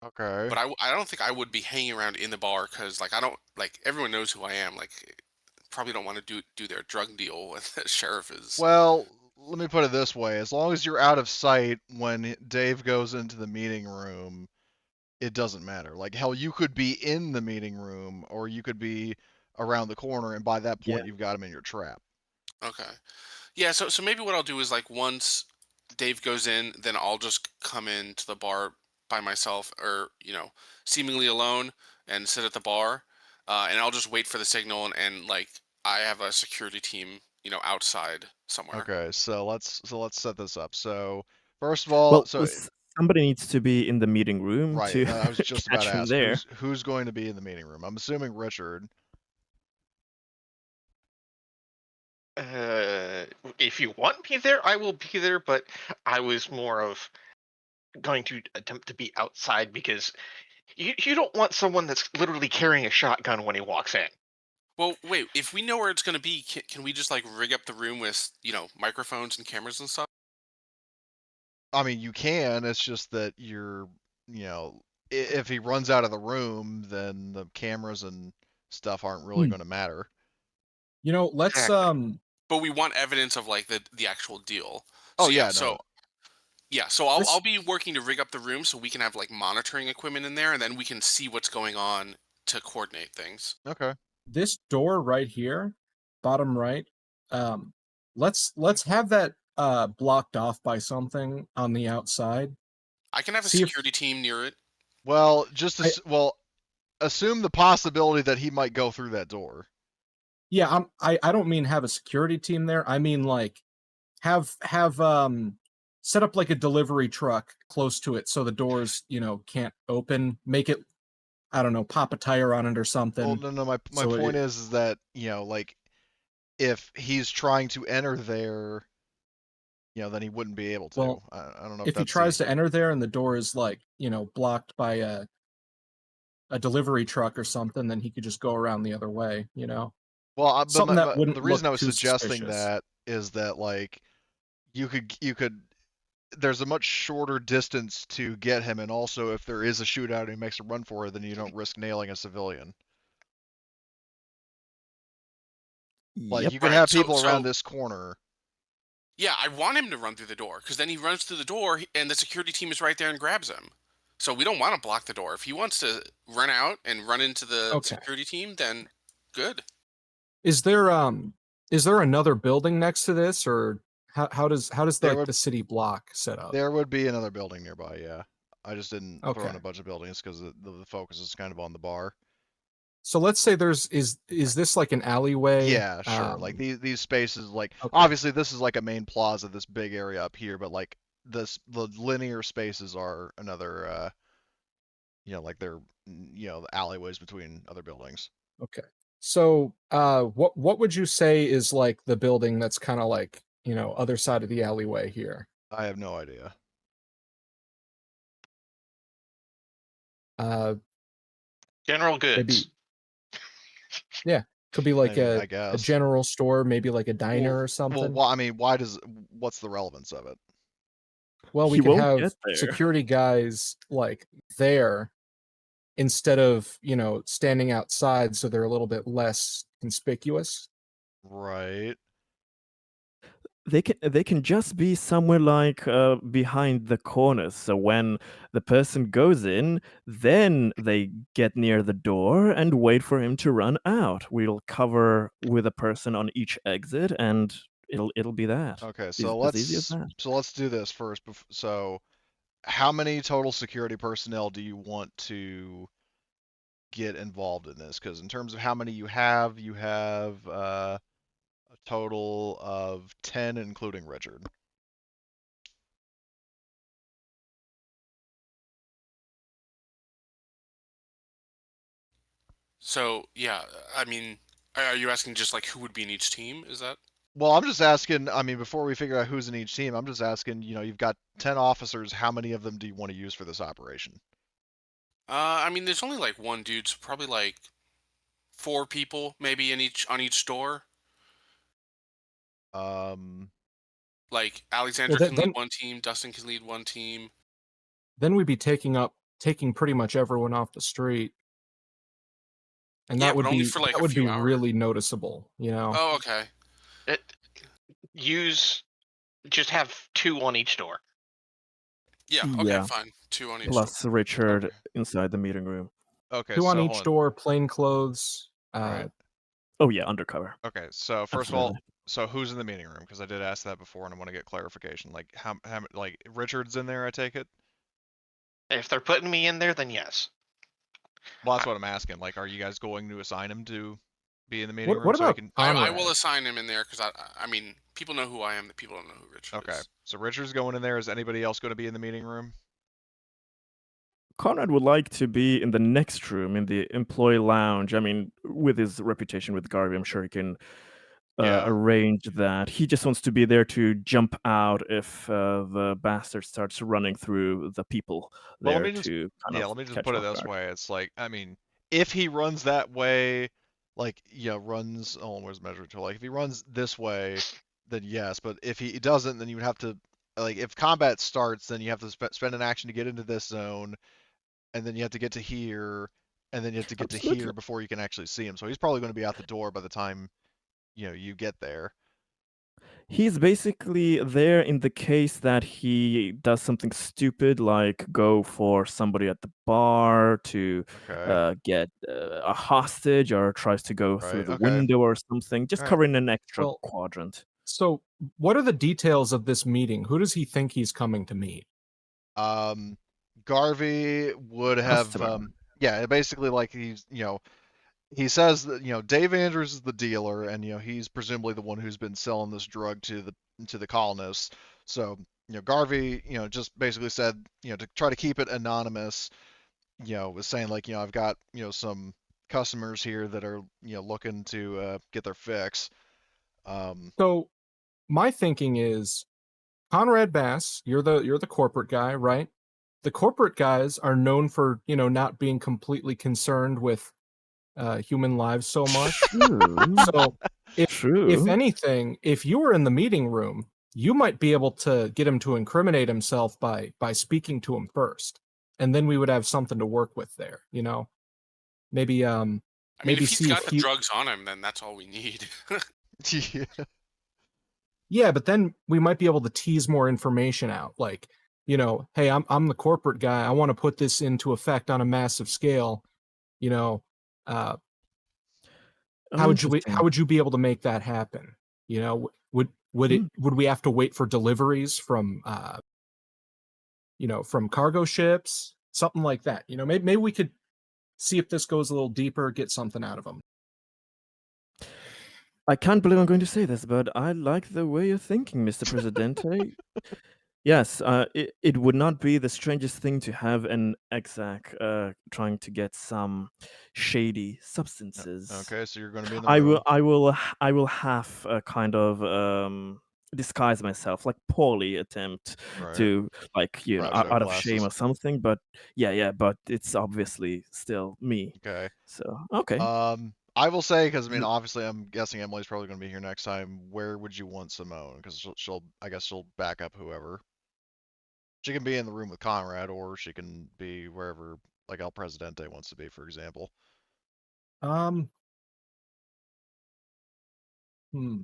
Okay. But I don't think I would be hanging around in the bar because like I don't like everyone knows who I am. Like probably don't want to do their drug deal when the sheriff is. Well, let me put it this way: as long as you're out of sight when Dave goes into the meeting room, it doesn't matter. Like hell, you could be in the meeting room, or you could be around the corner, and by that Yeah. point, you've got him in your trap. Okay. Yeah, so maybe what I'll do is like once Dave goes in, then I'll just come into the bar by myself or, seemingly alone and sit at the bar. And I'll just wait for the signal and like I have a security team, outside somewhere. Okay, so let's set this up. So first of all, Well, so somebody needs to be in the meeting room right, to I was just about catch to him ask there. who's going to be in the meeting room. I'm assuming Richard. If you want me there, I will be there. But I was more of going to attempt to be outside because you don't want someone that's literally carrying a shotgun when he walks in. Well, wait, if we know where it's going to be, can we just like rig up the room with, microphones and cameras and stuff? I mean, you can. It's just that you know, if he runs out of the room, then the cameras and stuff aren't really Hmm. going to matter. Let's Exactly. But we want evidence of like the actual deal. Oh So yeah, so no. yeah, so I'll this be working to rig up the room so we can have like monitoring equipment in there, and then we can see what's going on to coordinate things. Okay. this door right here, bottom right. Um, let's have that blocked off by something on the outside. I can have a See if security team near it. Well, I assume the possibility that he might go through that door. yeah, I don't mean have a security team there. I mean like have set up like a delivery truck close to it so the doors, can't open. Make it, I don't know, pop a tire on it or Well, something. no. My So point it is that like if he's trying to enter there, then he wouldn't be able to. well, I don't know if if he that's the. tries to enter there and the door is like, blocked by a delivery truck or something, then he could just go around the other way, Well, but something that the wouldn't look reason I was too suggesting suspicious. that is that like you could there's a much shorter distance to get him, and also if there is a shootout and he makes a run for it, then you don't risk nailing a civilian. Like Yep. you could Right. have So people around so this corner. yeah, I want him to run through the door because then he runs through the door and the security team is right there and grabs him. So we don't want to block the door. If he wants to run out and run into the Okay. security team, then good. Is there another building next to this, or how does There like would the city block set up? there would be another building nearby. Yeah, I just didn't throw Okay. in a bunch of buildings because the focus is kind of on the bar. So let's say is this like an alleyway? Yeah, sure. Like these spaces, like Okay. obviously this is like a main plaza, this big area up here, but like the linear spaces are another like they're the alleyways between other buildings. Okay. So what would you say is like the building that's kind of like, other side of the alleyway here? I have no idea. Uh General maybe, goods. yeah, could be I like mean, a I guess. general store, maybe like a Well, diner or something. I mean, what's the relevance of it? Well, we He could won't have get there. security guys like there instead of, standing outside so they're a little bit less conspicuous. Right. They can just be somewhere like behind the corners. So when the person goes in, then they get near the door and wait for him to run out. We'll cover with a person on each exit, and it'll be that. Okay, As easy as that. so let's do this first. So, how many total security personnel do you want to get involved in this? Because in terms of how many you have a total of 10, including Richard. So yeah, I mean, are you asking just like who would be in each team? Is that? Well, I'm just asking. I mean, before we figure out who's in each team, I'm just asking. You've got 10 officers. How many of them do you want to use for this operation? I mean, there's only like one dude, so probably like 4 people maybe in each on each store. Um, Like Well, Alexander can lead one team, Dustin can lead one team. then we'd be taking up taking pretty much everyone off the street. And Yeah, that but would only be for, like, that a would be few hours. really noticeable, Oh, okay. Just have 2 on each door. Yeah, okay, Yeah. fine. 2 on each door. Plus Richard Okay. inside the meeting room. Okay, 2 on so each hold on. door, plain clothes. Right. Oh yeah, undercover. Okay, so first of Absolutely. all, so who's in the meeting room? Because I did ask that before, and I want to get clarification. Like, like Richard's in there? I take it. If they're putting me in there, then yes. Well, that's what I'm asking. Like, are you guys going to assign him to be in the meeting room What so he about can? I will Conrad? assign him in there because I mean, people know who I am. The people don't know who Richard Okay, is. so Richard's going in there. Is anybody else going to be in the meeting room? Conrad would like to be in the next room, in the employee lounge. I mean, with his reputation with Garvey, I'm sure he can Yeah. arrange that. He just wants to be there to jump out if the bastard starts running through the people Well, there to kind of let me just catch put him it off this guard. way. It's like, I mean, if he runs that way, like, runs, oh, where's the measure tool? Like, if he runs this way, then yes. But if he doesn't, then you would have to, like, if combat starts, then you have to spend an action to get into this zone, and then you have to get to here, and then you have to get to Absolutely. here before you can actually see him. So he's probably going to be out the door by the time, you get there. He's basically there in the case that he does something stupid, like go for somebody at the bar to Okay. get a hostage, or tries to go through Right. the Okay. window or something, just All right. covering an extra Well, quadrant. so what are the details of this meeting? Who does he think he's coming to meet? Garvey would have, Customer. yeah, basically like he says that, Dave Andrews is the dealer, and he's presumably the one who's been selling this drug to the colonists. So, Garvey, just basically said, to try to keep it anonymous, was saying like, I've got, some customers here that are, looking to get their fix. So my thinking is Conrad Bass, you're the corporate guy, right? The corporate guys are known for, not being completely concerned with human lives so much. True. So if True. anything, if you were in the meeting room, you might be able to get him to incriminate himself by speaking to him first. And then we would have something to work with there, Maybe I mean, maybe if he's see if got the he drugs on him, then that's all we need. Yeah. Yeah, but then we might be able to tease more information out. Like, hey, I'm the corporate guy. I want to put this into effect on a massive scale. You know, uh, Oh, how interesting. would you be able to make that happen? Hmm. Would we have to wait for deliveries from from cargo ships, something like that? Maybe we could see if this goes a little deeper, get something out of them. I can't believe I'm going to say this, but I like the way you're thinking, Mr. Presidente. Yes, it would not be the strangest thing to have an exec trying to get some shady substances. Okay, so you're going to be in the I room. will, I will, I will have a kind of disguise myself, like poorly attempt Right. to, like, Probably show out of shame glasses. or something. But yeah, but it's obviously still me. Okay. So okay. I will say, because I mean, obviously, I'm guessing Emily's probably going to be here next time. Where would you want Simone? Because I guess she'll back up whoever. She can be in the room with Conrad, or she can be wherever, like El Presidente wants to be, for example. Um, hmm.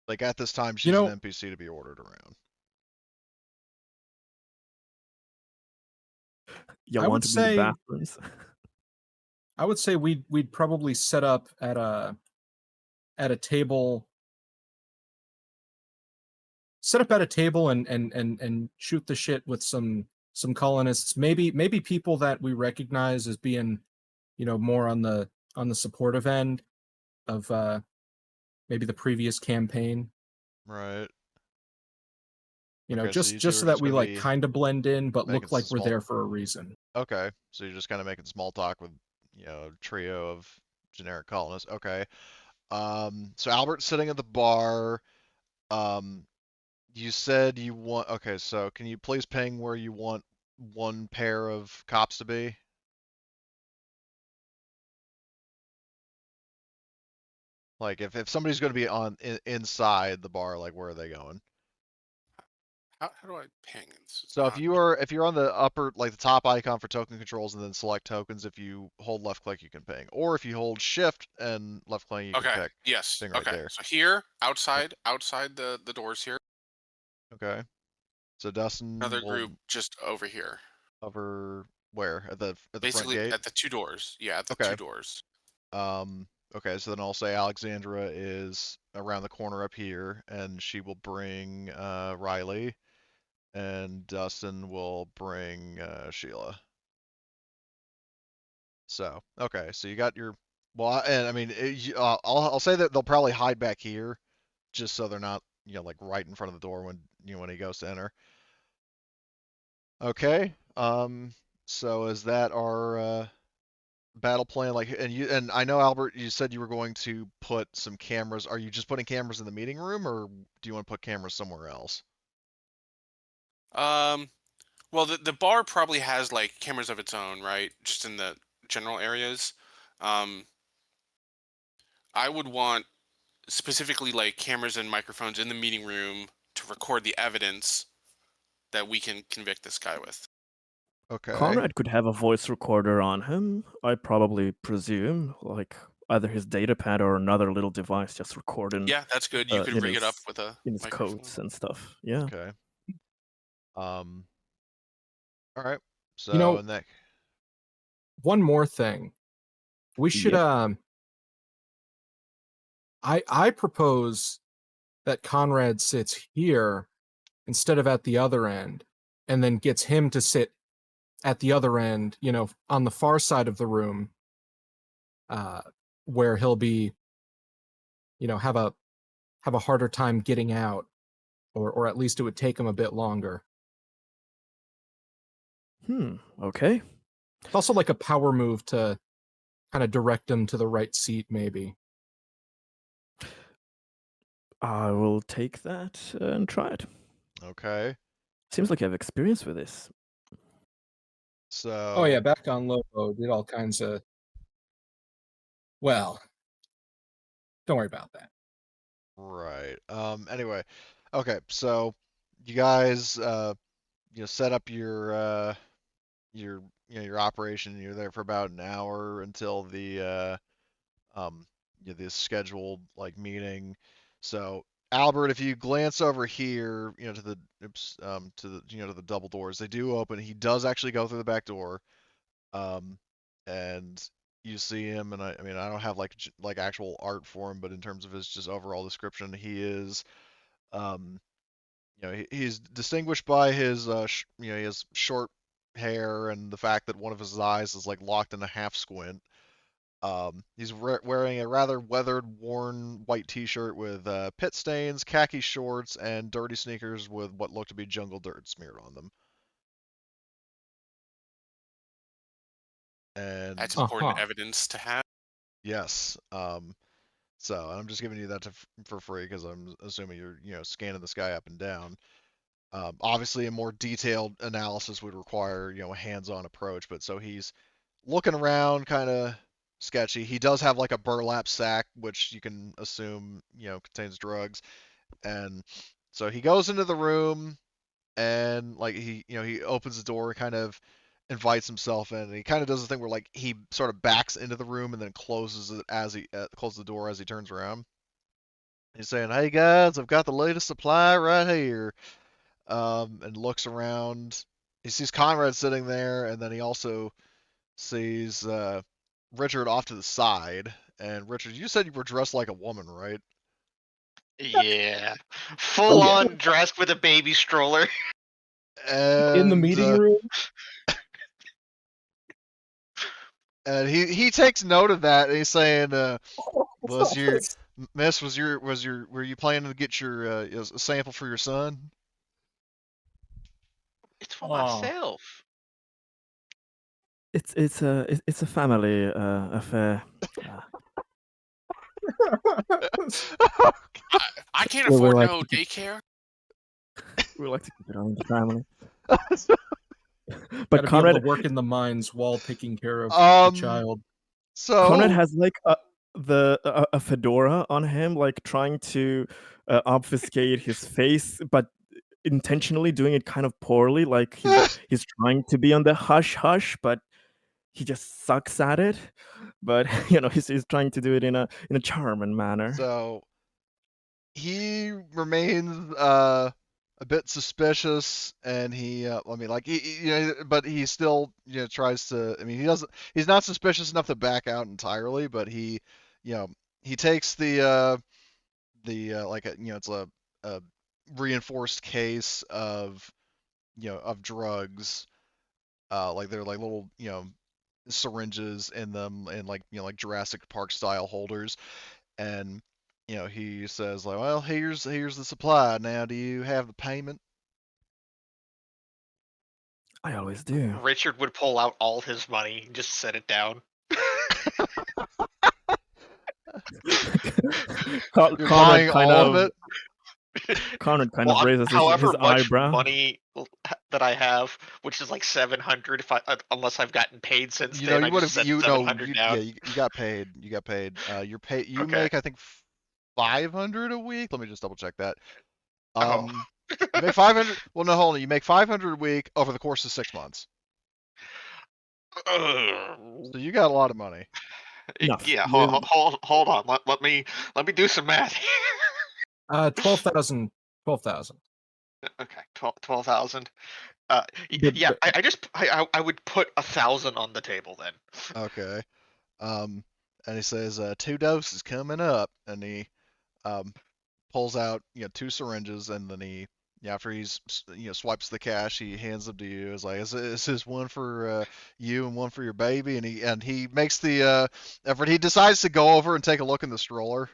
Like at this time, she's an NPC to be ordered around. You I would want to be in the say bathrooms? I would say we'd probably set up at a table. Set up at a table and shoot the shit with some colonists, maybe people that we recognize as being, more on the supportive end of maybe the previous campaign. Right. Okay, so Just you two so are that just we going to like be kind of blend in, but making look some like we're small. there for a reason. Okay, so you're just kind of making small talk with, a trio of generic colonists. Okay. So Albert's sitting at the bar. Um, You said you want. Okay, so can you please ping where you want one pair of cops to be? Like if somebody's going to be inside the bar, like where are they going? How do I ping? So if you're on the upper, like the top icon for token controls and then select tokens, if you hold left click, you can ping. Or if you hold shift and left click, you can Okay. pick. Yes. Ping right Okay. there. So here, outside the doors here. Okay. So Dustin Another will group just over here. hover where? At the front Basically gate? at the 2 doors. Yeah, at the Okay. 2 doors. Okay, so then I'll say Alexandra is around the corner up here, and she will bring Riley, and Dustin will bring Sheila. So, okay, so you got your, well, and I mean, I'll say that they'll probably hide back here, just so they're not, like right in front of the door when when he goes to enter. Okay, so is that our battle plan? Like, and I know Albert, you said you were going to put some cameras. Are you just putting cameras in the meeting room, or do you want to put cameras somewhere else? Well, the bar probably has like cameras of its own, right? Just in the general areas. I would want specifically like cameras and microphones in the meeting room to record the evidence that we can convict this guy with. Okay. Conrad could have a voice recorder on him, I probably presume, like either his datapad or another little device just recording Yeah, that's good. You could in rig it up his with a in his microphone. codes and stuff. Yeah. Okay. All right. So You know, in that, one more thing. We should Yep. I propose that Conrad sits here instead of at the other end, and then gets him to sit at the other end, on the far side of the room, where he'll be, have a harder time getting out, or at least it would take him a bit longer. Okay. It's also like a power move to kind of direct him to the right seat, maybe. I will take that and try it. okay. Seems like you have experience with this. So. Oh yeah, back on Lobo, did all kinds of. Well, don't worry about that. Right. Anyway, okay. So you guys, set up your operation. You're there for about an hour until the scheduled like meeting. So Albert, if you glance over here, to the to the double doors, they do open. He does actually go through the back door, and you see him, and I mean I don't have like actual art for him, but in terms of his just overall description, he is um, he's distinguished by his he has short hair and the fact that one of his eyes is like locked in a half squint. He's wearing a rather weathered, worn white T-shirt with pit stains, khaki shorts, and dirty sneakers with what look to be jungle dirt smeared on them. And That's important evidence to have. yes, so I'm just giving you that for free because I'm assuming you're scanning this guy up and down. Obviously, a more detailed analysis would require a hands-on approach, but so he's looking around, kind of sketchy. He does have like a burlap sack, which you can assume contains drugs, and so he goes into the room and like he opens the door, kind of invites himself in, and he kind of does the thing where like he sort of backs into the room and then closes it as he closes the door as he turns around. He's saying, "Hey guys, I've got the latest supply right here." And looks around. He sees Conrad sitting there, and then he also sees Richard off to the side. And Richard, you said you were dressed like a woman, right? Yeah. Full yeah. on dressed with a baby stroller. And, in the meeting room. And he takes note of that, and he's saying, "Was your miss? Were you planning to get your a sample for your son?" It's for myself. It's a family affair. I can't Well, afford we're no like- daycare. We like to keep it on the family. But But Conrad Conrad, be able to work in the mines while taking care of the child. So Conrad has like a fedora on him, like trying to obfuscate his face, but intentionally doing it kind of poorly. Like he's trying to be on the hush hush, but he just sucks at it. But he's trying to do it in a charming manner. So he remains a bit suspicious, and he but he still tries to. I mean, he's not suspicious enough to back out entirely, but he he takes the it's a reinforced case of of drugs, like they're like little syringes in them, and like like Jurassic Park style holders, and he says like, well, here's the supply. Now, do you have the payment? I always do. Richard would pull out all his money and just set it down. You're buying all of it? Conrad kind Well, of raises however his much eyebrow. money that I have, which is like 700, unless I've gotten paid since You then, know, I you would just have set you know 700 down. yeah, you got paid. You got paid. You're paid. You Okay. make, I think, 500 a week. Let me just double check that. Oh. You make 500. Well, no, hold on. You make 500 a week over the course of 6 months. So you got a lot of money. Enough. Yeah, hold on. Let me do some math. 12,000. 12,000. Okay, 12,000. But- Yeah, I would put 1,000 on the table then. Okay. And he says 2 doses coming up, and he pulls out 2 syringes, and then he after he's swipes the cash, he hands them to you. It's like, is this one for you and one for your baby? And he makes the effort. He decides to go over and take a look in the stroller.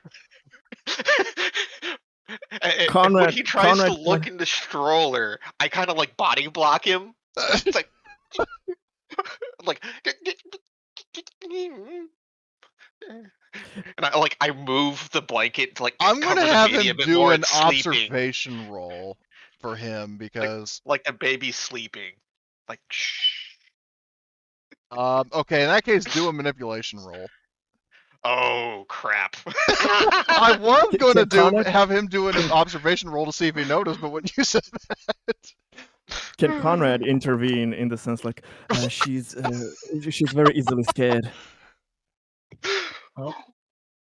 And when he tries to look in the stroller, I kind of like body block him. It's like, and I move the blanket to like I'm cover gonna the have baby a him bit do more. an It's sleeping, observation roll for him because like the baby's sleeping. Like, shh. okay, in that case, do a manipulation roll. Oh crap! I was going to Conrad- have him do an observation roll to see if he noticed, but when you said that, Can Conrad intervene in the sense like she's very easily scared?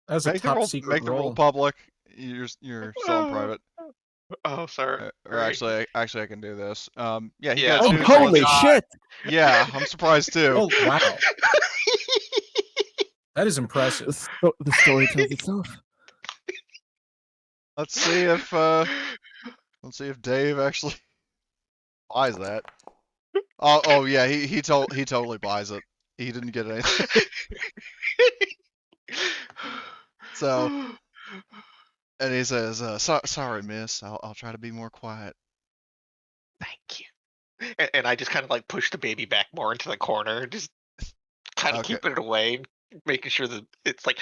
That's a make the top roll, secret make the roll roll. public. You're still in private. Oh, sorry. Or actually, I can do this. Yeah, he Yeah. got Oh, 2 Holy syringes. shit! Yeah, I'm surprised too. Oh wow, that is impressive. The story tells itself. Let's see if Dave actually buys that. Oh yeah, he totally buys it. He didn't get anything. So, and he says, "Sorry, miss. I'll try to be more quiet." Thank you. And I just kind of like push the baby back more into the corner, just kind of Okay. keeping it away, making sure that it's like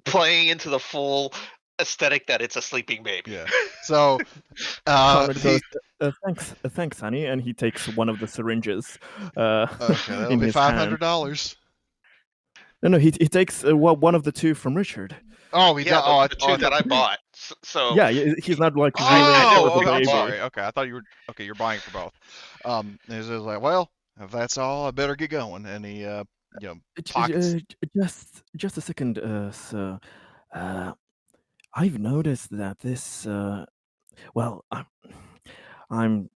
playing into the full aesthetic that it's a sleeping baby. Yeah. So, Conrad goes, thanks, honey, and he takes one of the syringes okay, that'll in be his hand. $500. No, he takes one of the 2 from Richard. Oh, he Yeah, does. the two that I bought. So Yeah, he's not like Oh, really for the I'm baby. sorry. Okay, I thought you were. Okay, you're buying for both. And he's just like, well, if that's all, I better get going. And he, pockets. Just a second, sir. I've noticed that this. Well, I'm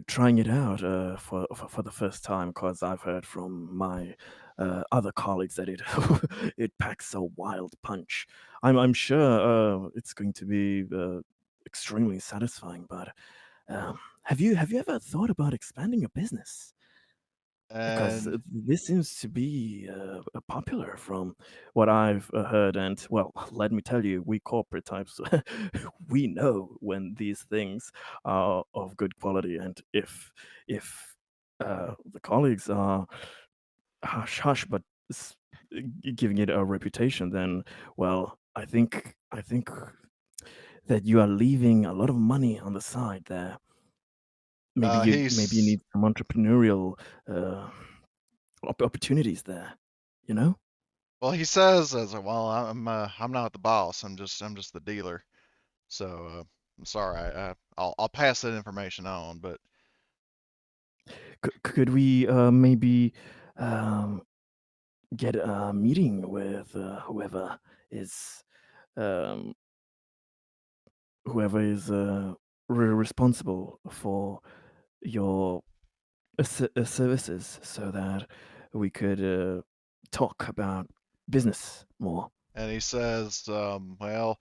trying it out for the first time because I've heard from my other colleagues that it it packs a wild punch. I'm sure it's going to be extremely satisfying. But have you ever thought about expanding your business? Because And this seems to be popular from what I've heard. And well, let me tell you, we corporate types, we know when these things are of good quality. And if the colleagues are hush hush, but giving it a reputation, then well, I think that you are leaving a lot of money on the side there. Maybe you need some entrepreneurial opportunities there, you know? well, he says, well, I'm not the boss. I'm just the dealer. So, I'm sorry. I'll pass that information on, but Could we maybe um, get a meeting with is um, whoever is responsible for your services so that we could talk about business more? and he says, well,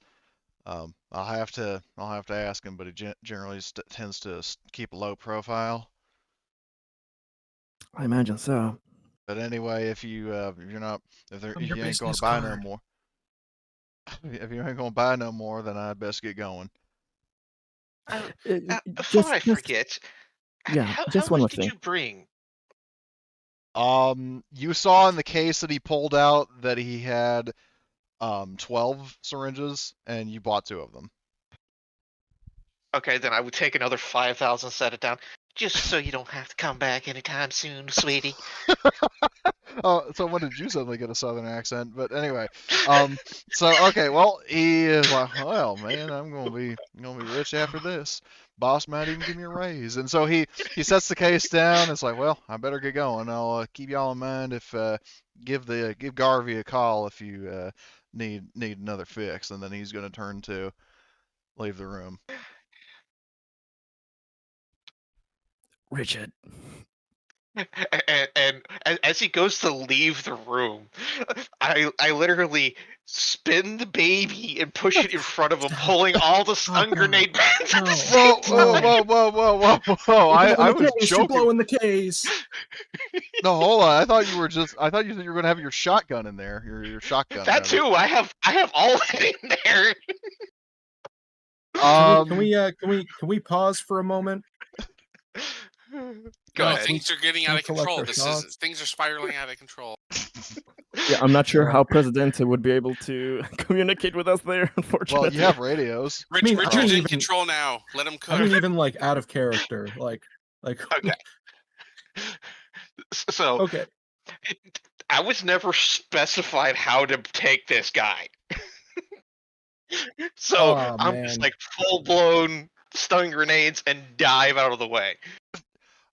I'll have to ask him, but he generally tends to keep a low profile. I imagine so. But anyway, if you're not if Your you ain't going business to buy no card. more, if you ain't going to buy no more, then I'd best get going. Uh, before Just I forget, yeah, how just one much more did thing. you bring? You saw in the case that he pulled out that he had 12 syringes, and you bought 2 of them. Okay, then I would take another 5,000, set it down, just so you don't have to come back anytime soon, sweetie. Oh, so when did you suddenly get a southern accent? But anyway, so okay, well, he is like, well, man, I'm gonna be rich after this. Boss might even give me a raise, and so he sets the case down. It's like, well, I better get going. I'll keep y'all in mind if give Garvey a call if you need another fix, and then he's gonna turn to leave the room. Richard. And as he goes to leave the room, I literally spin the baby and push it in front of him, pulling all the stun God. grenade pans at the No. same Whoa, time. whoa! You're I blowing the was case. You're joking. blowing the case. No, hold on. I thought you said you were gonna have your shotgun in there. Your shotgun That rather. too, I have all of it in there. Can we pause for a moment? Go No, ahead. things are getting Can out we of collect control. our thoughts? Things are spiraling out of control. Yeah, I'm not sure Yeah. how Presidente would be able to communicate with us there, Well, unfortunately. you have radios. Richard's in even- control now. Let him cook. I mean, even like out of character, like Okay. So okay. I was never specified how to take this guy. So Oh I'm just man. like full blown stun grenades and dive out of the way.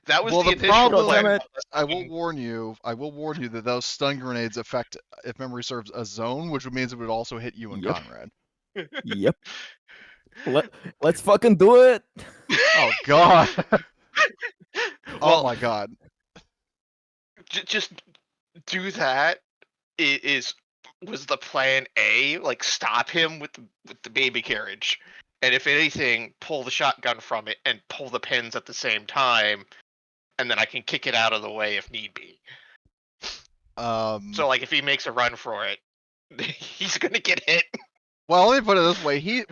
That was Well, the the initial problem, plan. Goddammit. I will warn you that those stun grenades affect, if memory serves, a zone, which means it would also hit you and Yep. Conrad. Yep. Let's fucking do it. Oh God. Oh Well, my God. just do that. Is was the plan A, like stop him with the baby carriage, and if anything, pull the shotgun from it and pull the pins at the same time, and then I can kick it out of the way if need be. So like if he makes a run for it, he's gonna get hit. Well, let me put it this way: he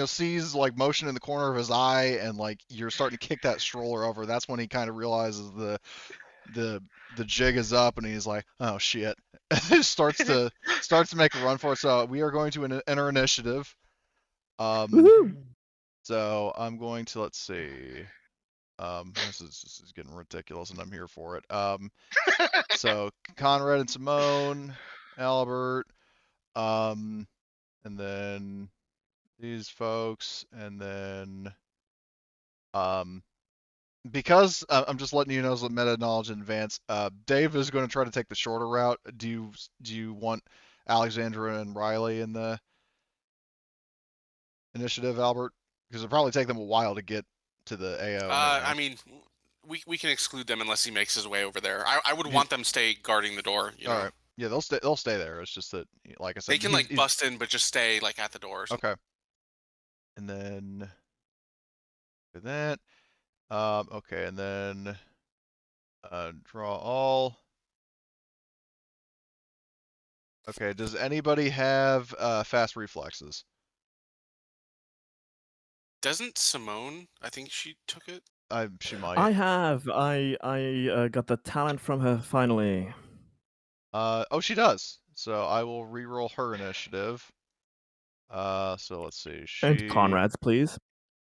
sees like motion in the corner of his eye, and like you're starting to kick that stroller over. That's when he kind of realizes the jig is up, and he's like, oh shit. starts to make a run for it. So we are going to enter initiative. Woohoo. So I'm going to, let's see. This is getting ridiculous, and I'm here for it. So Conrad and Simone, Albert, and then these folks, and then because I'm just letting you know some meta knowledge in advance. Dave is going to try to take the shorter route. Do you want Alexandra and Riley in the initiative, Albert? Because it'll probably take them a while to get to the AO. I anyways. mean, we can exclude them unless he makes his way over there. I would You- want them stay guarding the door. You know, all right. Yeah, they'll stay there. It's just that, like I said, they can like bust in, but just stay like at the door. Or something. Okay. And then for that, okay, and then draw all. Okay, does anybody have fast reflexes? Doesn't Simone? I think she took it. She might. I have. I got the talent from her finally. Oh, she does. So I will re-roll her initiative. So let's see. And She Conrad's, please.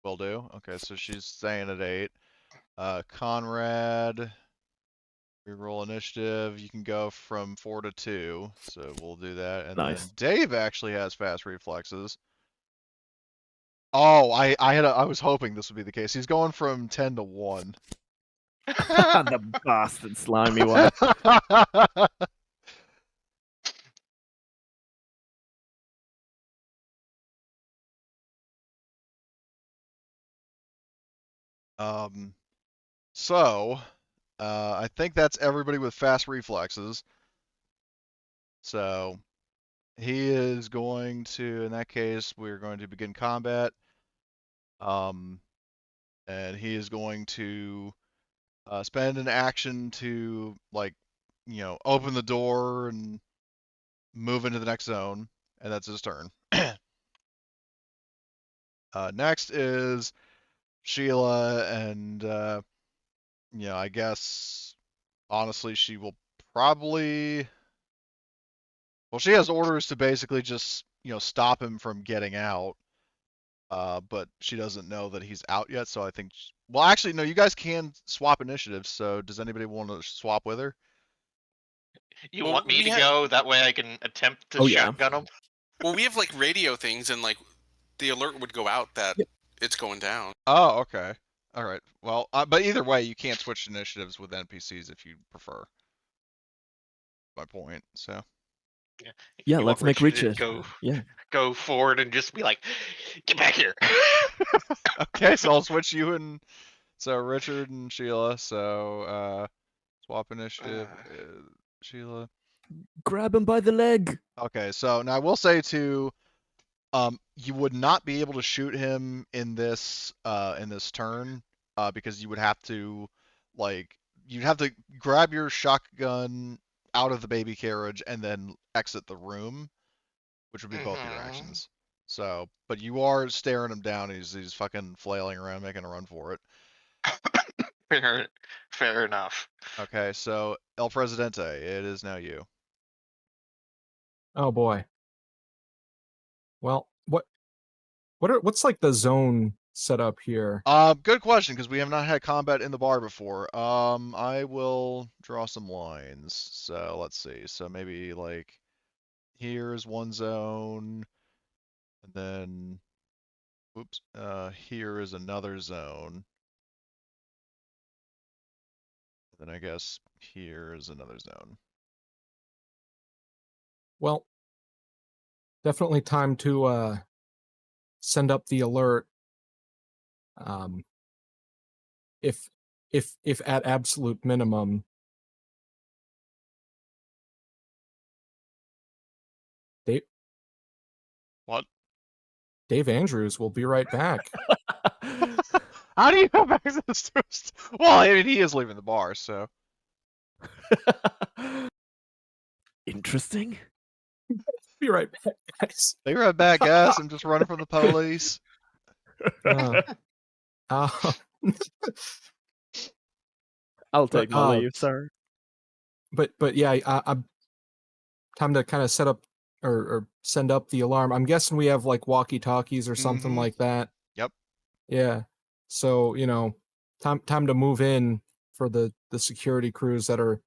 will do. Okay, so she's staying at 8. Conrad, re-roll initiative. You can go from 4 to 2. So we'll do that. And Nice. then Dave actually has fast reflexes. Oh, I was hoping this would be the case. He's going from 10 to 1. The bastard slimy one. um, so, I think that's everybody with fast reflexes. So, he is going to, in that case, we're going to begin combat. And he is going to spend an action to, like, open the door and move into the next zone, and that's his turn. Next is Sheila, and I guess honestly she will probably. Well, she has orders to basically just stop him from getting out, but she doesn't know that he's out yet. So I think. Well, actually, no. You guys can swap initiatives. So does anybody want to swap with her? You Well, want me we to had- go? That way I can attempt to Oh, yeah. shotgun him? Well, we have like radio things, and like the alert would go out that Yep. it's going down. Oh, okay. All right. Well, but either way, you can't switch initiatives with NPCs if you prefer. My point. So. Yeah, You want let's make Richard Richard. to Yeah. go forward and just be like, get back here. Okay, so I'll switch you and so Richard and Sheila. So swap initiative. Sheila. Grab him by the leg. Okay, so now I will say too, you would not be able to shoot him in this turn, because you would have to, like, you'd have to grab your shotgun out of the baby carriage and then exit the room, which would be both your Mhm. actions. So, but you are staring him down. He's fucking flailing around, making a run for it. Fair enough. Okay, so El Presidente, it is now you. Oh boy. Well, what's like the zone set up here? Good question, because we have not had combat in the bar before. I will draw some lines. So let's see. So maybe like here's one zone, and then oops, here is another zone. And then I guess here is another zone. Well, definitely time to send up the alert. If at absolute minimum, What? Dave Andrews will be right back. How do you have access to us? Well, I mean, he is leaving the bar, so. Interesting. Be right back, guys. They right back, guys. I'm just running from the police. Uh, uh, I'll take But, my leave, sir. but yeah, I'm time to kind of set up or send up the alarm. I'm guessing we have like walkie-talkies or something Mhm. like that. Yep. Yeah. So, time to move in for the security crews that are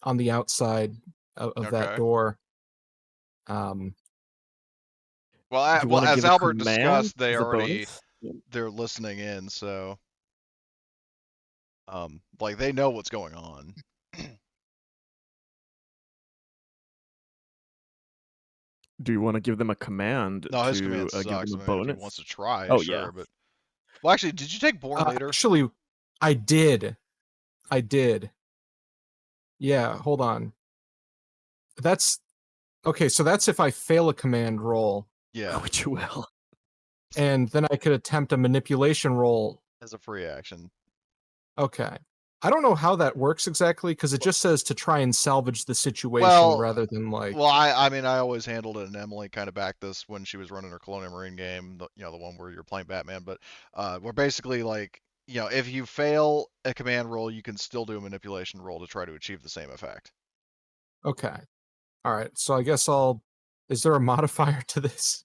on the outside of that Okay. door. Well, You well, wanna as give a Albert command discussed, as a bonus? they're listening in, so like they know what's going on. Do you want to give them a command No, his to command give sucks. them I a mean, if he bonus? wants to try, Oh, sure, yeah. but well, actually, did you take Born Leader? Actually, I did. Yeah, hold on. That's okay. So that's if I fail a command roll, Yeah, Which you will. and then I could attempt a manipulation roll. as a free action. Okay. I don't know how that works exactly because it just says to try and salvage the situation Well, rather than like. Well, I mean, I always handled it, and Emily kind of backed this when she was running her Colonial Marine game, the one where you're playing Batman. But we're basically like, if you fail a command roll, you can still do a manipulation roll to try to achieve the same effect. Okay. All right. So I guess I'll. Is there a modifier to this?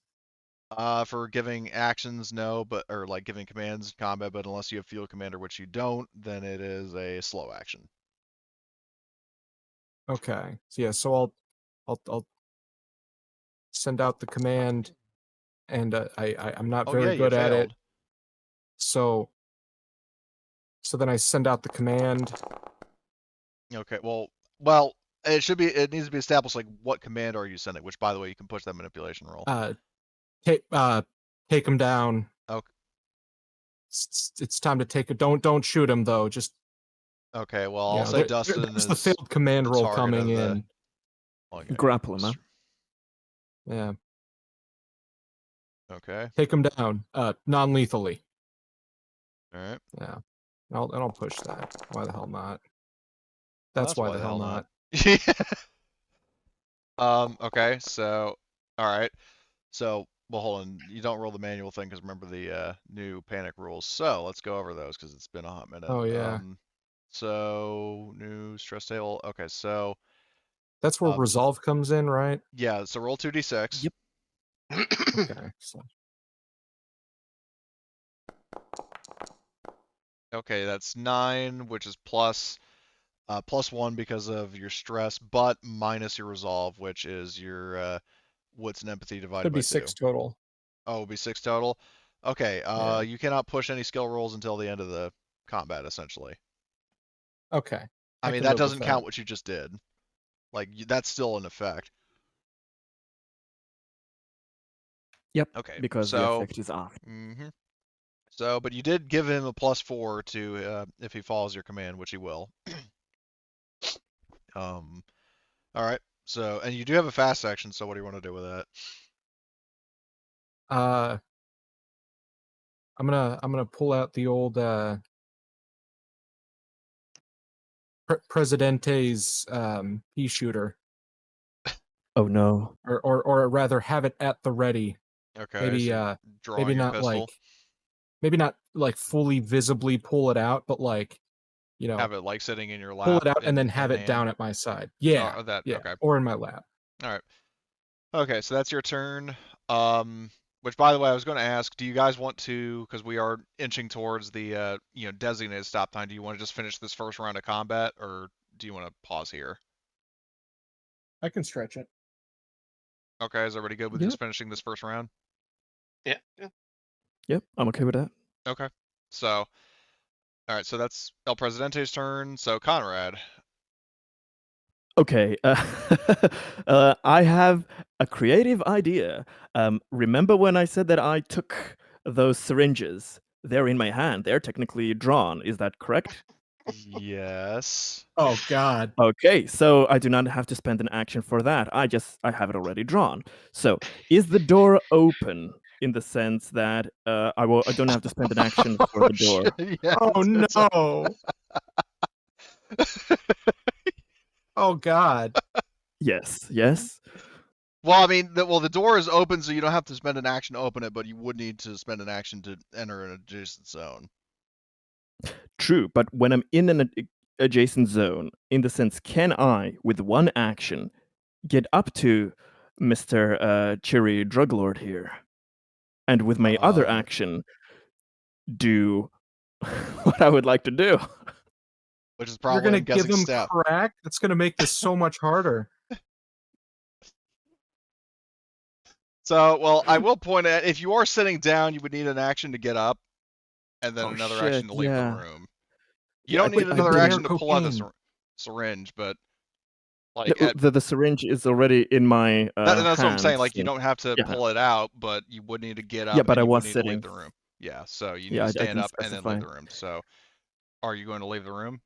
For giving actions, no, or like giving commands in combat, but unless you have Field Commander, which you don't, then it is a slow action. Okay. So yeah. So I'll send out the command, and I'm not Oh very yeah, you good at it. failed. So then I send out the command. Okay, well, it should be. It needs to be established. Like, what command are you sending? Which, by the way, you can push that manipulation roll. Take him down. Okay. It's time to take it. Don't shoot him though. Just Okay. Well, I'll say Dustin there's is the failed command the roll target coming of the. in. Okay. Grapple him, huh? Yeah, Okay. take him down. Non-lethally. All right. Yeah, I'll push that. Why the hell not? Well, That's why the hell not. Okay. So, all right. So, well, hold on. You don't roll the manual thing because remember the new panic rules. So let's go over those because it's been a hot minute. Oh yeah, So new stress table. Okay. So that's where resolve comes in, right? yeah. So roll 2d6. Yep. Okay. So Okay, that's 9, which is plus +1 because of your stress, but minus your resolve, which is your wits and empathy divided should by be 2. 6 total. Oh, it'll be 6 total. Okay, Yeah. you cannot push any skill rolls until the end of the combat, essentially. Okay. I mean, can that live with doesn't count what you just did. Like, that's still in effect. Yep. Okay, Because the so. effect is off. So, but you did give him a +4 to if he follows your command, which he will. All right. So, and you do have a fast action. So, what do you want to do with that? I'm gonna pull out the old Presidente's pea shooter, Oh no. or rather have it at the ready. Okay. Maybe So drawing your pistol. maybe not like fully visibly pull it out, but like, Have it like sitting in your lap. pull it out and then in have it hand. down at my side. Yeah. Or that. Yeah. Okay. Or in my lap. All right. Okay. So that's your turn. Which, by the way, I was going to ask, do you guys want to, because we are inching towards the designated stop time, do you want to just finish this first round of combat, or do you want to pause here? I can stretch it. Okay, is everybody good with just finishing this first round? Yeah. Yep, I'm okay with that. Okay. So, all right, so that's El Presidente's turn. So, Conrad. Okay, I have a creative idea. Remember when I said that I took those syringes? They're in my hand. They're technically drawn. Is that correct? Yes. Oh God. Okay, so I do not have to spend an action for that. I have it already drawn. So, is the door open in the sense that I don't have to spend an action for the door? Shit, yes, Oh no. Oh God. Yes, yes. Well, I mean, the door is open, so you don't have to spend an action to open it, but you would need to spend an action to enter an adjacent zone. True, but when I'm in an adjacent zone, in the sense, can I, with one action, get up to Mr. Cherry Druglord here? And with my other action, do what I would like to do. Which is probably, You're gonna I'm guessing, give him step. crack? That's gonna make this so much harder. So, well, I will point out, if you are sitting down, you would need an action to get up, and then another action to leave the room. You don't need another action to pull out the syringe, but like the syringe is already in my that's what I'm saying. hand, Like, so you don't have to pull it out, but you would need to get up. Yeah, but and I you was would need sitting. to leave the room. Yeah, so you need Yeah, to I stand didn't up and then specify. leave the room. So, are you going to leave the room?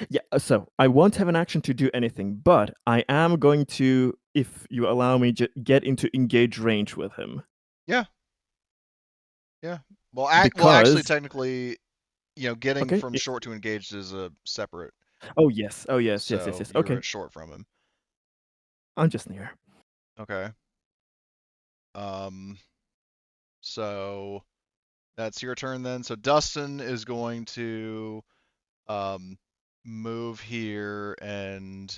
Yeah, so I won't have an action to do anything, but I am going to, if you allow me, get into engage range with him. Yeah. Yeah. Well, actually, technically, getting from short to engaged is a separate. Oh yes. Oh yes. So Yes. You're Okay. at short from him. I'm just near. Okay. So that's your turn then. So Dustin is going to move here, and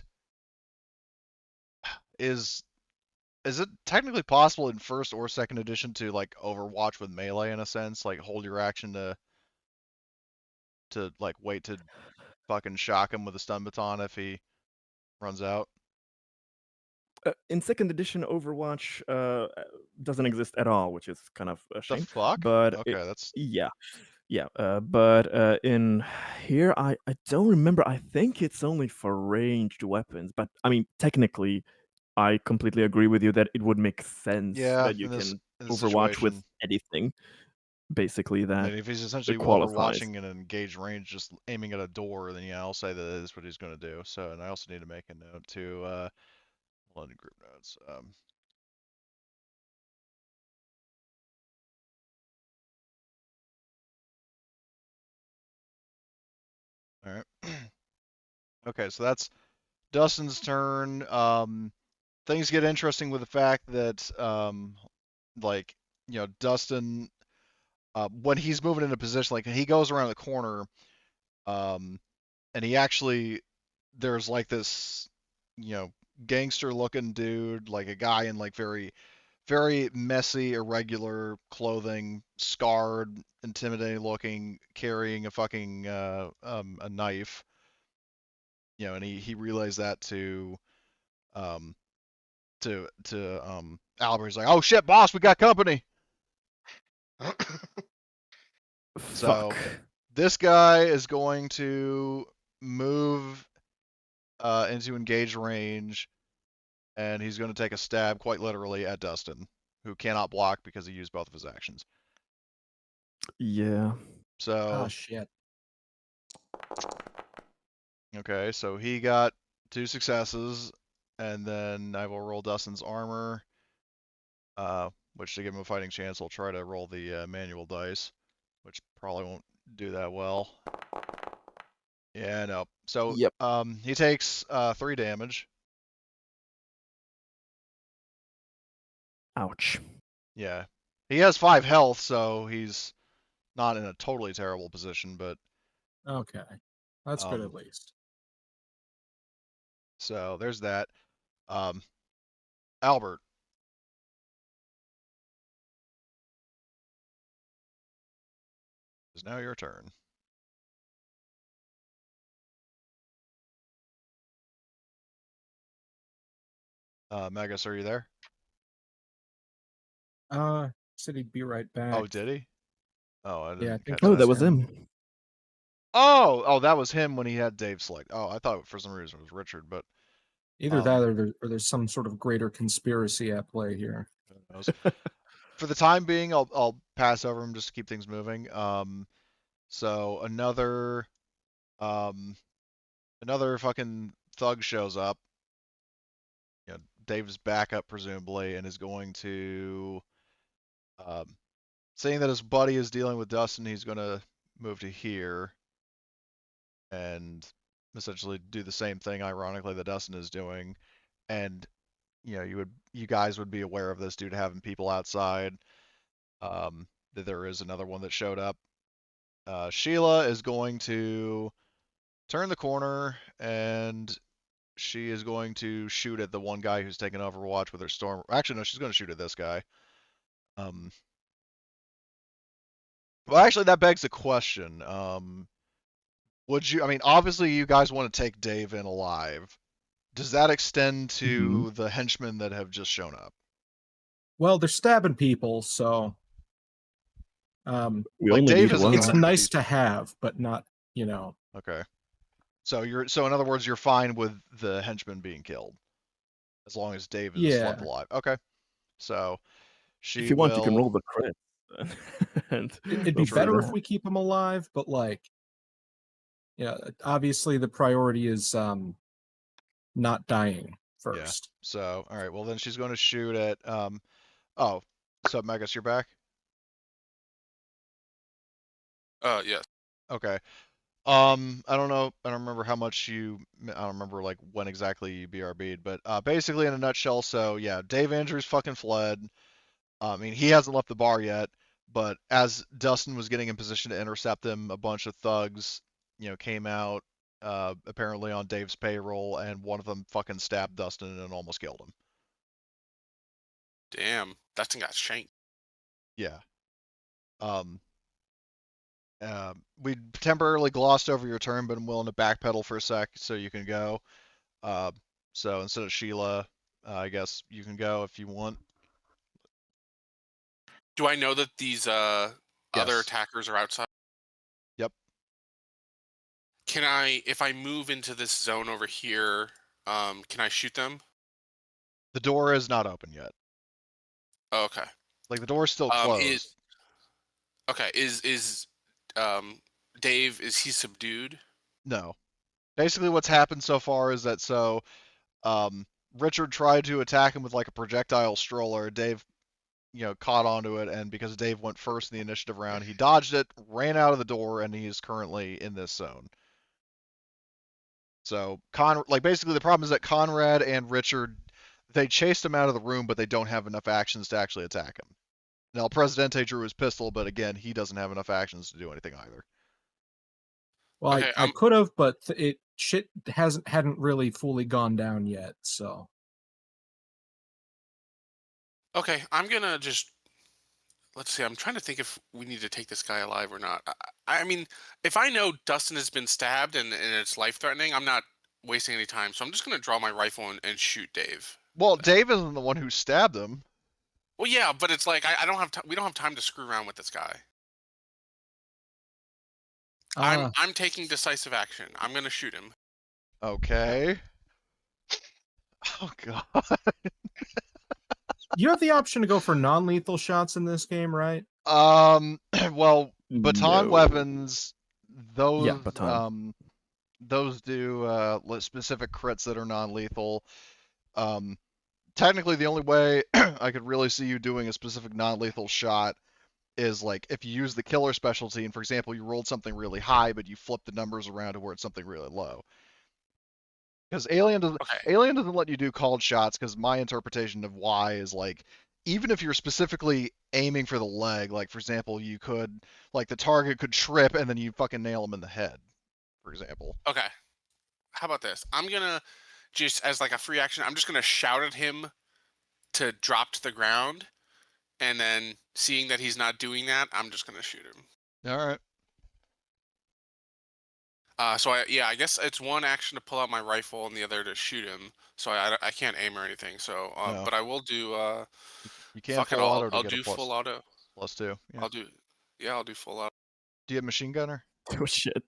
is it technically possible in first or second edition to like Overwatch with melee in a sense, like hold your action to like wait to fucking shock him with a stun baton if he runs out? In second edition, Overwatch doesn't exist at all, which is kind of a The shame. fuck? But Okay, that's yeah, yeah. But in here, I don't remember. I think it's only for ranged weapons. But I mean, technically, I completely agree with you that it would make sense yeah. that you can In this Overwatch with situation, anything, basically I that mean, if he's essentially qualifies. overwatching in an engaged range, just aiming at a door, then yeah, I'll say that is what he's going to do. So, and I also need to make a note to hold on to group notes. All right. Okay, so that's Dustin's turn. Things get interesting with the fact that like Dustin, when he's moving into position, like he goes around the corner, um, and he actually there's like this, you know, gangster looking dude, like a guy in like very messy, irregular clothing, scarred, intimidating looking, carrying a fucking a knife, and he relays that um to Albert. He's like, "Oh shit, boss, we got company." So Fuck. this guy is going to move into engaged range, and he's going to take a stab, quite literally, at Dustin, who cannot block because he used both of his actions. Yeah. Oh So, shit. okay, so he got 2 successes, and then I will roll Dustin's armor, which to give him a fighting chance, I'll try to roll the manual dice, which probably won't do that well. Yeah, no. So, Yep. he takes 3 damage. Ouch. Yeah. He has 5 health, so he's not in a totally terrible position, but Okay. That's good um at least. so there's that. Um Albert, it's now your turn. Megas, are you there? Said he'd be right Oh, back. did he? Oh, I Yeah, I didn't think catch that Oh, that. that was was him. him. Oh, that was him when he had Dave select. Oh, I thought for some reason it was Richard, but Either that um or there's some sort of greater conspiracy at play here. who knows. For the time being, I'll pass over him just to keep things moving. So um another fucking thug shows up. Dave's backup presumably, and is going to, um, seeing that his buddy is dealing with Dustin, he's going to move to here and essentially do the same thing, ironically, that Dustin is doing. And you guys would be aware of this due to having people outside. That there is another one that showed up. Sheila is going to turn the corner, and she is going to shoot at the one guy who's taking Overwatch with her storm. Actually, no, she's going to shoot at this guy. Um, well, actually, that begs the question. Would you? I mean, obviously, you guys want to take Dave in alive. Does that extend Mhm. to the henchmen that have just shown up? Well, they're stabbing people, so We Like only Dave need isn't it's going one. to nice these to people. have, but not, Okay. So in other words, you're fine with the henchmen being killed as long as Dave is left yeah. alive. Okay. So If she you want, you can will roll the crit and It'd go be through better true. if that. we keep them alive, but like, obviously the priority is not dying Yeah. first. So all right. Well, then she's going to shoot at. Oh, so Megas, you're back. Yes. Okay. I don't know. I don't remember how much you. I don't remember like when exactly you BRB'd, but basically in a nutshell. So yeah, Dave Andrews fucking fled. I mean, he hasn't left the bar yet, but as Dustin was getting in position to intercept him, a bunch of thugs, came out, apparently on Dave's payroll, and one of them fucking stabbed Dustin and almost killed him. Damn. That thing got shanked. Yeah. Um, we temporarily glossed over your turn, but I'm willing to backpedal for a sec so you can go. Uh, so instead of Sheila, I guess you can go if you want. Do I know that these other Yes. attackers are outside? Yep. Can I, if I move into this zone over here, can I shoot them? The door is not open yet. Oh, okay. Like the door's still Is closed. okay. Is Dave, is he subdued? No. Basically, what's happened so far is that Richard tried to attack him with like a projectile stroller. Dave, caught onto it, and because Dave went first in the initiative round, he dodged it, ran out of the door, and he is currently in this zone. So basically the problem is that Conrad and Richard, they chased him out of the room, but they don't have enough actions to actually attack him. Now Presidente drew his pistol, but again, he doesn't have enough actions to do anything either. Well, Okay, I could have, but shit hadn't really fully gone down yet. So okay. I'm gonna just, let's see. I'm trying to think if we need to take this guy alive or not. I mean, if I know Dustin has been stabbed and it's life threatening, I'm not wasting any time. So I'm just gonna draw my rifle and shoot Dave. Well, Dave isn't the one who stabbed him. Well, yeah, but it's like I don't have time. We don't have time to screw around with this guy. I'm taking decisive action. I'm gonna shoot him. Okay. Oh god. you have the option to go for non-lethal shots in this game, right? Well, baton No. weapons, those Yeah, baton. those do specific crits that are non-lethal. Technically, the only way I could really see you doing a specific non-lethal shot is like if you use the killer specialty, and for example, you rolled something really high, but you flip the numbers around to where it's something really low. Because Alien doesn't let you do called shots. Because my interpretation of why is like, even if you're specifically aiming for the leg, like for example, you could like the target could trip and then you fucking nail him in the head, for example. Okay. How about this? I'm gonna just, as like a free action, I'm just gonna shout at him to drop to the ground, and then seeing that he's not doing that, I'm just gonna shoot him. All right. So I guess it's one action to pull out my rifle and the other to shoot him. So I can't aim or anything. So No. but I will do You can't fuck it. full auto to I'll get a do full auto. +2. Yeah. I'll do full auto. Do you have machine gunner? Oh shit.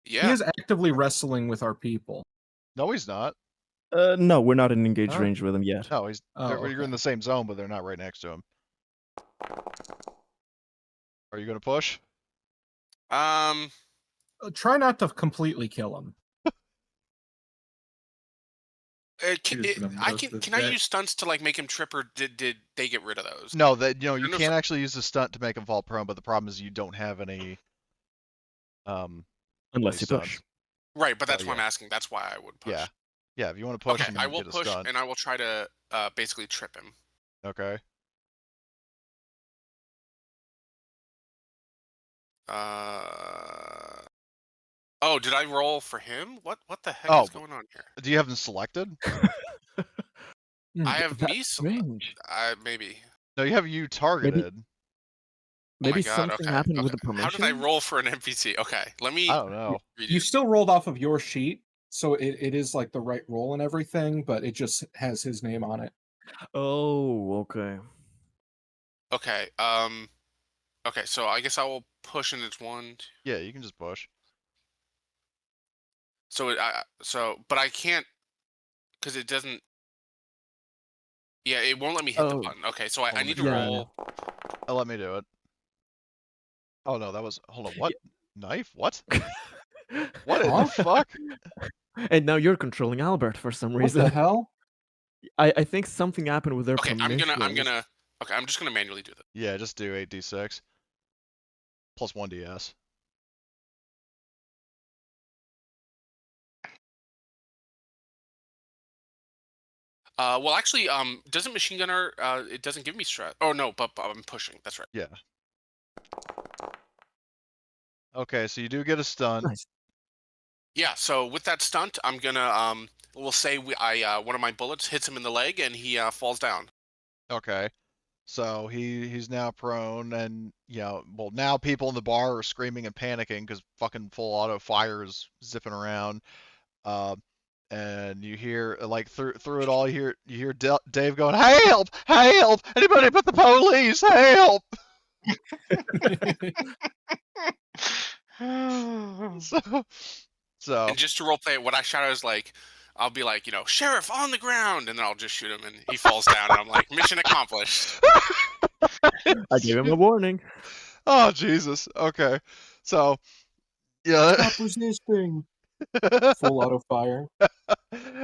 Yeah. He is actively wrestling with our people. No, he's not. No, we're not in engaged Oh. range with him yet. No, Oh, you're in the same zone, but they're not right next to him. Are you gonna push? Try not to completely kill him. Can I use stunts to like make him trip, or did they get rid of those? No, you No, can't actually use the stunt to make him fall prone, but the problem is you don't have any Unless you stunts. push. Right, but that's why yeah. I'm asking. That's why I would push. Yeah. Yeah, if you want to push Okay, him I and will get a push, stunt. and I will try to basically trip him. Okay. Oh, did I roll for him? What the heck Oh, is going on here? do you have them selected? I have That's me strange. maybe. No, you have you targeted. Oh my Maybe God, something okay, happened with okay. the permission. How did I roll for an NPC? Okay, let me. I don't know. read You it. still rolled off of your sheet, so it is like the right roll and everything, but it just has his name on it. Oh, okay. Okay. Okay, so I guess I will push, and it's 1, 2. Yeah, you can just push. But I can't, because it doesn't. Yeah, it won't let me hit the Oh. button. Okay, so I Hold on, need to yeah. roll. Oh, let me do it. Oh no, that was hold on. What knife? What? What in Huh? the fuck? And now you're controlling Albert for some What reason. the hell? I think something happened with their Okay, permission. Okay, I'm just gonna manually do that. Yeah, just do 8d6 plus 1ds. Well, actually, doesn't machine gunner? It doesn't give me stress. Oh no, but I'm pushing. That's right. Yeah. Okay, so you do get a stunt. Nice. Yeah. So with that stunt, I'm gonna we'll say one of my bullets hits him in the leg, and he falls down. Okay. So he's now prone, and well, now people in the bar are screaming and panicking because fucking full auto fire is zipping around. and you hear like through it all, you hear Dave going, "Help! Help! Anybody but the police! Help!" So And just to roleplay it, what I shout out is like, I'll be like, sheriff on the ground, and then I'll just shoot him, and he falls down, and I'm like, mission accomplished. I gave him a warning. Oh Jesus. Okay. So yeah. Stop resisting. Full auto fire.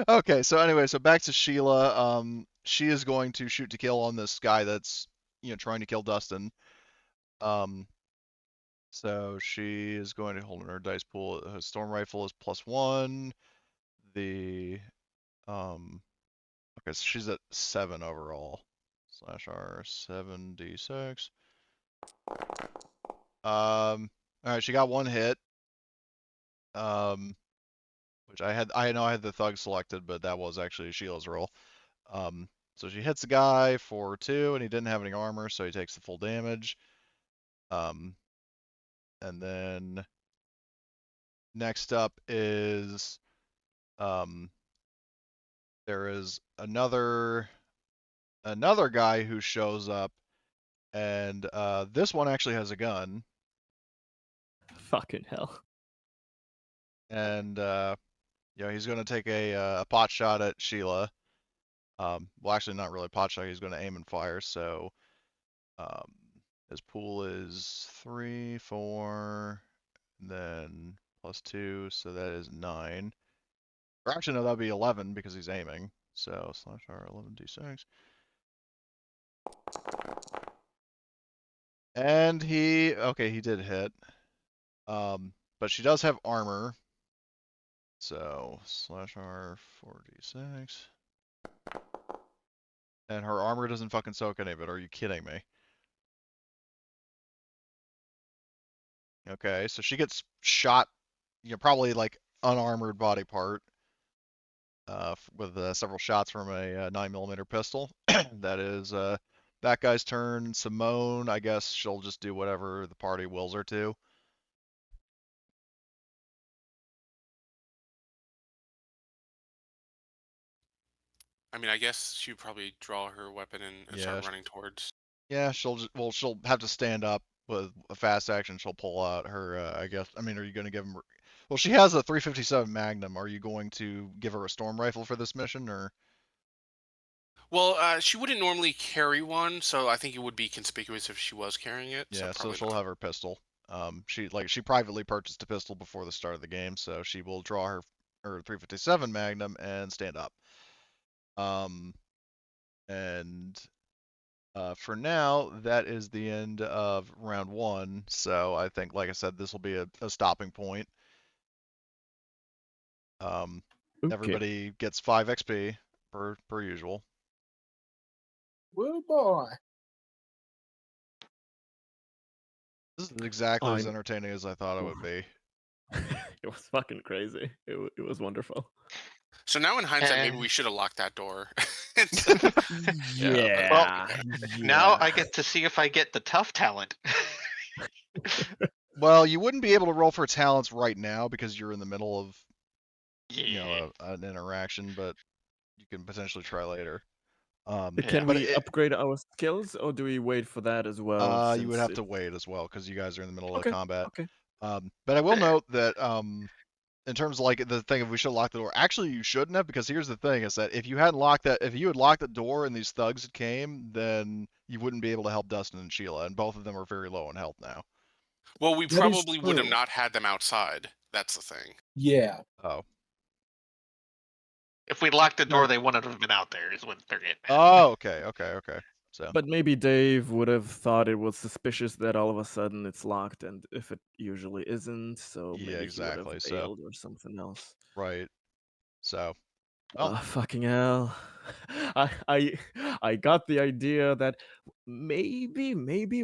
Okay. So anyway, so back to Sheila. She is going to shoot to kill on this guy that's trying to kill Dustin. So she is going to hold in her dice pool. Her storm rifle is +1. The okay, so she's at 7 overall. /R 7d6. All right, she got 1 hit. Which I know I had the thug selected, but that was actually Sheila's roll. So she hits the guy for 2, and he didn't have any armor, so he takes the full damage. And then next up is there is another guy who shows up, and this one actually has a gun, Fucking hell. and he's going to take a pot shot at Sheila. Well, actually, not really a pot shot. He's going to aim and fire. So his pool is 3, 4, and then +2, so that is 9. Or actually, no, that'd be 11 because he's aiming. So /R 11d6. And he did hit. But she does have armor. So /R 4d6. And her armor doesn't fucking soak any of it. Are you kidding me? Okay, so she gets shot, probably like unarmored body part, with several shots from a 9mm pistol. That is that guy's turn. Simone, I guess she'll just do whatever the party wills her to. I mean, I guess she'd probably draw her weapon and start running towards. Yeah, she'll have to stand up with a fast action. She'll pull out her, I guess. I mean, are you going to give him? Well, she has a 357 Magnum. Are you going to give her a storm rifle for this mission, or? Well, she wouldn't normally carry one, so I think it would be conspicuous if she was carrying it. Yeah, so probably she'll not. have her pistol. She privately purchased a pistol before the start of the game, so she will draw her 357 Magnum and stand up. And for now, that is the end of round 1. So I think, like I said, this will be a stopping point. Okay. Everybody gets 5 XP per usual. Woo boy. This is exactly as I'm- entertaining as I thought it would be. It was fucking crazy. It was wonderful. So now in hindsight, maybe we should have locked that door. Yeah. Now I get to see if I get the tough talent. Well, you wouldn't be able to roll for talents right now because you're in the middle of an interaction, but you can potentially try later. Can but we upgrade our skills, or do we wait for that as well? You would have to wait as well because you guys are in the middle of the combat. Okay. But I will note that in terms of like the thing, if we should lock the door, actually you shouldn't have, because here's the thing: is that if you had locked the door and these thugs had came, then you wouldn't be able to help Dustin and Sheila, and both of them are very low in health now. Well, we That is probably would have true. not had them outside. That's the thing. Yeah. Oh. If we'd locked the door, they wouldn't have been out there, is what they're getting at. Oh, okay. So. But maybe Dave would have thought it was suspicious that all of a sudden it's locked, and if it usually isn't, so Yeah, maybe exactly. he would have So. bailed or something else. Right. So. Oh, fucking hell. I got the idea that maybe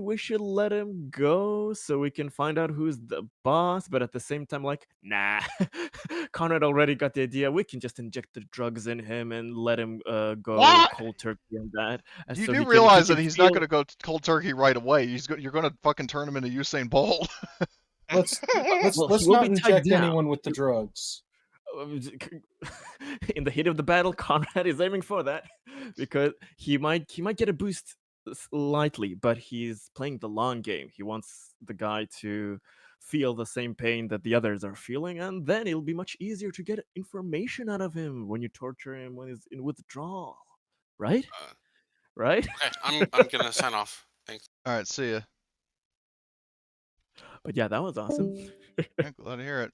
we should let him go so we can find out who's the boss, but at the same time, like, nah. Conrad already got the idea. We can just inject the drugs in him and let him go What? cold turkey on that. And You so do he realize can that he's not feel- going to go cold turkey right away. You're going to fucking turn him into Usain Bolt. Let's Well, let's he will not be tied inject down. anyone with the drugs. in the heat of the battle, Conrad is aiming for that because he might get a boost slightly, but he's playing the long game. He wants the guy to feel the same pain that the others are feeling, and then it'll be much easier to get information out of him when you torture him when he's in withdrawal, right? Uh, Right? okay, I'm gonna sign off. Thanks. All right, see ya. But yeah, that was awesome. Yeah, glad to hear it.